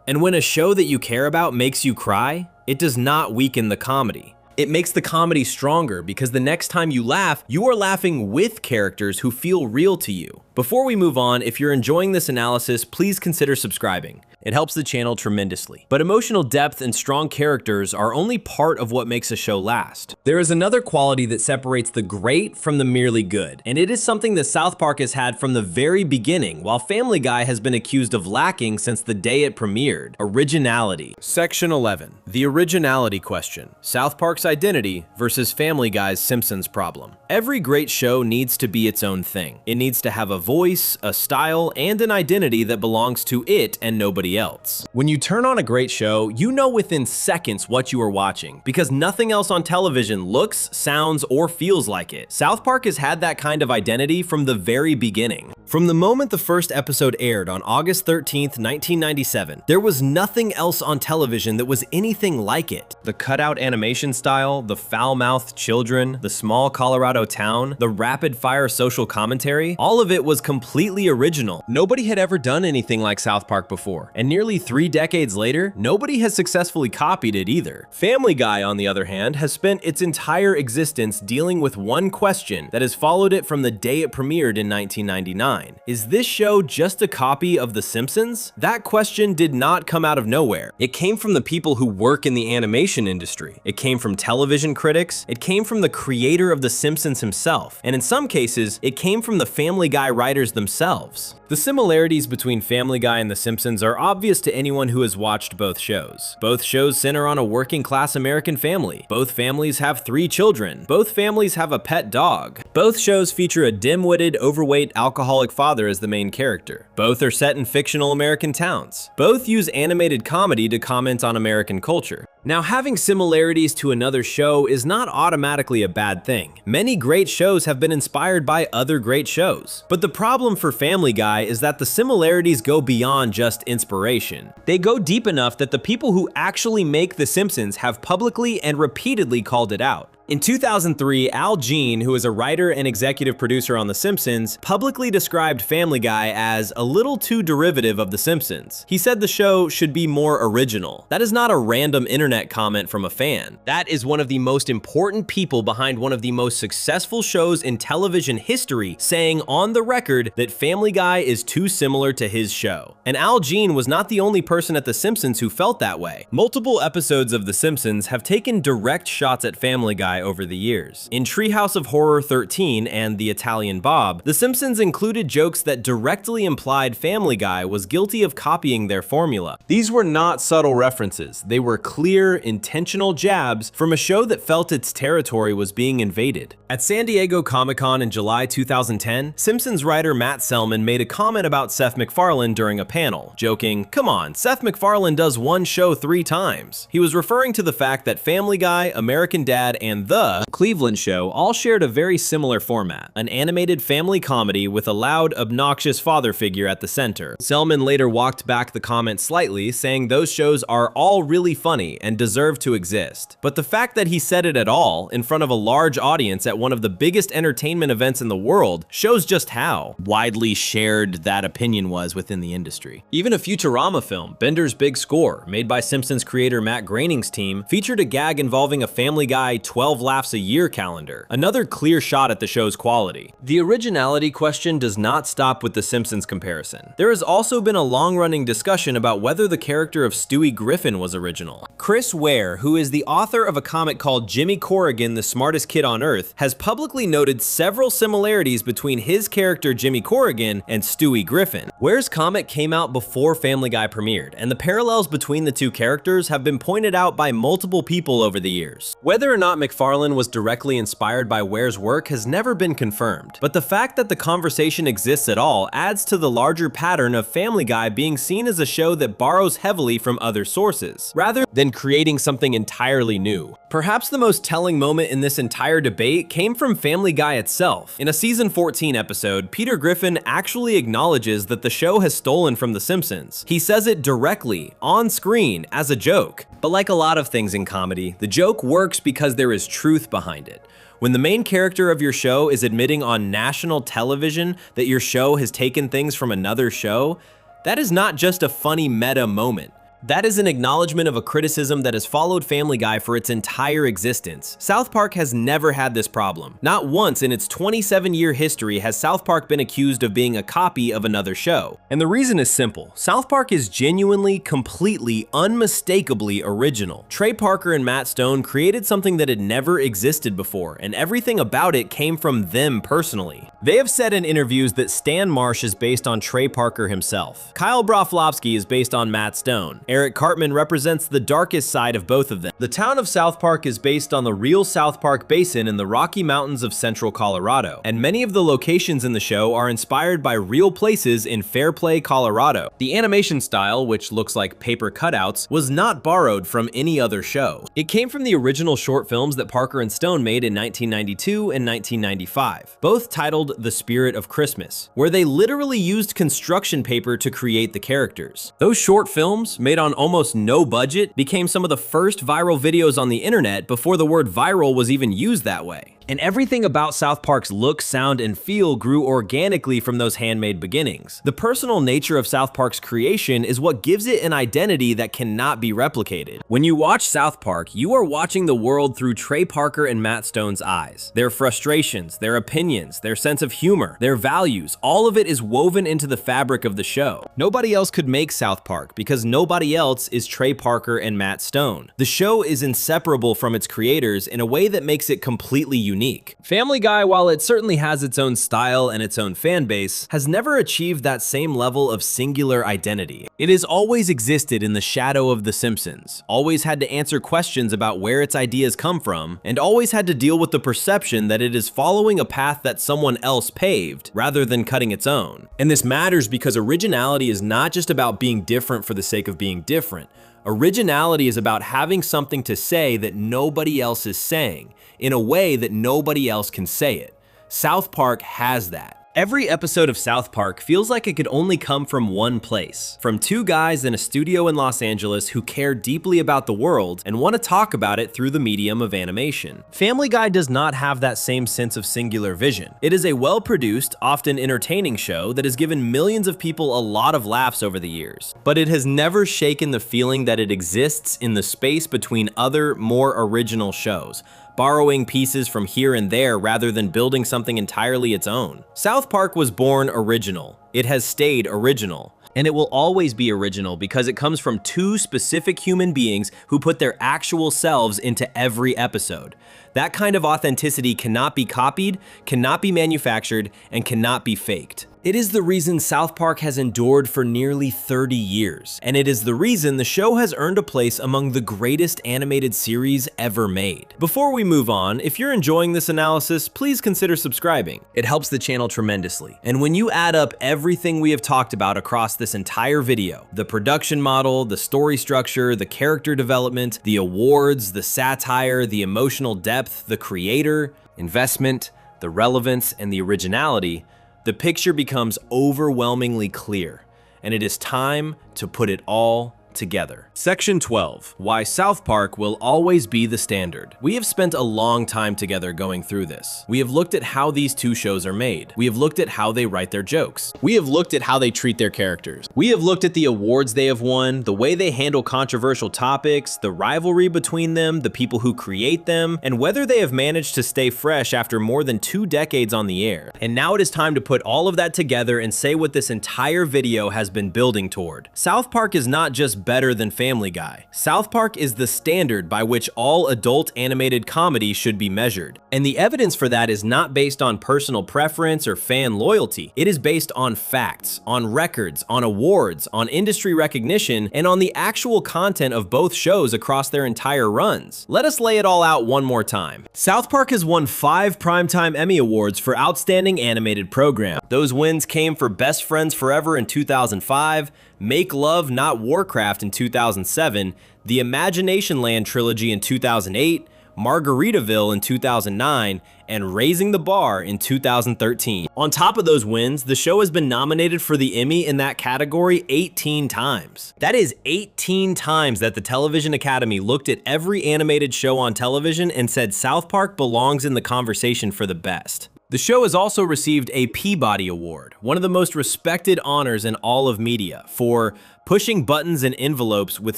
Speaker 1: And when a show that you care about makes you cry, it does not weaken the comedy. It makes the comedy stronger because the next time you laugh, you are laughing with characters who feel real to you. Before we move on, if you're enjoying this analysis, please consider subscribing. It helps the channel tremendously. But emotional depth and strong characters are only part of what makes a show last. There is another quality that separates the great from the merely good, and it is something that South Park has had from the very beginning, while Family Guy has been accused of lacking since the day it premiered: originality. Section 11. The originality question. South Park's identity versus Family Guy's Simpsons problem. Every great show needs to be its own thing. It needs to have a voice, a style, and an identity that belongs to it and nobody else. When you turn on a great show, you know within seconds what you are watching, because nothing else on television looks, sounds, or feels like it. South Park has had that kind of identity from the very beginning. From the moment the first episode aired on August 13th, 1997, there was nothing else on television that was anything like it. The cutout animation style, the foul-mouthed children, the small Colorado town, the rapid-fire social commentary, all of it was completely original. Nobody had ever done anything like South Park before, and nearly 3 decades later, nobody has successfully copied it either. Family Guy, on the other hand, has spent its entire existence dealing with one question that has followed it from the day it premiered in 1999. Is this show just a copy of The Simpsons? That question did not come out of nowhere. It came from the people who work in the animation industry. It came from television critics. It came from the creator of The Simpsons himself. And in some cases, it came from the Family Guy writers themselves. The similarities between Family Guy and The Simpsons are obvious to anyone who has watched both shows. Both shows center on a working-class American family. Both families have 3 children. Both families have a pet dog. Both shows feature a dim-witted, overweight, alcoholic father as the main character. Both are set in fictional American towns. Both use animated comedy to comment on American culture. Now, having similarities to another show is not automatically a bad thing. Many great shows have been inspired by other great shows. But the problem for Family Guy is that the similarities go beyond just inspiration. They go deep enough that the people who actually make The Simpsons have publicly and repeatedly called it out. In 2003, Al Jean, who is a writer and executive producer on The Simpsons, publicly described Family Guy as a little too derivative of The Simpsons. He said the show should be more original. That is not a random internet comment from a fan. That is one of the most important people behind one of the most successful shows in television history saying on the record that Family Guy is too similar to his show. And Al Jean was not the only person at The Simpsons who felt that way. Multiple episodes of The Simpsons have taken direct shots at Family Guy over the years. In Treehouse of Horror 13 and The Italian Bob, The Simpsons included jokes that directly implied Family Guy was guilty of copying their formula. These were not subtle references. They were clear, intentional jabs from a show that felt its territory was being invaded. At San Diego Comic-Con in July 2010, Simpsons writer Matt Selman made a comment about Seth MacFarlane during a panel, joking, "Come on, Seth MacFarlane does one show 3 times." He was referring to the fact that Family Guy, American Dad, and The Cleveland Show all shared a very similar format, an animated family comedy with a loud, obnoxious father figure at the center. Selman later walked back the comment slightly, saying those shows are all really funny and deserve to exist. But the fact that he said it at all, in front of a large audience at one of the biggest entertainment events in the world, shows just how widely shared that opinion was within the industry. Even a Futurama film, Bender's Big Score, made by Simpsons creator Matt Groening's team, featured a gag involving a Family Guy 12 laughs a year calendar, another clear shot at the show's quality. The originality question does not stop with the Simpsons comparison. There has also been a long-running discussion about whether the character of Stewie Griffin was original. Chris Ware, who is the author of a comic called Jimmy Corrigan, the Smartest Kid on Earth, has publicly noted several similarities between his character Jimmy Corrigan and Stewie Griffin. Ware's comic came out before Family Guy premiered, and the parallels between the two characters have been pointed out by multiple people over the years. Whether or not McFarlane MacFarlane was directly inspired by Ware's work has never been confirmed, but the fact that the conversation exists at all adds to the larger pattern of Family Guy being seen as a show that borrows heavily from other sources, rather than creating something entirely new. Perhaps the most telling moment in this entire debate came from Family Guy itself. In a season 14 episode, Peter Griffin actually acknowledges that the show has stolen from The Simpsons. He says it directly, on screen, as a joke. But like a lot of things in comedy, the joke works because there is truth behind it. When the main character of your show is admitting on national television that your show has taken things from another show, that is not just a funny meta moment. That is an acknowledgement of a criticism that has followed Family Guy for its entire existence. South Park has never had this problem. Not once in its 27-year history has South Park been accused of being a copy of another show. And the reason is simple. South Park is genuinely, completely, unmistakably original. Trey Parker and Matt Stone created something that had never existed before, and everything about it came from them personally. They have said in interviews that Stan Marsh is based on Trey Parker himself. Kyle Broflovsky is based on Matt Stone. Eric Cartman represents the darkest side of both of them. The town of South Park is based on the real South Park Basin in the Rocky Mountains of central Colorado, and many of the locations in the show are inspired by real places in Fairplay, Colorado. The animation style, which looks like paper cutouts, was not borrowed from any other show. It came from the original short films that Parker and Stone made in 1992 and 1995, both titled The Spirit of Christmas, where they literally used construction paper to create the characters. Those short films, made on almost no budget, became some of the first viral videos on the internet before the word viral was even used that way. And everything about South Park's look, sound, and feel grew organically from those handmade beginnings. The personal nature of South Park's creation is what gives it an identity that cannot be replicated. When you watch South Park, you are watching the world through Trey Parker and Matt Stone's eyes. Their frustrations, their opinions, their sense of humor, their values, all of it is woven into the fabric of the show. Nobody else could make South Park because nobody else is Trey Parker and Matt Stone. The show is inseparable from its creators in a way that makes it completely unique. Family Guy, while it certainly has its own style and its own fan base, has never achieved that same level of singular identity. It has always existed in the shadow of The Simpsons, always had to answer questions about where its ideas come from, and always had to deal with the perception that it is following a path that someone else paved, rather than cutting its own. And this matters because originality is not just about being different for the sake of being different. Originality is about having something to say that nobody else is saying, in a way that nobody else can say it. South Park has that. Every episode of South Park feels like it could only come from one place, from two guys in a studio in Los Angeles who care deeply about the world and want to talk about it through the medium of animation. Family Guy does not have that same sense of singular vision. It is a well-produced, often entertaining show that has given millions of people a lot of laughs over the years, but it has never shaken the feeling that it exists in the space between other, more original shows, borrowing pieces from here and there rather than building something entirely its own. South Park was born original. It has stayed original. And it will always be original because it comes from two specific human beings who put their actual selves into every episode. That kind of authenticity cannot be copied, cannot be manufactured, and cannot be faked. It is the reason South Park has endured for nearly 30 years, and it is the reason the show has earned a place among the greatest animated series ever made. Before we move on, if you're enjoying this analysis, please consider subscribing. It helps the channel tremendously. And when you add up everything we have talked about across this entire video, the production model, the story structure, the character development, the awards, the satire, the emotional depth, the creator, investment, the relevance, and the originality, the picture becomes overwhelmingly clear, and it is time to put it all together. Section 12, why South Park will always be the standard. We have spent a long time together going through this. We have looked at how these two shows are made. We have looked at how they write their jokes. We have looked at how they treat their characters. We have looked at the awards they have won, the way they handle controversial topics, the rivalry between them, the people who create them, and whether they have managed to stay fresh after more than 2 decades on the air. And now it is time to put all of that together and say what this entire video has been building toward. South Park is not just just better than Family Guy. South Park is the standard by which all adult animated comedy should be measured. And the evidence for that is not based on personal preference or fan loyalty. It is based on facts, on records, on awards, on industry recognition, and on the actual content of both shows across their entire runs. Let us lay it all out one more time. South Park has won 5 Primetime Emmy Awards for Outstanding Animated Program. Those wins came for Best Friends Forever in 2005, Make Love Not Warcraft in 2007, the Imagination Land trilogy in 2008, Margaritaville in 2009, and Raising the Bar in 2013. On top of those wins, the show has been nominated for the Emmy in that category 18 times. That is 18 times that the Television Academy looked at every animated show on television and said South Park belongs in the conversation for the best. The show has also received a Peabody Award, one of the most respected honors in all of media, for pushing buttons and envelopes with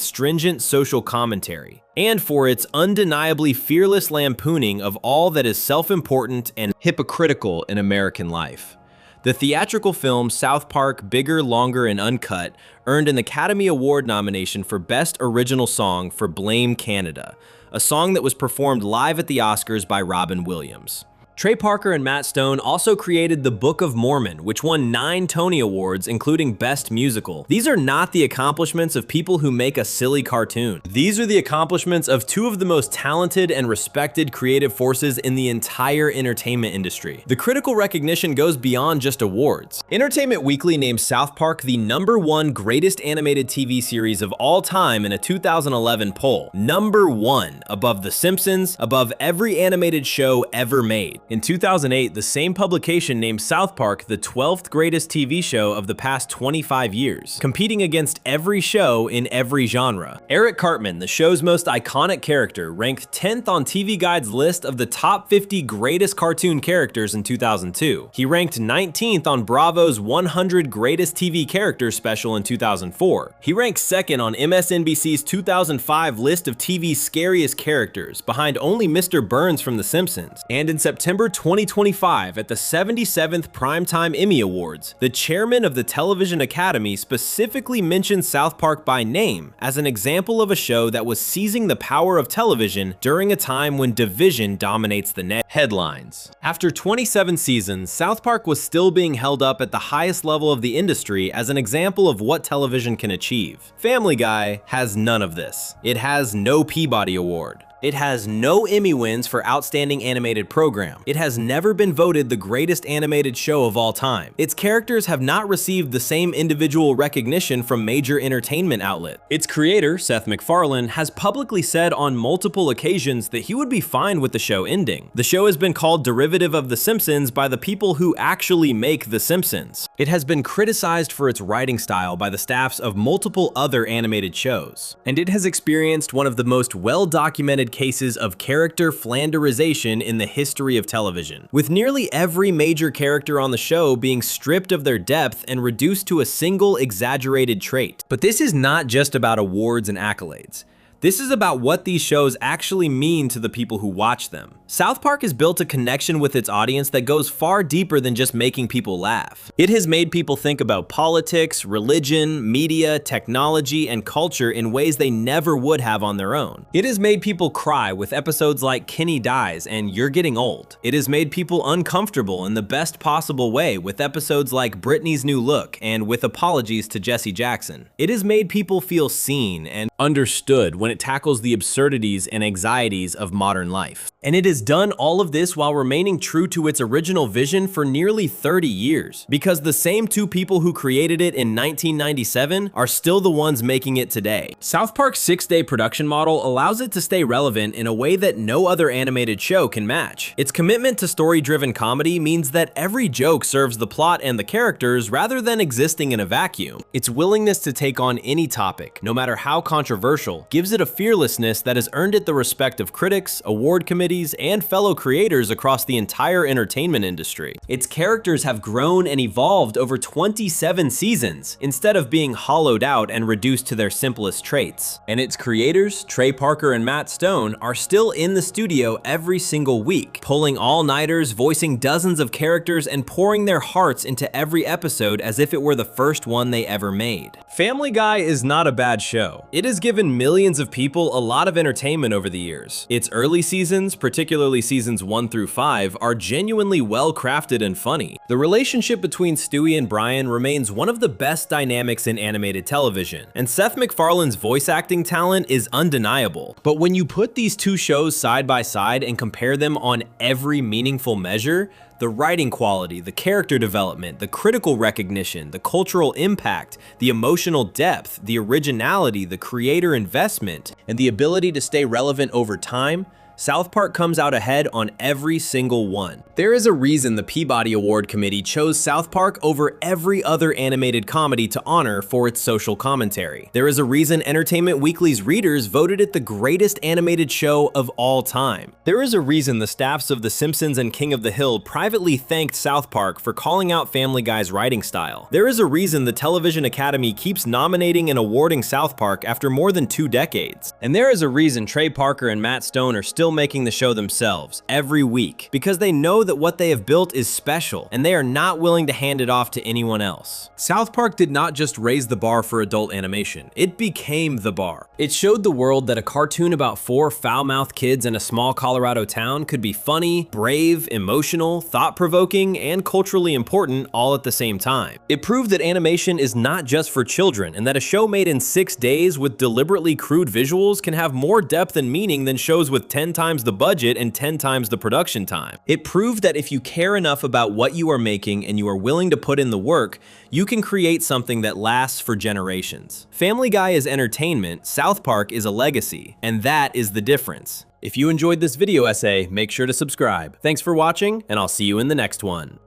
Speaker 1: stringent social commentary, and for its undeniably fearless lampooning of all that is self-important and hypocritical in American life. The theatrical film South Park Bigger, Longer, and Uncut earned an Academy Award nomination for Best Original Song for Blame Canada, a song that was performed live at the Oscars by Robin Williams. Trey Parker and Matt Stone also created The Book of Mormon, which won 9 Tony Awards, including Best Musical. These are not the accomplishments of people who make a silly cartoon. These are the accomplishments of 2 of the most talented and respected creative forces in the entire entertainment industry. The critical recognition goes beyond just awards. Entertainment Weekly named South Park the #1 greatest animated TV series of all time in a 2011 poll. #1, above The Simpsons, above every animated show ever made. In 2008, the same publication named South Park the 12th greatest TV show of the past 25 years, competing against every show in every genre. Eric Cartman, the show's most iconic character, ranked 10th on TV Guide's list of the top 50 greatest cartoon characters in 2002. He ranked 19th on Bravo's 100 Greatest TV Characters special in 2004. He ranked 2nd on MSNBC's 2005 list of TV's scariest characters, behind only Mr. Burns from The Simpsons. And in September 2025, at the 77th Primetime Emmy Awards, the chairman of the Television Academy specifically mentioned South Park by name as an example of a show that was seizing the power of television during a time when division dominates the net. Headlines. After 27 seasons, South Park was still being held up at the highest level of the industry as an example of what television can achieve. Family Guy has none of this. It has no Peabody Award. It has no Emmy wins for Outstanding Animated Program. It has never been voted the greatest animated show of all time. Its characters have not received the same individual recognition from major entertainment outlets. Its creator, Seth MacFarlane, has publicly said on multiple occasions that he would be fine with the show ending. The show has been called derivative of The Simpsons by the people who actually make The Simpsons. It has been criticized for its writing style by the staffs of multiple other animated shows. And it has experienced one of the most well-documented cases of character Flanderization in the history of television, with nearly every major character on the show being stripped of their depth and reduced to a single exaggerated trait. But this is not just about awards and accolades. This is about what these shows actually mean to the people who watch them. South Park has built a connection with its audience that goes far deeper than just making people laugh. It has made people think about politics, religion, media, technology, and culture in ways they never would have on their own. It has made people cry with episodes like Kenny Dies and You're Getting Old. It has made people uncomfortable in the best possible way with episodes like Britney's New Look and With Apologies to Jesse Jackson. It has made people feel seen and understood when it tackles the absurdities and anxieties of modern life. And it has done all of this while remaining true to its original vision for nearly 30 years, because the same 2 people who created it in 1997 are still the ones making it today. South Park's 6-day production model allows it to stay relevant in a way that no other animated show can match. Its commitment to story-driven comedy means that every joke serves the plot and the characters rather than existing in a vacuum. Its willingness to take on any topic, no matter how controversial, gives it a fearlessness that has earned it the respect of critics, award committees, and fellow creators across the entire entertainment industry. Its characters have grown and evolved over 27 seasons, instead of being hollowed out and reduced to their simplest traits. And its creators, Trey Parker and Matt Stone, are still in the studio every single week, pulling all-nighters, voicing dozens of characters, and pouring their hearts into every episode as if it were the first one they ever made. Family Guy is not a bad show. It has given millions of people a lot of entertainment over the years. Its early seasons, particularly seasons 1 through 5, are genuinely well crafted and funny. The relationship between Stewie and Brian remains one of the best dynamics in animated television, and Seth MacFarlane's voice acting talent is undeniable. But when you put these two shows side by side and compare them on every meaningful measure, the writing quality, the character development, the critical recognition, the cultural impact, the emotional depth, the originality, the creator investment, and the ability to stay relevant over time, South Park comes out ahead on every single one. There is a reason the Peabody Award Committee chose South Park over every other animated comedy to honor for its social commentary. There is a reason Entertainment Weekly's readers voted it the greatest animated show of all time. There is a reason the staffs of The Simpsons and King of the Hill privately thanked South Park for calling out Family Guy's writing style. There is a reason the Television Academy keeps nominating and awarding South Park after more than 2 decades. And there is a reason Trey Parker and Matt Stone are still making the show themselves every week, because they know that what they have built is special and they are not willing to hand it off to anyone else. South Park did not just raise the bar for adult animation, it became the bar. It showed the world that a cartoon about 4 foul-mouthed kids in a small Colorado town could be funny, brave, emotional, thought-provoking, and culturally important all at the same time. It proved that animation is not just for children, and that a show made in 6 days with deliberately crude visuals can have more depth and meaning than shows with 10 times the budget and 10 times the production time. It proved that if you care enough about what you are making and you are willing to put in the work, you can create something that lasts for generations. Family Guy is entertainment, South Park is a legacy, and that is the difference. If you enjoyed this video essay, make sure to subscribe. Thanks for watching, and I'll see you in the next one.